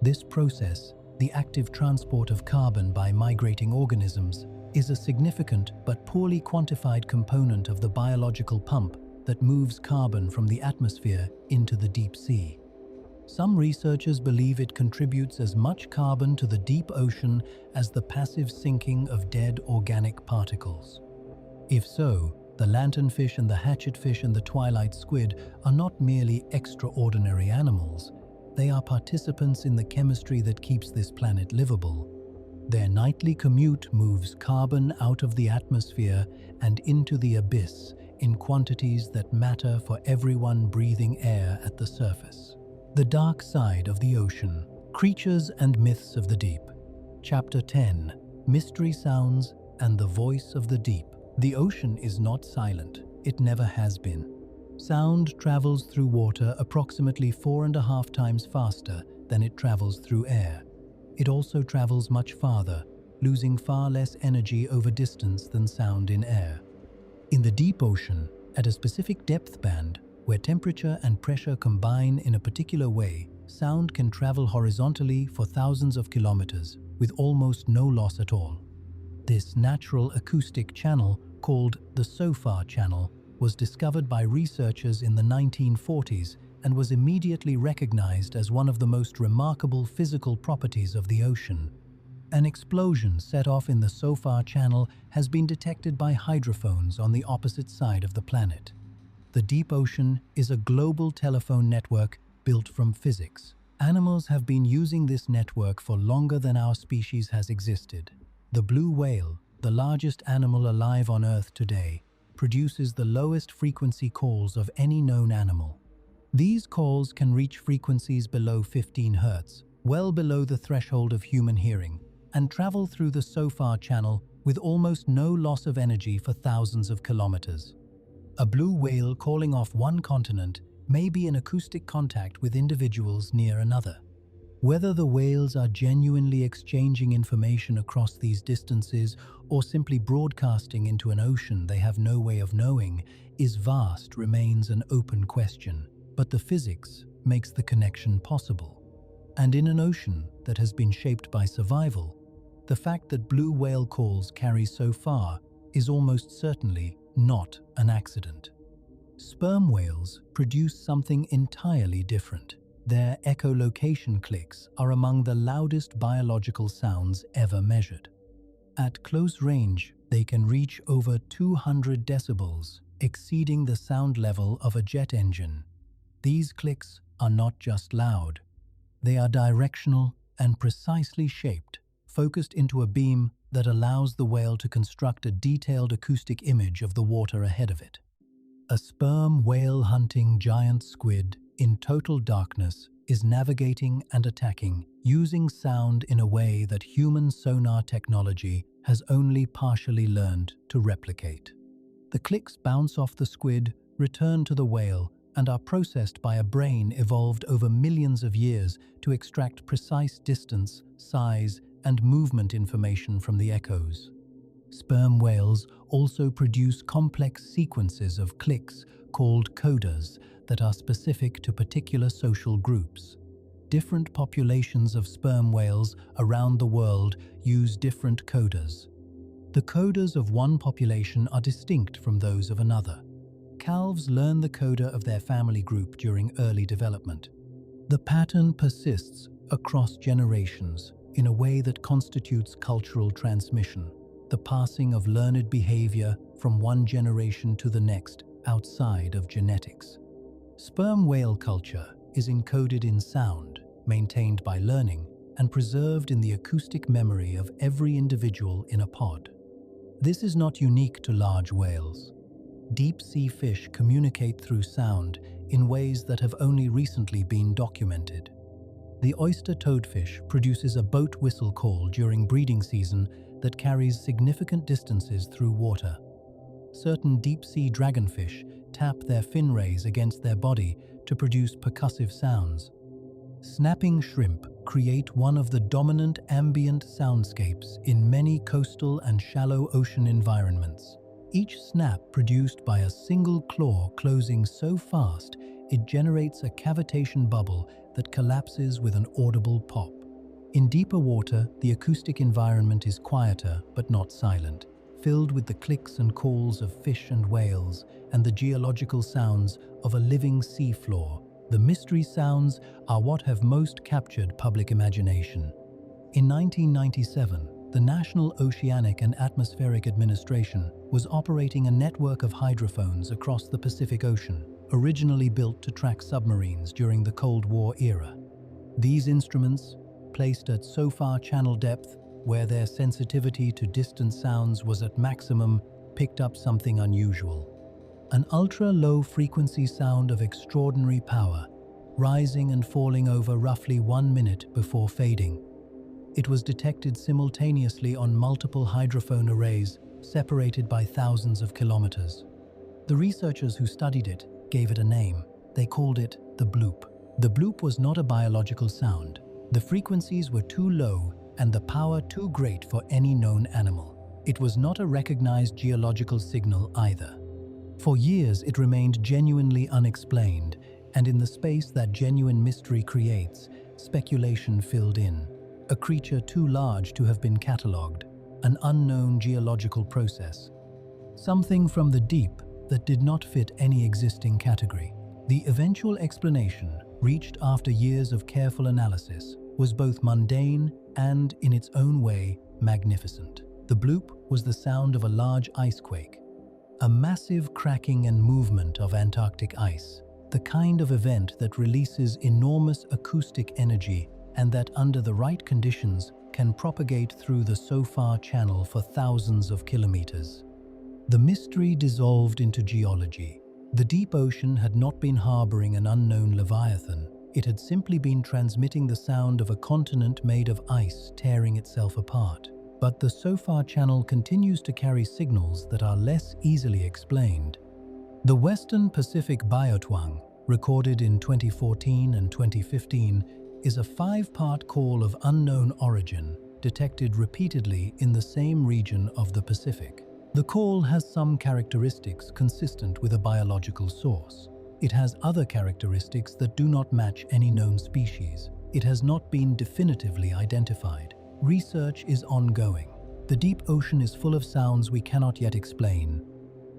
This process, the active transport of carbon by migrating organisms, is a significant but poorly quantified component of the biological pump that moves carbon from the atmosphere into the deep sea. Some researchers believe it contributes as much carbon to the deep ocean as the passive sinking of dead organic particles. If so, the lanternfish and the hatchetfish and the twilight squid are not merely extraordinary animals, they are participants in the chemistry that keeps this planet livable. Their nightly commute moves carbon out of the atmosphere and into the abyss in quantities that matter for everyone breathing air at the surface. The Dark Side of the Ocean, Creatures and Myths of the Deep. Chapter 10, Mystery Sounds and the Voice of the Deep. The ocean is not silent. It never has been. Sound travels through water approximately 4.5 times faster than it travels through air. It also travels much farther, losing far less energy over distance than sound in air. In the deep ocean, at a specific depth band, where temperature and pressure combine in a particular way, sound can travel horizontally for thousands of kilometers with almost no loss at all. This natural acoustic channel, called the SOFAR channel, was discovered by researchers in the 1940s and was immediately recognized as one of the most remarkable physical properties of the ocean. An explosion set off in the SOFAR channel has been detected by hydrophones on the opposite side of the planet. The deep ocean is a global telephone network built from physics. Animals have been using this network for longer than our species has existed. The blue whale, the largest animal alive on Earth today, produces the lowest frequency calls of any known animal. These calls can reach frequencies below 15 Hz, well below the threshold of human hearing, and travel through the SOFAR channel with almost no loss of energy for thousands of kilometers. A blue whale calling off one continent may be in acoustic contact with individuals near another. Whether the whales are genuinely exchanging information across these distances or simply broadcasting into an ocean they have no way of knowing remains an open question, but the physics makes the connection possible. And in an ocean that has been shaped by survival, the fact that blue whale calls carry so far is almost certainly not an accident. Sperm whales produce something entirely different. Their echolocation clicks are among the loudest biological sounds ever measured. At close range, they can reach over 200 decibels, exceeding the sound level of a jet engine. These clicks are not just loud. They are directional and precisely shaped, focused into a beam that allows the whale to construct a detailed acoustic image of the water ahead of it. A sperm whale hunting giant squid in total darkness is navigating and attacking, using sound in a way that human sonar technology has only partially learned to replicate. The clicks bounce off the squid, return to the whale, and are processed by a brain evolved over millions of years to extract precise distance, size, and movement information from the echoes. Sperm whales also produce complex sequences of clicks called codas that are specific to particular social groups. Different populations of sperm whales around the world use different codas. The codas of one population are distinct from those of another. Calves learn the coda of their family group during early development. The pattern persists across generations in a way that constitutes cultural transmission, the passing of learned behavior from one generation to the next outside of genetics. Sperm whale culture is encoded in sound, maintained by learning, and preserved in the acoustic memory of every individual in a pod. This is not unique to large whales. Deep-sea fish communicate through sound in ways that have only recently been documented. The oyster toadfish produces a boat whistle call during breeding season that carries significant distances through water. Certain deep-sea dragonfish tap their fin rays against their body to produce percussive sounds. Snapping shrimp create one of the dominant ambient soundscapes in many coastal and shallow ocean environments. Each snap produced by a single claw closing so fast it generates a cavitation bubble that collapses with an audible pop. In deeper water, the acoustic environment is quieter but not silent, filled with the clicks and calls of fish and whales and the geological sounds of a living sea floor. The mystery sounds are what have most captured public imagination. In 1997, the National Oceanic and Atmospheric Administration was operating a network of hydrophones across the Pacific Ocean, originally built to track submarines during the Cold War era. These instruments, placed at so far channel depth where their sensitivity to distant sounds was at maximum, picked up something unusual. An ultra-low frequency sound of extraordinary power, rising and falling over roughly 1 minute before fading. It was detected simultaneously on multiple hydrophone arrays separated by thousands of kilometers. The researchers who studied it gave it a name. They called it the Bloop. The Bloop was not a biological sound. The frequencies were too low and the power too great for any known animal. It was not a recognized geological signal either. For years it remained genuinely unexplained, and in the space that genuine mystery creates, speculation filled in. A creature too large to have been catalogued, an unknown geological process. Something from the deep that did not fit any existing category. The eventual explanation, reached after years of careful analysis, was both mundane and, in its own way, magnificent. The bloop was the sound of a large icequake, a massive cracking and movement of Antarctic ice, the kind of event that releases enormous acoustic energy and that, under the right conditions, can propagate through the SOFAR channel for thousands of kilometers. The mystery dissolved into geology. The deep ocean had not been harboring an unknown Leviathan. It had simply been transmitting the sound of a continent made of ice tearing itself apart. But the SOFAR channel continues to carry signals that are less easily explained. The Western Pacific Biotwang, recorded in 2014 and 2015, is a 5-part call of unknown origin, detected repeatedly in the same region of the Pacific. The call has some characteristics consistent with a biological source. It has other characteristics that do not match any known species. It has not been definitively identified. Research is ongoing. The deep ocean is full of sounds we cannot yet explain,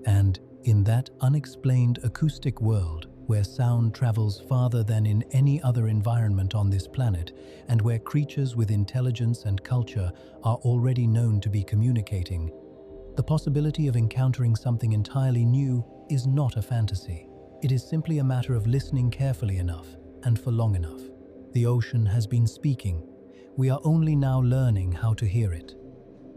and In that unexplained acoustic world, where sound travels farther than in any other environment on this planet, and where creatures with intelligence and culture are already known to be communicating, the possibility of encountering something entirely new is not a fantasy. It is simply a matter of listening carefully enough and for long enough. The ocean has been speaking. We are only now learning how to hear it.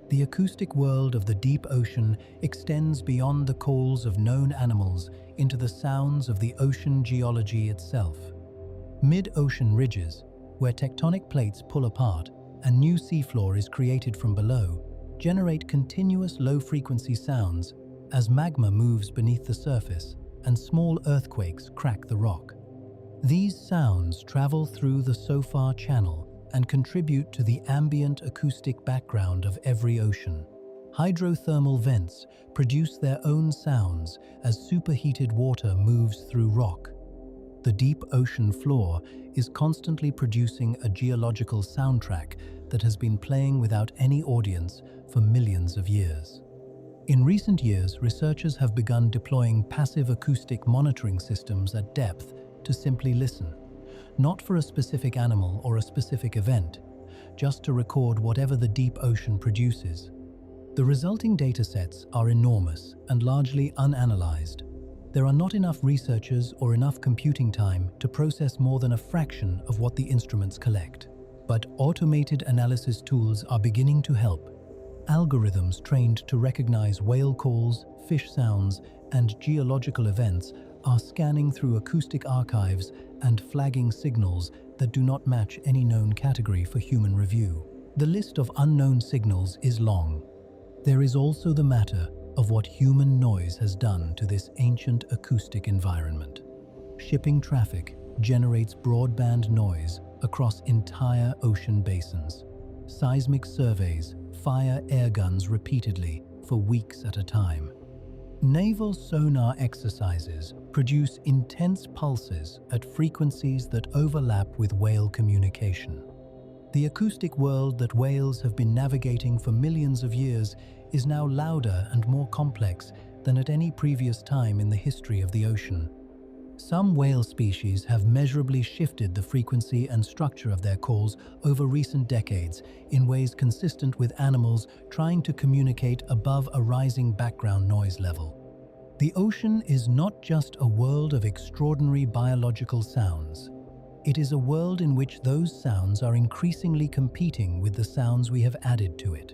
The acoustic world of the deep ocean extends beyond the calls of known animals into the sounds of the ocean geology itself. Mid-ocean ridges, where tectonic plates pull apart and new seafloor is created from below, generate continuous low-frequency sounds as magma moves beneath the surface and small earthquakes crack the rock. These sounds travel through the SOFAR channel and contribute to the ambient acoustic background of every ocean. Hydrothermal vents produce their own sounds as superheated water moves through rock. The deep ocean floor is constantly producing a geological soundtrack that has been playing without any audience for millions of years. In recent years, researchers have begun deploying passive acoustic monitoring systems at depth to simply listen. Not for a specific animal or a specific event, just to record whatever the deep ocean produces. The resulting datasets are enormous and largely unanalyzed. There are not enough researchers or enough computing time to process more than a fraction of what the instruments collect. But automated analysis tools are beginning to help. Algorithms trained to recognize whale calls, fish sounds, and geological events are scanning through acoustic archives and flagging signals that do not match any known category for human review. The list of unknown signals is long. There is also the matter of what human noise has done to this ancient acoustic environment. Shipping traffic generates broadband noise across entire ocean basins. Seismic surveys fire air guns repeatedly for weeks at a time. Naval sonar exercises produce intense pulses at frequencies that overlap with whale communication. The acoustic world that whales have been navigating for millions of years is now louder and more complex than at any previous time in the history of the ocean. Some whale species have measurably shifted the frequency and structure of their calls over recent decades in ways consistent with animals trying to communicate above a rising background noise level. The ocean is not just a world of extraordinary biological sounds. It is a world in which those sounds are increasingly competing with the sounds we have added to it.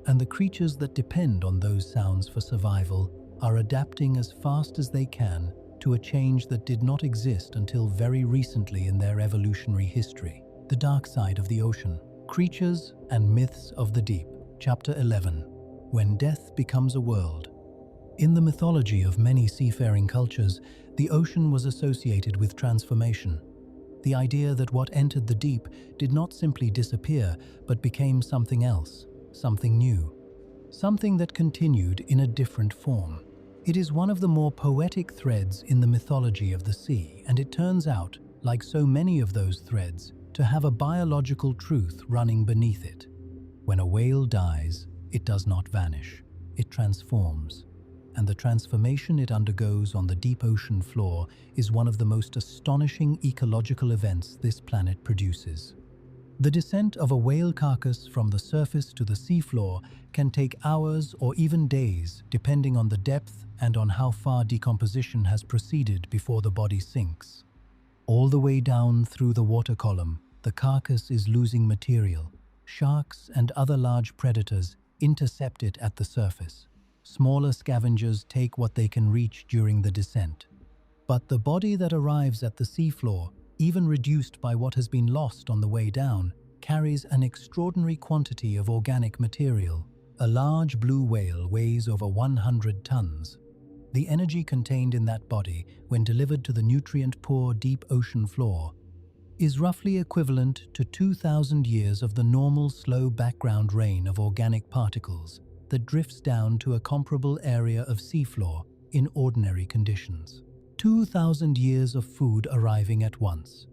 And the creatures that depend on those sounds for survival are adapting as fast as they can to a change that did not exist until very recently in their evolutionary history. The Dark Side of the Ocean, Creatures and Myths of the Deep, Chapter 11, When Death Becomes a World. In the mythology of many seafaring cultures, the ocean was associated with transformation. The idea that what entered the deep did not simply disappear, but became something else, something new, something that continued in a different form. It is one of the more poetic threads in the mythology of the sea, and it turns out, like so many of those threads, to have a biological truth running beneath it. When a whale dies, it does not vanish, it transforms. And the transformation it undergoes on the deep ocean floor is one of the most astonishing ecological events this planet produces. The descent of a whale carcass from the surface to the seafloor can take hours or even days, depending on the depth and on how far decomposition has proceeded before the body sinks. All the way down through the water column, the carcass is losing material. Sharks and other large predators intercept it at the surface. Smaller scavengers take what they can reach during the descent. But the body that arrives at the seafloor, even reduced by what has been lost on the way down, carries an extraordinary quantity of organic material. A large blue whale weighs over 100 tons. The energy contained in that body, when delivered to the nutrient-poor deep ocean floor, is roughly equivalent to 2,000 years of the normal slow background rain of organic particles that drifts down to a comparable area of seafloor in ordinary conditions. 2,000 years of food arriving at once.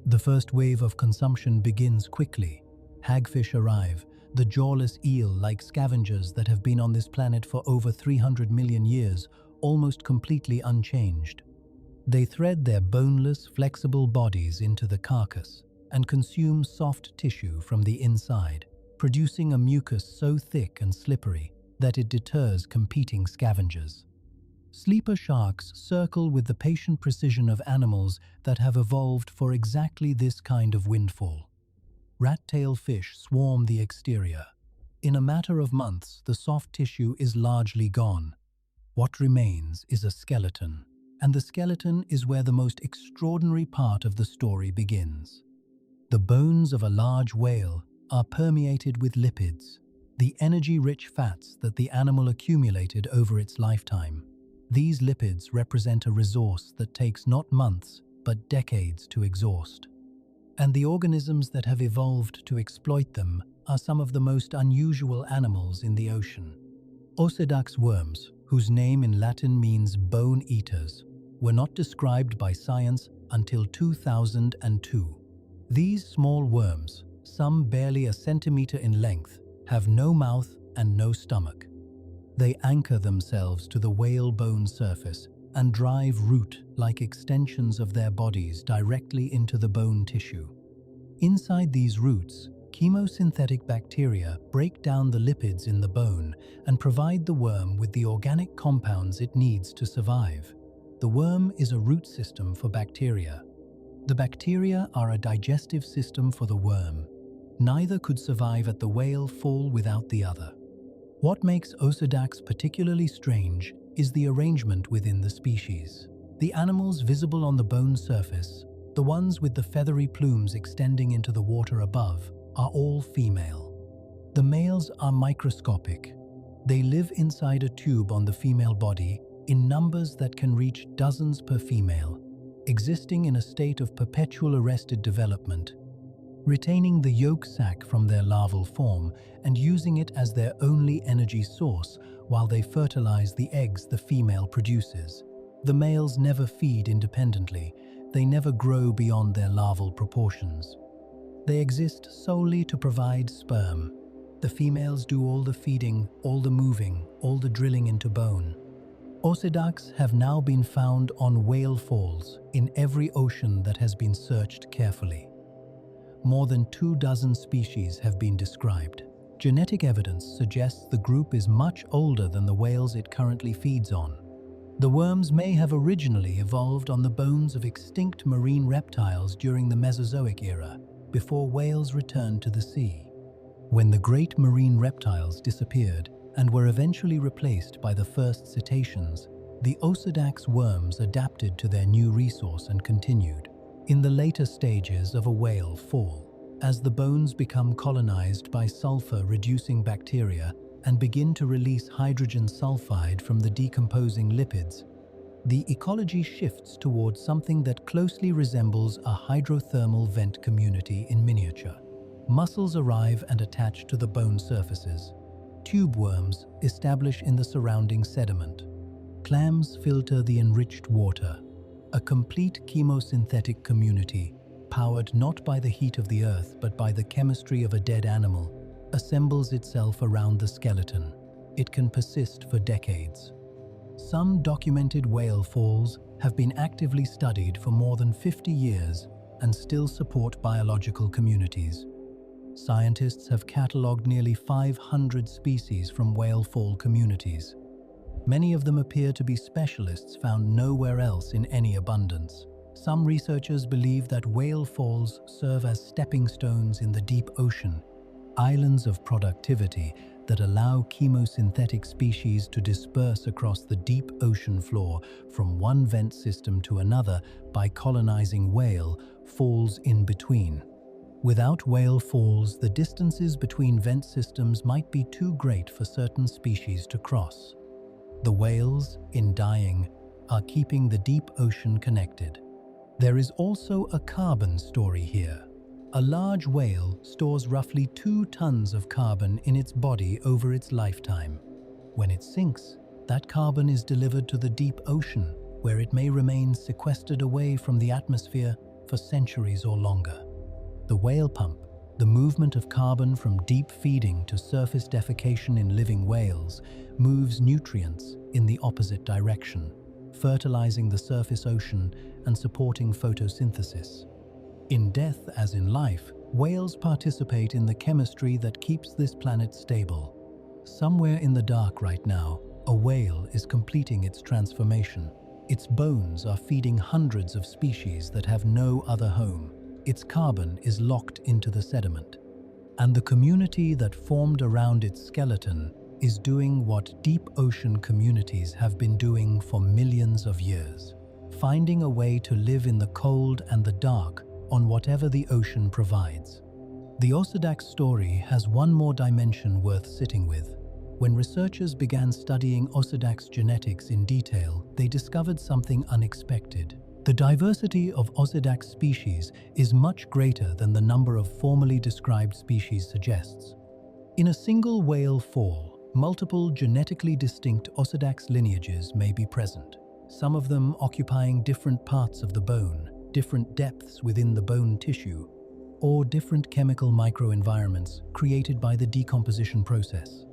The first wave of consumption begins quickly. Hagfish arrive, the jawless eel-like scavengers that have been on this planet for over 300 million years, almost completely unchanged. They thread their boneless, flexible bodies into the carcass and consume soft tissue from the inside, producing a mucus so thick and slippery that it deters competing scavengers. Sleeper sharks circle with the patient precision of animals that have evolved for exactly this kind of windfall. Rat-tail fish swarm the exterior. In a matter of months, the soft tissue is largely gone. What remains is a skeleton, and the skeleton is where the most extraordinary part of the story begins. The bones of a large whale are permeated with lipids, the energy-rich fats that the animal accumulated over its lifetime. These lipids represent a resource that takes not months, but decades to exhaust. And the organisms that have evolved to exploit them are some of the most unusual animals in the ocean. Osedax worms, whose name in Latin means bone eaters, were not described by science until 2002. These small worms, some barely a centimeter in length, have no mouth and no stomach. They anchor themselves to the whale bone surface and drive root-like extensions of their bodies directly into the bone tissue. Inside these roots, chemosynthetic bacteria break down the lipids in the bone and provide the worm with the organic compounds it needs to survive. The worm is a root system for bacteria. The bacteria are a digestive system for the worm. Neither could survive at the whale fall without the other. What makes Osedax particularly strange is the arrangement within the species. The animals visible on the bone surface, the ones with the feathery plumes extending into the water above, are all female. The males are microscopic. They live inside a tube on the female body in numbers that can reach dozens per female, existing in a state of perpetual arrested development, retaining the yolk sac from their larval form and using it as their only energy source while they fertilize the eggs the female produces. The males never feed independently. They never grow beyond their larval proportions. They exist solely to provide sperm. The females do all the feeding, all the moving, all the drilling into bone. Osedax have now been found on whale falls in every ocean that has been searched carefully. More than 24 species have been described. Genetic evidence suggests the group is much older than the whales it currently feeds on. The worms may have originally evolved on the bones of extinct marine reptiles during the Mesozoic era, before whales returned to the sea. When the great marine reptiles disappeared and were eventually replaced by the first cetaceans, the Osedax worms adapted to their new resource and continued. In the later stages of a whale fall, as the bones become colonized by sulfur-reducing bacteria and begin to release hydrogen sulfide from the decomposing lipids, the ecology shifts towards something that closely resembles a hydrothermal vent community in miniature. Mussels arrive and attach to the bone surfaces. Tube worms establish in the surrounding sediment. Clams filter the enriched water. A complete chemosynthetic community, powered not by the heat of the earth but by the chemistry of a dead animal, assembles itself around the skeleton. It can persist for decades. Some documented whale falls have been actively studied for more than 50 years and still support biological communities. Scientists have catalogued nearly 500 species from whale fall communities. Many of them appear to be specialists found nowhere else in any abundance. Some researchers believe that whale falls serve as stepping stones in the deep ocean, islands of productivity that allow chemosynthetic species to disperse across the deep ocean floor from one vent system to another by colonizing whale falls in between. Without whale falls, the distances between vent systems might be too great for certain species to cross. The whales, in dying, are keeping the deep ocean connected. There is also a carbon story here. A large whale stores roughly 2 tons of carbon in its body over its lifetime. When it sinks, that carbon is delivered to the deep ocean, where it may remain sequestered away from the atmosphere for centuries or longer. The whale pump, The movement of carbon from deep feeding to surface defecation in living whales moves nutrients in the opposite direction, fertilizing the surface ocean and supporting photosynthesis. In death as in life, whales participate in the chemistry that keeps this planet stable. Somewhere in the dark right now, a whale is completing its transformation. Its bones are feeding hundreds of species that have no other home. Its carbon is locked into the sediment. And the community that formed around its skeleton is doing what deep ocean communities have been doing for millions of years, finding a way to live in the cold and the dark on whatever the ocean provides. The Osedax story has one more dimension worth sitting with. When researchers began studying Osedax genetics in detail, they discovered something unexpected. The diversity of Osedax species is much greater than the number of formally described species suggests. In a single whale fall, multiple genetically distinct Osedax lineages may be present, some of them occupying different parts of the bone, different depths within the bone tissue, or different chemical microenvironments created by the decomposition process.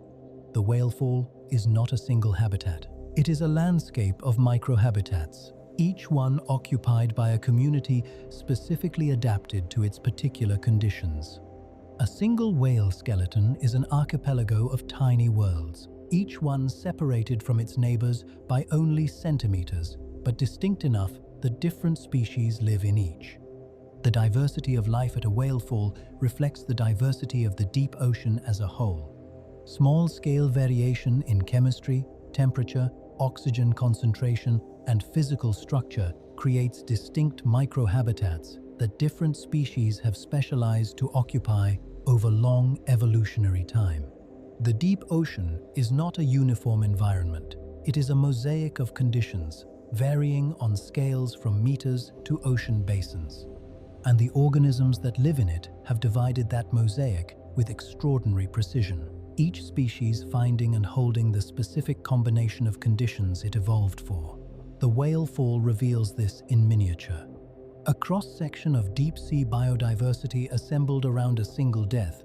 The whale fall is not a single habitat. It is a landscape of microhabitats, each one occupied by a community specifically adapted to its particular conditions. A single whale skeleton is an archipelago of tiny worlds, each one separated from its neighbors by only centimeters, but distinct enough that different species live in each. The diversity of life at a whale fall reflects the diversity of the deep ocean as a whole. Small-scale variation in chemistry, temperature, oxygen concentration, and physical structure creates distinct microhabitats that different species have specialized to occupy over long evolutionary time. The deep ocean is not a uniform environment. It is a mosaic of conditions, varying on scales from meters to ocean basins. And the organisms that live in it have divided that mosaic with extraordinary precision, each species finding and holding the specific combination of conditions it evolved for. The whale fall reveals this in miniature. A cross-section of deep-sea biodiversity assembled around a single death,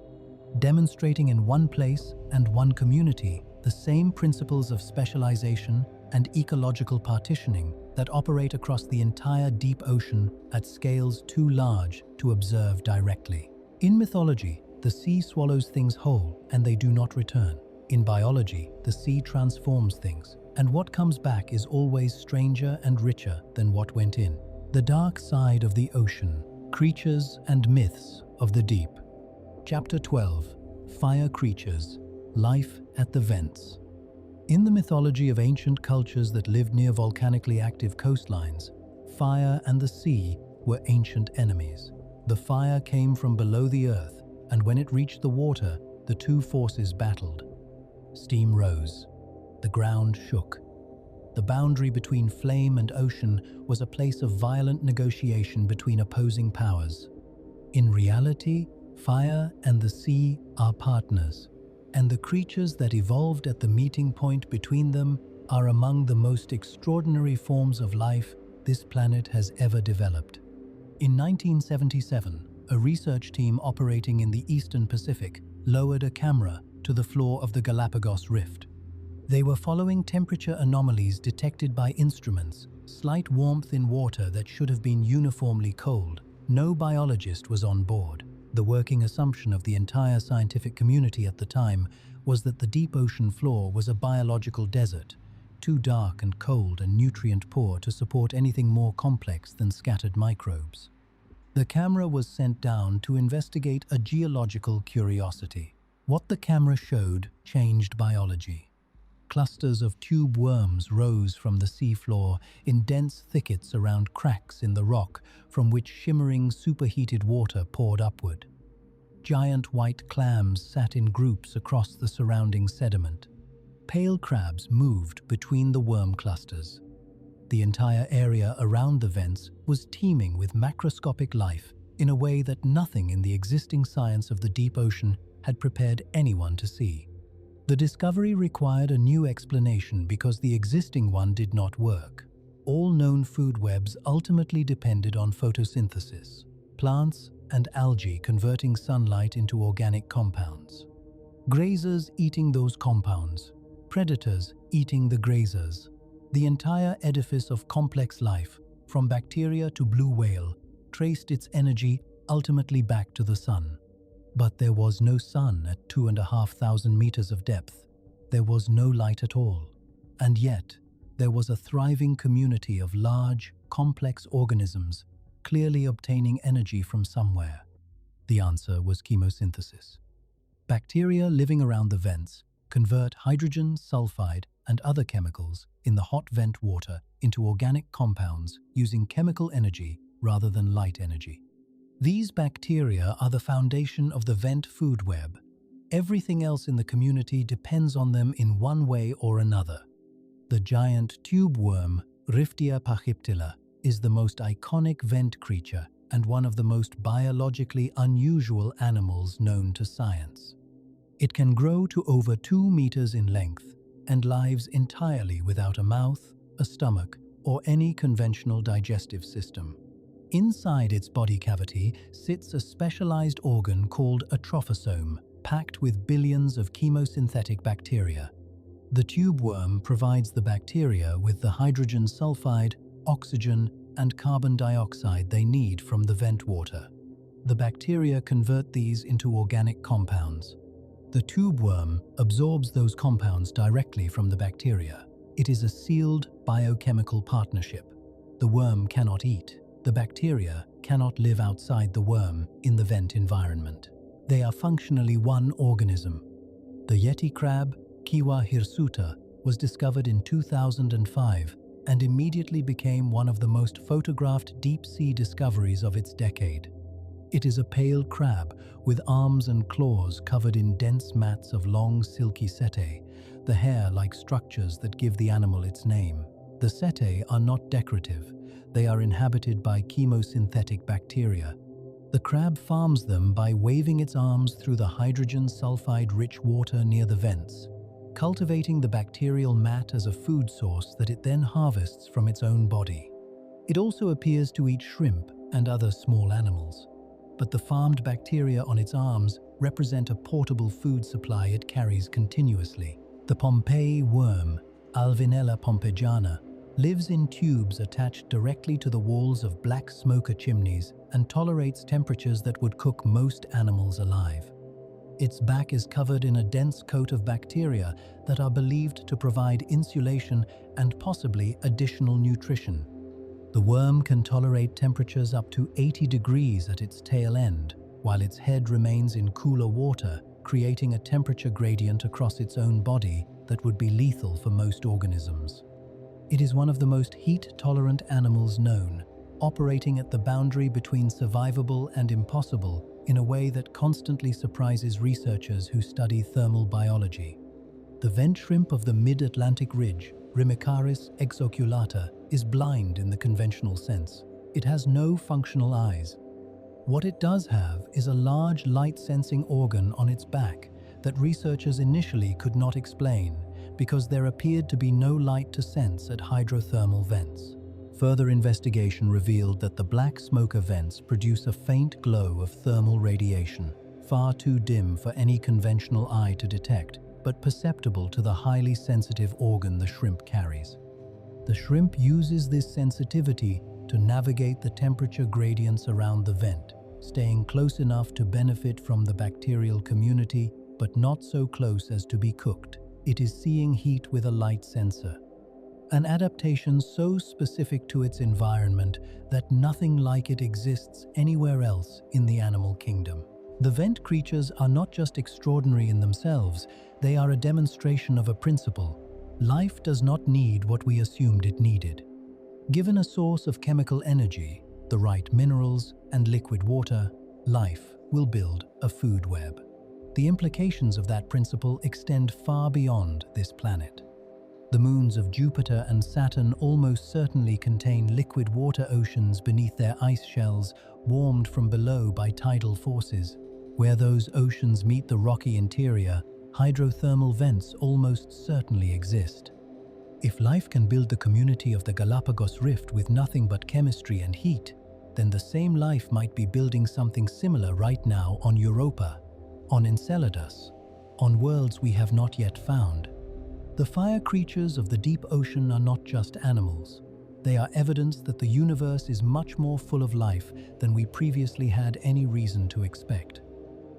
demonstrating in one place and one community the same principles of specialization and ecological partitioning that operate across the entire deep ocean at scales too large to observe directly. In mythology, the sea swallows things whole and they do not return. In biology, the sea transforms things, and what comes back is always stranger and richer than what went in. The dark side of the ocean, creatures and myths of the deep. Chapter 12, Fire Creatures, Life at the Vents. In the mythology of ancient cultures that lived near volcanically active coastlines, fire and the sea were ancient enemies. The fire came from below the earth, and when it reached the water, the two forces battled. Steam rose. The ground shook. The boundary between flame and ocean was a place of violent negotiation between opposing powers. In reality, fire and the sea are partners, and the creatures that evolved at the meeting point between them are among the most extraordinary forms of life this planet has ever developed. In 1977, a research team operating in the Eastern Pacific lowered a camera to the floor of the Galapagos Rift. They were following temperature anomalies detected by instruments, slight warmth in water that should have been uniformly cold. No biologist was on board. The working assumption of the entire scientific community at the time was that the deep ocean floor was a biological desert, too dark and cold and nutrient-poor to support anything more complex than scattered microbes. The camera was sent down to investigate a geological curiosity. What the camera showed changed biology. Clusters of tube worms rose from the seafloor in dense thickets around cracks in the rock from which shimmering superheated water poured upward. Giant white clams sat in groups across the surrounding sediment. Pale crabs moved between the worm clusters. The entire area around the vents was teeming with macroscopic life in a way that nothing in the existing science of the deep ocean had prepared anyone to see. The discovery required a new explanation because the existing one did not work. All known food webs ultimately depended on photosynthesis. Plants and algae converting sunlight into organic compounds. Grazers eating those compounds, predators eating the grazers. The entire edifice of complex life, from bacteria to blue whale, traced its energy ultimately back to the sun. But there was no sun at 2,500 meters of depth. There was no light at all. And yet, there was a thriving community of large, complex organisms clearly obtaining energy from somewhere. The answer was chemosynthesis. Bacteria living around the vents convert hydrogen, sulfide, and other chemicals in the hot vent water into organic compounds using chemical energy rather than light energy. These bacteria are the foundation of the vent food web. Everything else in the community depends on them in one way or another. The giant tube worm, Riftia pachyptila, is the most iconic vent creature and one of the most biologically unusual animals known to science. It can grow to over 2 meters in length and lives entirely without a mouth, a stomach, or any conventional digestive system. Inside its body cavity sits a specialized organ called a trophosome, packed with billions of chemosynthetic bacteria. The tube worm provides the bacteria with the hydrogen sulfide, oxygen, and carbon dioxide they need from the vent water. The bacteria convert these into organic compounds. The tube worm absorbs those compounds directly from the bacteria. It is a sealed biochemical partnership. The worm cannot eat. The bacteria cannot live outside the worm in the vent environment. They are functionally one organism. The yeti crab, Kiwa hirsuta, was discovered in 2005 and immediately became one of the most photographed deep-sea discoveries of its decade. It is a pale crab with arms and claws covered in dense mats of long, silky setae, the hair-like structures that give the animal its name. The setae are not decorative. They are inhabited by chemosynthetic bacteria. The crab farms them by waving its arms through the hydrogen sulfide-rich water near the vents, cultivating the bacterial mat as a food source that it then harvests from its own body. It also appears to eat shrimp and other small animals, but the farmed bacteria on its arms represent a portable food supply it carries continuously. The Pompeii worm, Alvinella pompeiana, lives in tubes attached directly to the walls of black smoker chimneys and tolerates temperatures that would cook most animals alive. Its back is covered in a dense coat of bacteria that are believed to provide insulation and possibly additional nutrition. The worm can tolerate temperatures up to 80 degrees at its tail end, while its head remains in cooler water, creating a temperature gradient across its own body that would be lethal for most organisms. It is one of the most heat-tolerant animals known, operating at the boundary between survivable and impossible in a way that constantly surprises researchers who study thermal biology. The vent shrimp of the mid-Atlantic ridge, Rimicaris exoculata, is blind in the conventional sense. It has no functional eyes. What it does have is a large light-sensing organ on its back that researchers initially could not explain because there appeared to be no light to sense at hydrothermal vents. Further investigation revealed that the black smoker vents produce a faint glow of thermal radiation, far too dim for any conventional eye to detect, but perceptible to the highly sensitive organ the shrimp carries. The shrimp uses this sensitivity to navigate the temperature gradients around the vent, staying close enough to benefit from the bacterial community, but not so close as to be cooked. It is seeing heat with a light sensor, an adaptation so specific to its environment that nothing like it exists anywhere else in the animal kingdom. The vent creatures are not just extraordinary in themselves, they are a demonstration of a principle. Life does not need what we assumed it needed. Given a source of chemical energy, the right minerals and liquid water, life will build a food web. The implications of that principle extend far beyond this planet. The moons of Jupiter and Saturn almost certainly contain liquid water oceans beneath their ice shells, warmed from below by tidal forces. Where those oceans meet the rocky interior, hydrothermal vents almost certainly exist. If life can build the community of the Galapagos Rift with nothing but chemistry and heat, then the same life might be building something similar right now on Europa, on Enceladus, on worlds we have not yet found. The fire creatures of the deep ocean are not just animals. They are evidence that the universe is much more full of life than we previously had any reason to expect.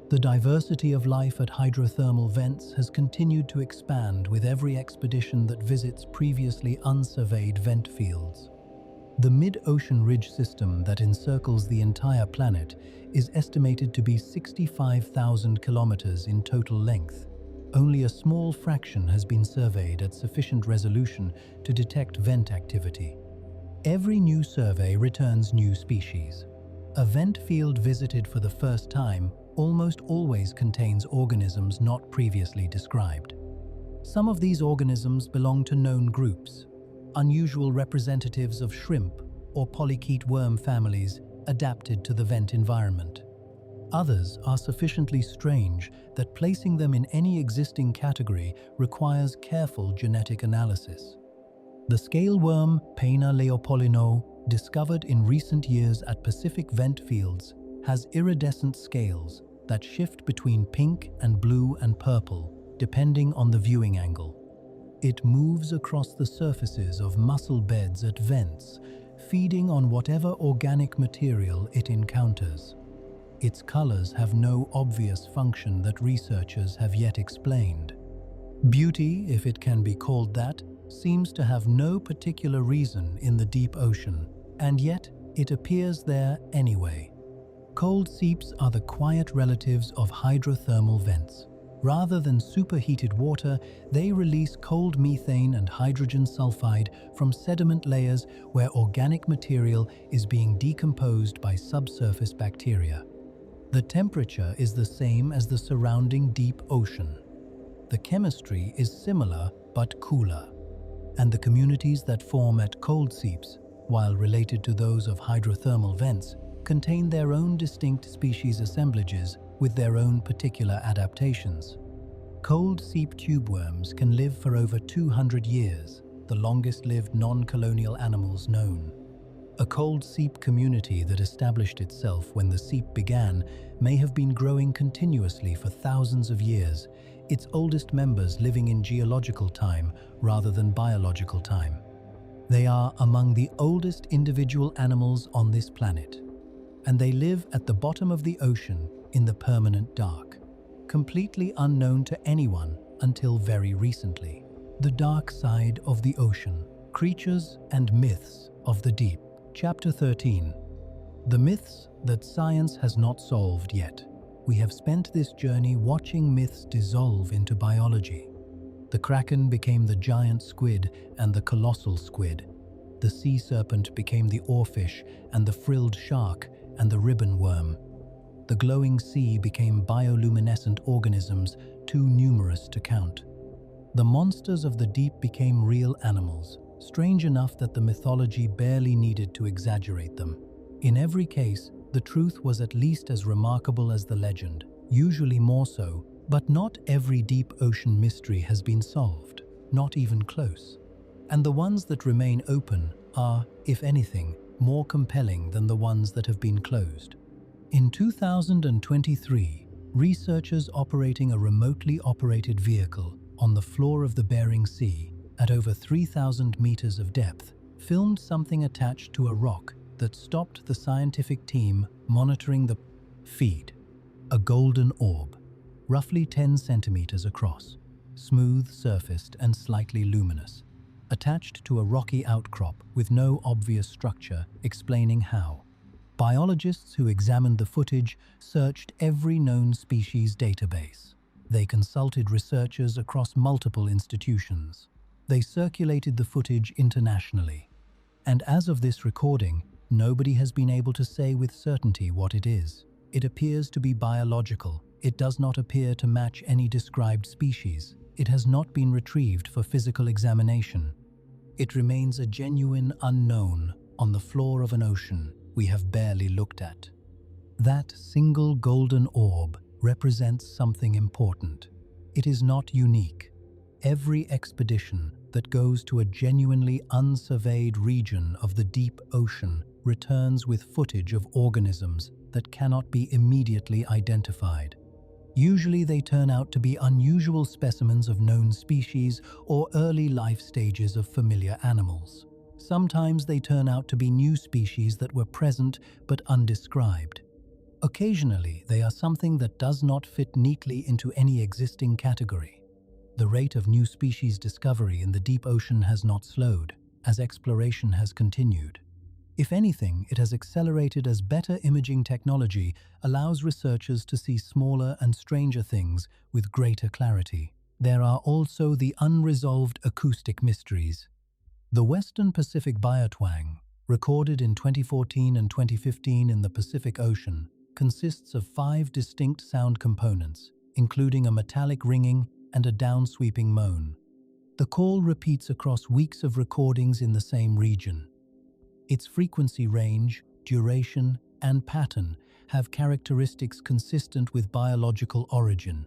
The diversity of life at hydrothermal vents has continued to expand with every expedition that visits previously unsurveyed vent fields. The mid-ocean ridge system that encircles the entire planet is estimated to be 65,000 kilometers in total length. Only a small fraction has been surveyed at sufficient resolution to detect vent activity. Every new survey returns new species. A vent field visited for the first time almost always contains organisms not previously described. Some of these organisms belong to known groups, unusual representatives of shrimp or polychaete worm families adapted to the vent environment. Others are sufficiently strange that placing them in any existing category requires careful genetic analysis. The scale worm Peina leopoldino, discovered in recent years at Pacific vent fields, has iridescent scales that shift between pink and blue and purple depending on the viewing angle. It moves across the surfaces of mussel beds at vents, feeding on whatever organic material it encounters. Its colors have no obvious function that researchers have yet explained. Beauty, if it can be called that, seems to have no particular reason in the deep ocean, and yet it appears there anyway. Cold seeps are the quiet relatives of hydrothermal vents. Rather than superheated water, they release cold methane and hydrogen sulfide from sediment layers where organic material is being decomposed by subsurface bacteria. The temperature is the same as the surrounding deep ocean. The chemistry is similar but cooler, and the communities that form at cold seeps, while related to those of hydrothermal vents, contain their own distinct species assemblages with their own particular adaptations. Cold seep tube worms can live for over 200 years, the longest-lived non-colonial animals known. A cold seep community that established itself when the seep began may have been growing continuously for thousands of years, its oldest members living in geological time rather than biological time. They are among the oldest individual animals on this planet, and they live at the bottom of the ocean in the permanent dark, completely unknown to anyone until very recently. The Dark Side of the Ocean, Creatures and Myths of the Deep. Chapter 13. The myths that science has not solved yet. We have spent this journey watching myths dissolve into biology. The Kraken became the giant squid and the colossal squid. The sea serpent became the oarfish and the frilled shark and the ribbon worm. The glowing sea became bioluminescent organisms too numerous to count. The monsters of the deep became real animals, strange enough that the mythology barely needed to exaggerate them. In every case, the truth was at least as remarkable as the legend, usually more so, but not every deep ocean mystery has been solved, not even close. And the ones that remain open are, if anything, more compelling than the ones that have been closed. In 2023, researchers operating a remotely operated vehicle on the floor of the Bering Sea at over 3,000 meters of depth filmed something attached to a rock that stopped the scientific team monitoring the feed. A golden orb, roughly 10 centimeters across, smooth-surfaced and slightly luminous, attached to a rocky outcrop with no obvious structure explaining how. Biologists who examined the footage searched every known species database. They consulted researchers across multiple institutions. They circulated the footage internationally. And as of this recording, nobody has been able to say with certainty what it is. It appears to be biological. It does not appear to match any described species. It has not been retrieved for physical examination. It remains a genuine unknown on the floor of an ocean we have barely looked at. That single golden orb represents something important. It is not unique. Every expedition that goes to a genuinely unsurveyed region of the deep ocean returns with footage of organisms that cannot be immediately identified. Usually they turn out to be unusual specimens of known species or early life stages of familiar animals. Sometimes they turn out to be new species that were present but undescribed. Occasionally, they are something that does not fit neatly into any existing category. The rate of new species discovery in the deep ocean has not slowed, as exploration has continued. If anything, it has accelerated as better imaging technology allows researchers to see smaller and stranger things with greater clarity. There are also the unresolved acoustic mysteries. The Western Pacific Biotwang, recorded in 2014 and 2015 in the Pacific Ocean, consists of 5 distinct sound components, including a metallic ringing and a downsweeping moan. The call repeats across weeks of recordings in the same region. Its frequency range, duration, and pattern have characteristics consistent with biological origin.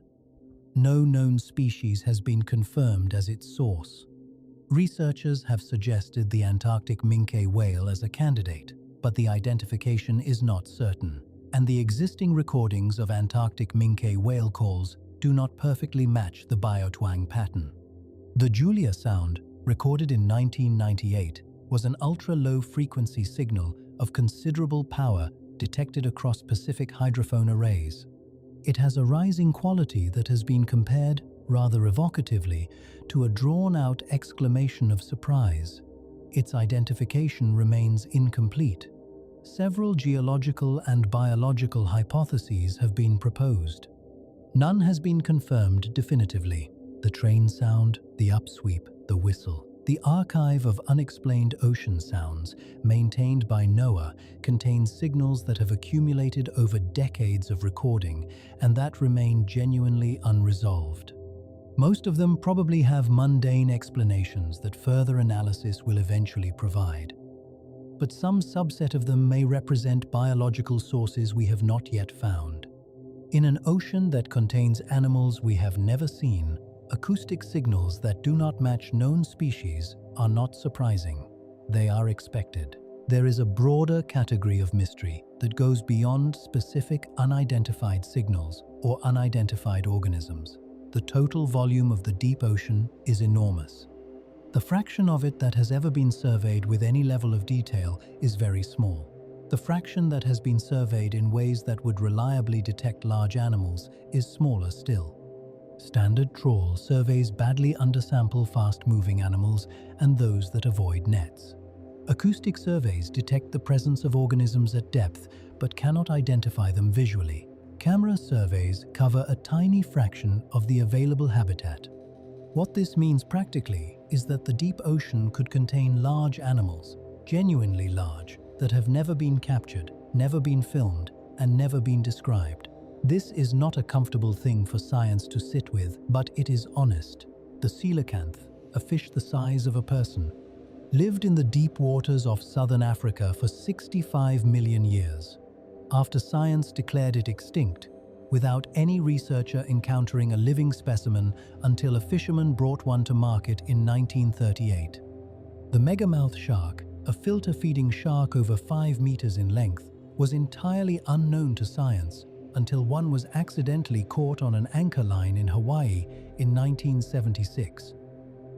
No known species has been confirmed as its source. Researchers have suggested the Antarctic minke whale as a candidate, but the identification is not certain, and the existing recordings of Antarctic minke whale calls do not perfectly match the biotwang pattern. The Julia sound, recorded in 1998, was an ultra-low frequency signal of considerable power detected across Pacific hydrophone arrays. It has a rising quality that has been compared, rather evocatively, to a drawn-out exclamation of surprise. Its identification remains incomplete. Several geological and biological hypotheses have been proposed. None has been confirmed definitively. The train sound, the upsweep, the whistle. The archive of unexplained ocean sounds, maintained by NOAA, contains signals that have accumulated over decades of recording and that remain genuinely unresolved. Most of them probably have mundane explanations that further analysis will eventually provide. But some subset of them may represent biological sources we have not yet found. In an ocean that contains animals we have never seen, acoustic signals that do not match known species are not surprising. They are expected. There is a broader category of mystery that goes beyond specific unidentified signals or unidentified organisms. The total volume of the deep ocean is enormous. The fraction of it that has ever been surveyed with any level of detail is very small. The fraction that has been surveyed in ways that would reliably detect large animals is smaller still. Standard trawl surveys badly undersample fast-moving animals and those that avoid nets. Acoustic surveys detect the presence of organisms at depth but cannot identify them visually. Camera surveys cover a tiny fraction of the available habitat. What this means practically is that the deep ocean could contain large animals, genuinely large, that have never been captured, never been filmed, and never been described. This is not a comfortable thing for science to sit with, but it is honest. The coelacanth, a fish the size of a person, lived in the deep waters off southern Africa for 65 million years. After science declared it extinct, without any researcher encountering a living specimen until a fisherman brought one to market in 1938. The megamouth shark, a filter-feeding shark over 5 meters in length, was entirely unknown to science until one was accidentally caught on an anchor line in Hawaii in 1976.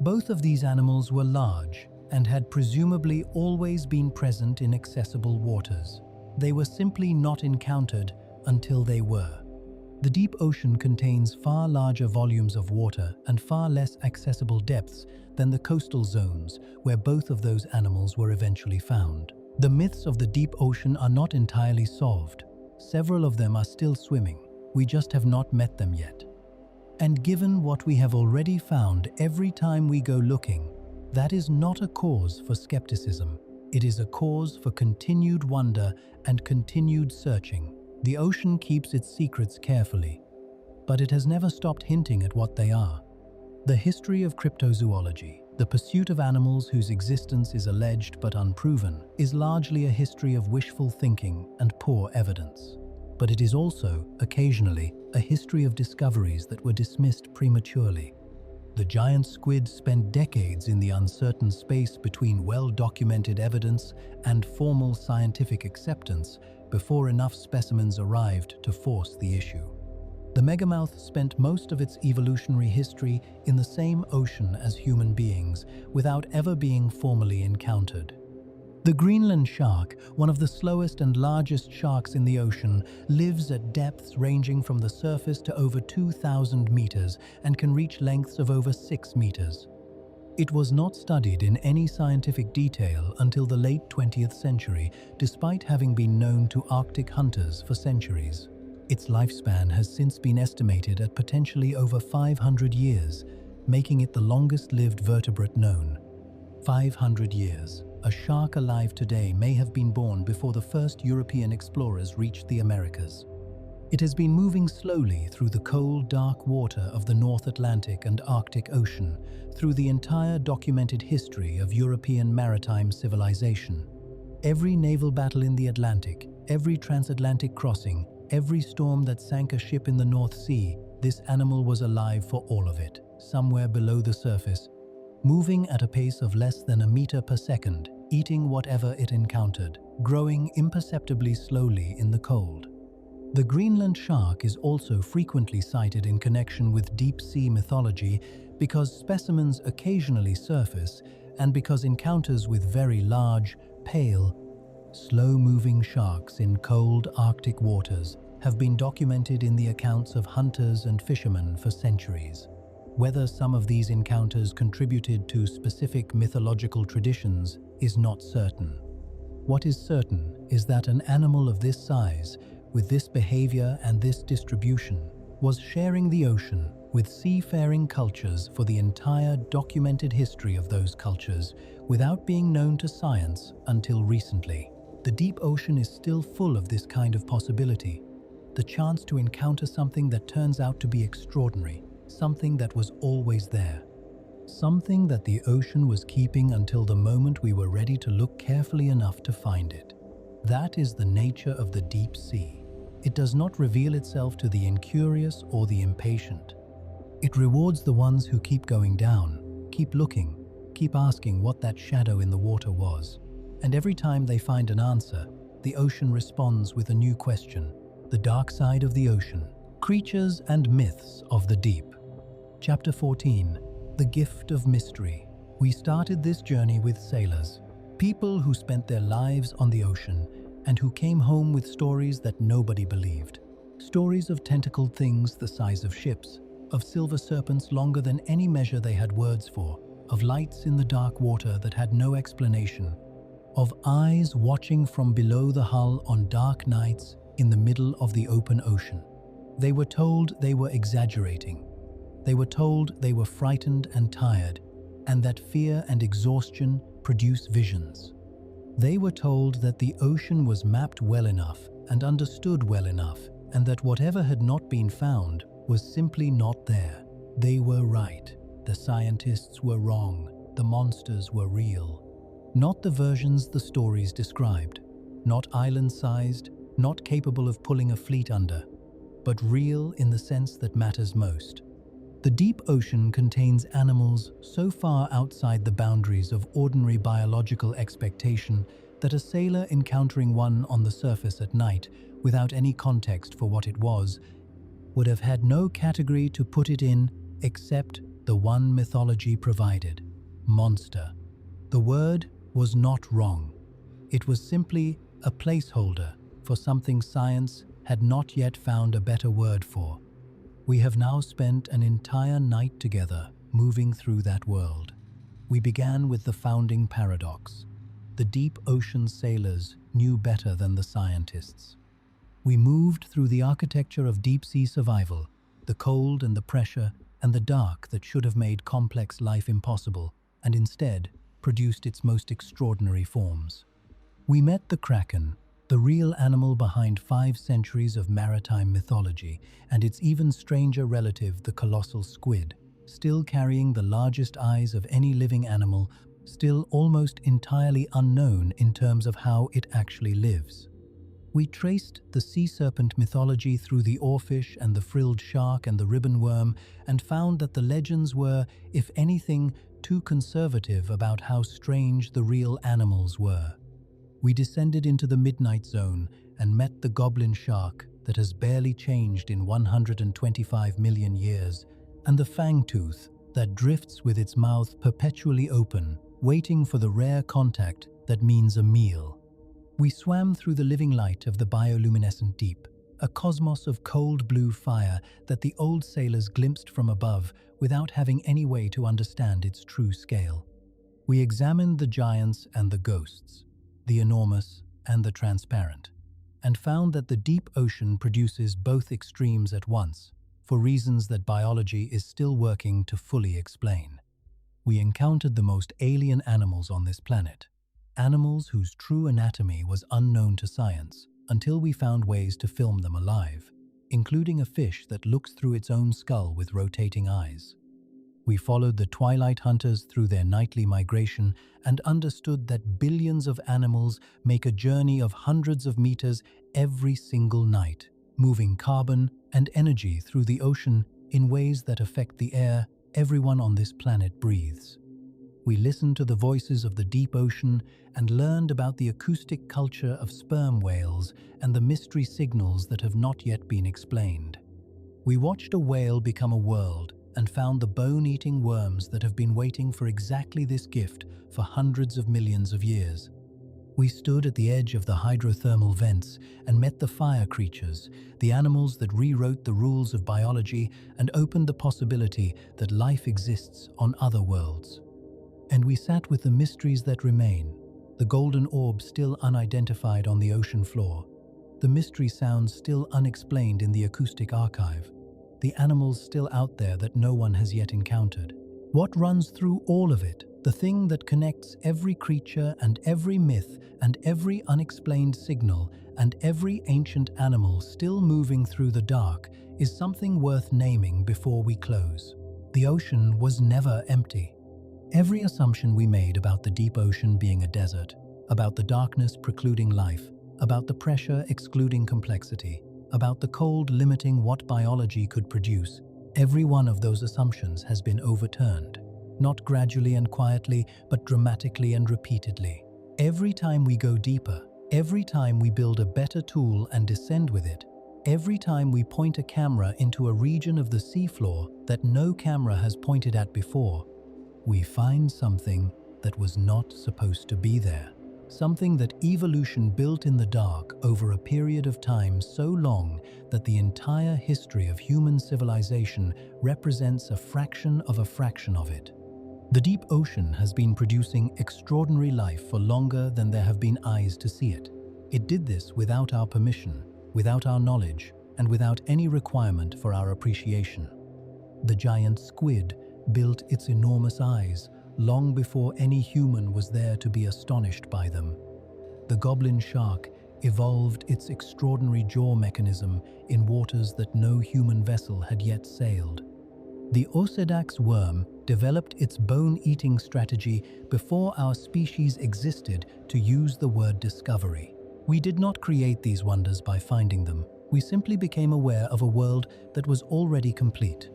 Both of these animals were large and had presumably always been present in accessible waters. They were simply not encountered until they were. The deep ocean contains far larger volumes of water and far less accessible depths than the coastal zones where both of those animals were eventually found. The myths of the deep ocean are not entirely solved. Several of them are still swimming. We just have not met them yet. And given what we have already found every time we go looking, that is not a cause for skepticism. It is a cause for continued wonder and continued searching. The ocean keeps its secrets carefully, but it has never stopped hinting at what they are. The history of cryptozoology, the pursuit of animals whose existence is alleged but unproven, is largely a history of wishful thinking and poor evidence. But it is also, occasionally, a history of discoveries that were dismissed prematurely. The giant squid spent decades in the uncertain space between well-documented evidence and formal scientific acceptance before enough specimens arrived to force the issue. The megamouth spent most of its evolutionary history in the same ocean as human beings, without ever being formally encountered. The Greenland shark, one of the slowest and largest sharks in the ocean, lives at depths ranging from the surface to over 2,000 meters and can reach lengths of over 6 meters. It was not studied in any scientific detail until the late 20th century, despite having been known to Arctic hunters for centuries. Its lifespan has since been estimated at potentially over 500 years, making it the longest-lived vertebrate known. 500 years. A shark alive today may have been born before the first European explorers reached the Americas. It has been moving slowly through the cold, dark water of the North Atlantic and Arctic Ocean, through the entire documented history of European maritime civilization. Every naval battle in the Atlantic, every transatlantic crossing, every storm that sank a ship in the North Sea, this animal was alive for all of it, somewhere below the surface, moving at a pace of less than a meter per second, eating whatever it encountered, growing imperceptibly slowly in the cold. The Greenland shark is also frequently cited in connection with deep-sea mythology because specimens occasionally surface and because encounters with very large, pale, slow-moving sharks in cold Arctic waters have been documented in the accounts of hunters and fishermen for centuries. Whether some of these encounters contributed to specific mythological traditions is not certain. What is certain is that an animal of this size, with this behavior and this distribution, was sharing the ocean with seafaring cultures for the entire documented history of those cultures without being known to science until recently. The deep ocean is still full of this kind of possibility, the chance to encounter something that turns out to be extraordinary, something that was always there, something that the ocean was keeping until the moment we were ready to look carefully enough to find it. That is the nature of the deep sea. It does not reveal itself to the incurious or the impatient. It rewards the ones who keep going down, keep looking, keep asking what that shadow in the water was. And every time they find an answer, the ocean responds with a new question. The dark side of the ocean. Creatures and myths of the deep. Chapter 14. The gift of mystery. We started this journey with sailors, people who spent their lives on the ocean and who came home with stories that nobody believed. Stories of tentacled things the size of ships, of silver serpents longer than any measure they had words for, of lights in the dark water that had no explanation, of eyes watching from below the hull on dark nights in the middle of the open ocean. They were told they were exaggerating. They were told they were frightened and tired, and that fear and exhaustion produce visions. They were told that the ocean was mapped well enough and understood well enough, and that whatever had not been found was simply not there. They were right. The scientists were wrong. The monsters were real. Not the versions the stories described. Not island-sized, not capable of pulling a fleet under, but real in the sense that matters most. The deep ocean contains animals so far outside the boundaries of ordinary biological expectation that a sailor encountering one on the surface at night, without any context for what it was, would have had no category to put it in except the one mythology provided: monster. The word was not wrong. It was simply a placeholder for something science had not yet found a better word for. We have now spent an entire night together moving through that world. We began with the founding paradox. The deep ocean sailors knew better than the scientists. We moved through the architecture of deep-sea survival, the cold and the pressure and the dark that should have made complex life impossible, and instead produced its most extraordinary forms. We met the Kraken, the real animal behind 5 centuries of maritime mythology, and its even stranger relative, the colossal squid, still carrying the largest eyes of any living animal, still almost entirely unknown in terms of how it actually lives. We traced the sea serpent mythology through the oarfish and the frilled shark and the ribbon worm and found that the legends were, if anything, too conservative about how strange the real animals were. We descended into the midnight zone and met the goblin shark that has barely changed in 125 million years, and the fangtooth that drifts with its mouth perpetually open, waiting for the rare contact that means a meal. We swam through the living light of the bioluminescent deep, a cosmos of cold blue fire that the old sailors glimpsed from above without having any way to understand its true scale. We examined the giants and the ghosts, the enormous and the transparent, and found that the deep ocean produces both extremes at once, for reasons that biology is still working to fully explain. We encountered the most alien animals on this planet, animals whose true anatomy was unknown to science until we found ways to film them alive, including a fish that looks through its own skull with rotating eyes. We followed the twilight hunters through their nightly migration and understood that billions of animals make a journey of hundreds of meters every single night, moving carbon and energy through the ocean in ways that affect the air everyone on this planet breathes. We listened to the voices of the deep ocean and learned about the acoustic culture of sperm whales and the mystery signals that have not yet been explained. We watched a whale become a world and found the bone-eating worms that have been waiting for exactly this gift for hundreds of millions of years. We stood at the edge of the hydrothermal vents and met the fire creatures, the animals that rewrote the rules of biology and opened the possibility that life exists on other worlds. And we sat with the mysteries that remain, the golden orb still unidentified on the ocean floor, the mystery sounds still unexplained in the acoustic archive, the animals still out there that no one has yet encountered. What runs through all of it, the thing that connects every creature and every myth and every unexplained signal and every ancient animal still moving through the dark, is something worth naming before we close. The ocean was never empty. Every assumption we made about the deep ocean being a desert, about the darkness precluding life, about the pressure excluding complexity, about the cold limiting what biology could produce, every one of those assumptions has been overturned. Not gradually and quietly, but dramatically and repeatedly. Every time we go deeper, every time we build a better tool and descend with it, every time we point a camera into a region of the seafloor that no camera has pointed at before, we find something that was not supposed to be there. Something that evolution built in the dark over a period of time so long that the entire history of human civilization represents a fraction of it. The deep ocean has been producing extraordinary life for longer than there have been eyes to see it. It did this without our permission, without our knowledge, and without any requirement for our appreciation. The giant squid built its enormous eyes long before any human was there to be astonished by them. The goblin shark evolved its extraordinary jaw mechanism in waters that no human vessel had yet sailed. The Osedax worm developed its bone-eating strategy before our species existed, to use the word discovery. We did not create these wonders by finding them. We simply became aware of a world that was already complete.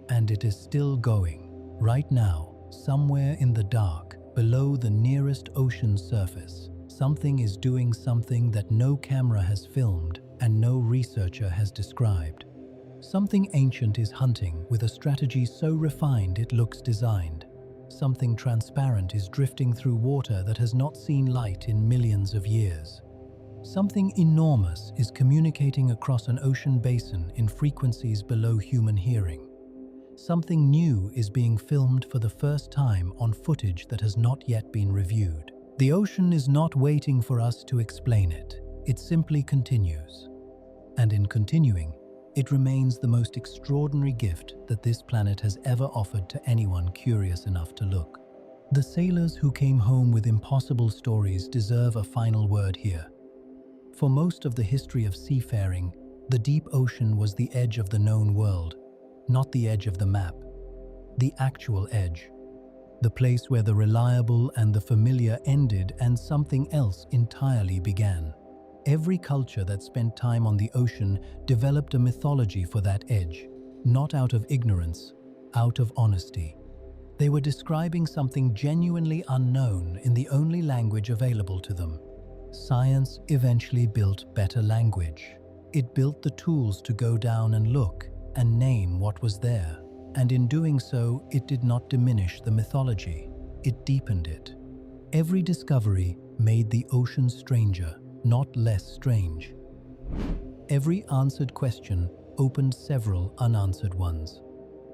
And it is still going, right now, somewhere in the dark, below the nearest ocean surface. Something is doing something that no camera has filmed and no researcher has described. Something ancient is hunting with a strategy so refined it looks designed. Something transparent is drifting through water that has not seen light in millions of years. Something enormous is communicating across an ocean basin in frequencies below human hearing. Something new is being filmed for the first time on footage that has not yet been reviewed. The ocean is not waiting for us to explain it. It simply continues. And in continuing, it remains the most extraordinary gift that this planet has ever offered to anyone curious enough to look. The sailors who came home with impossible stories deserve a final word here. For most of the history of seafaring, the deep ocean was the edge of the known world, not the edge of the map, the actual edge, the place where the reliable and the familiar ended and something else entirely began. Every culture that spent time on the ocean developed a mythology for that edge, not out of ignorance, out of honesty. They were describing something genuinely unknown in the only language available to them. Science eventually built better language. It built the tools to go down and look and name what was there. And in doing so, it did not diminish the mythology. It deepened it. Every discovery made the ocean stranger, not less strange. Every answered question opened several unanswered ones.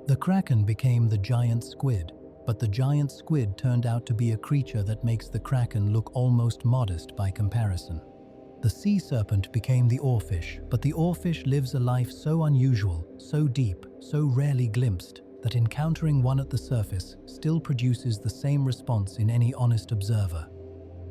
The Kraken became the giant squid, but the giant squid turned out to be a creature that makes the Kraken look almost modest by comparison. The sea serpent became the oarfish, but the oarfish lives a life so unusual, so deep, so rarely glimpsed, that encountering one at the surface still produces the same response in any honest observer.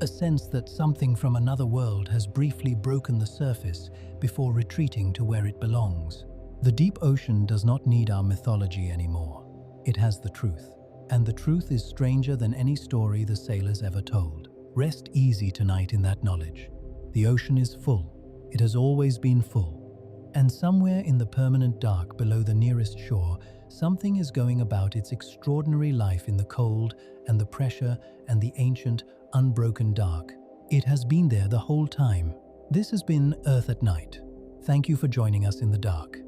A sense that something from another world has briefly broken the surface before retreating to where it belongs. The deep ocean does not need our mythology anymore. It has the truth. And the truth is stranger than any story the sailors ever told. Rest easy tonight in that knowledge. The ocean is full. It has always been full. And somewhere in the permanent dark below the nearest shore, something is going about its extraordinary life in the cold and the pressure and the ancient, unbroken dark. It has been there the whole time. This has been Earth at Night. Thank you for joining us in the dark.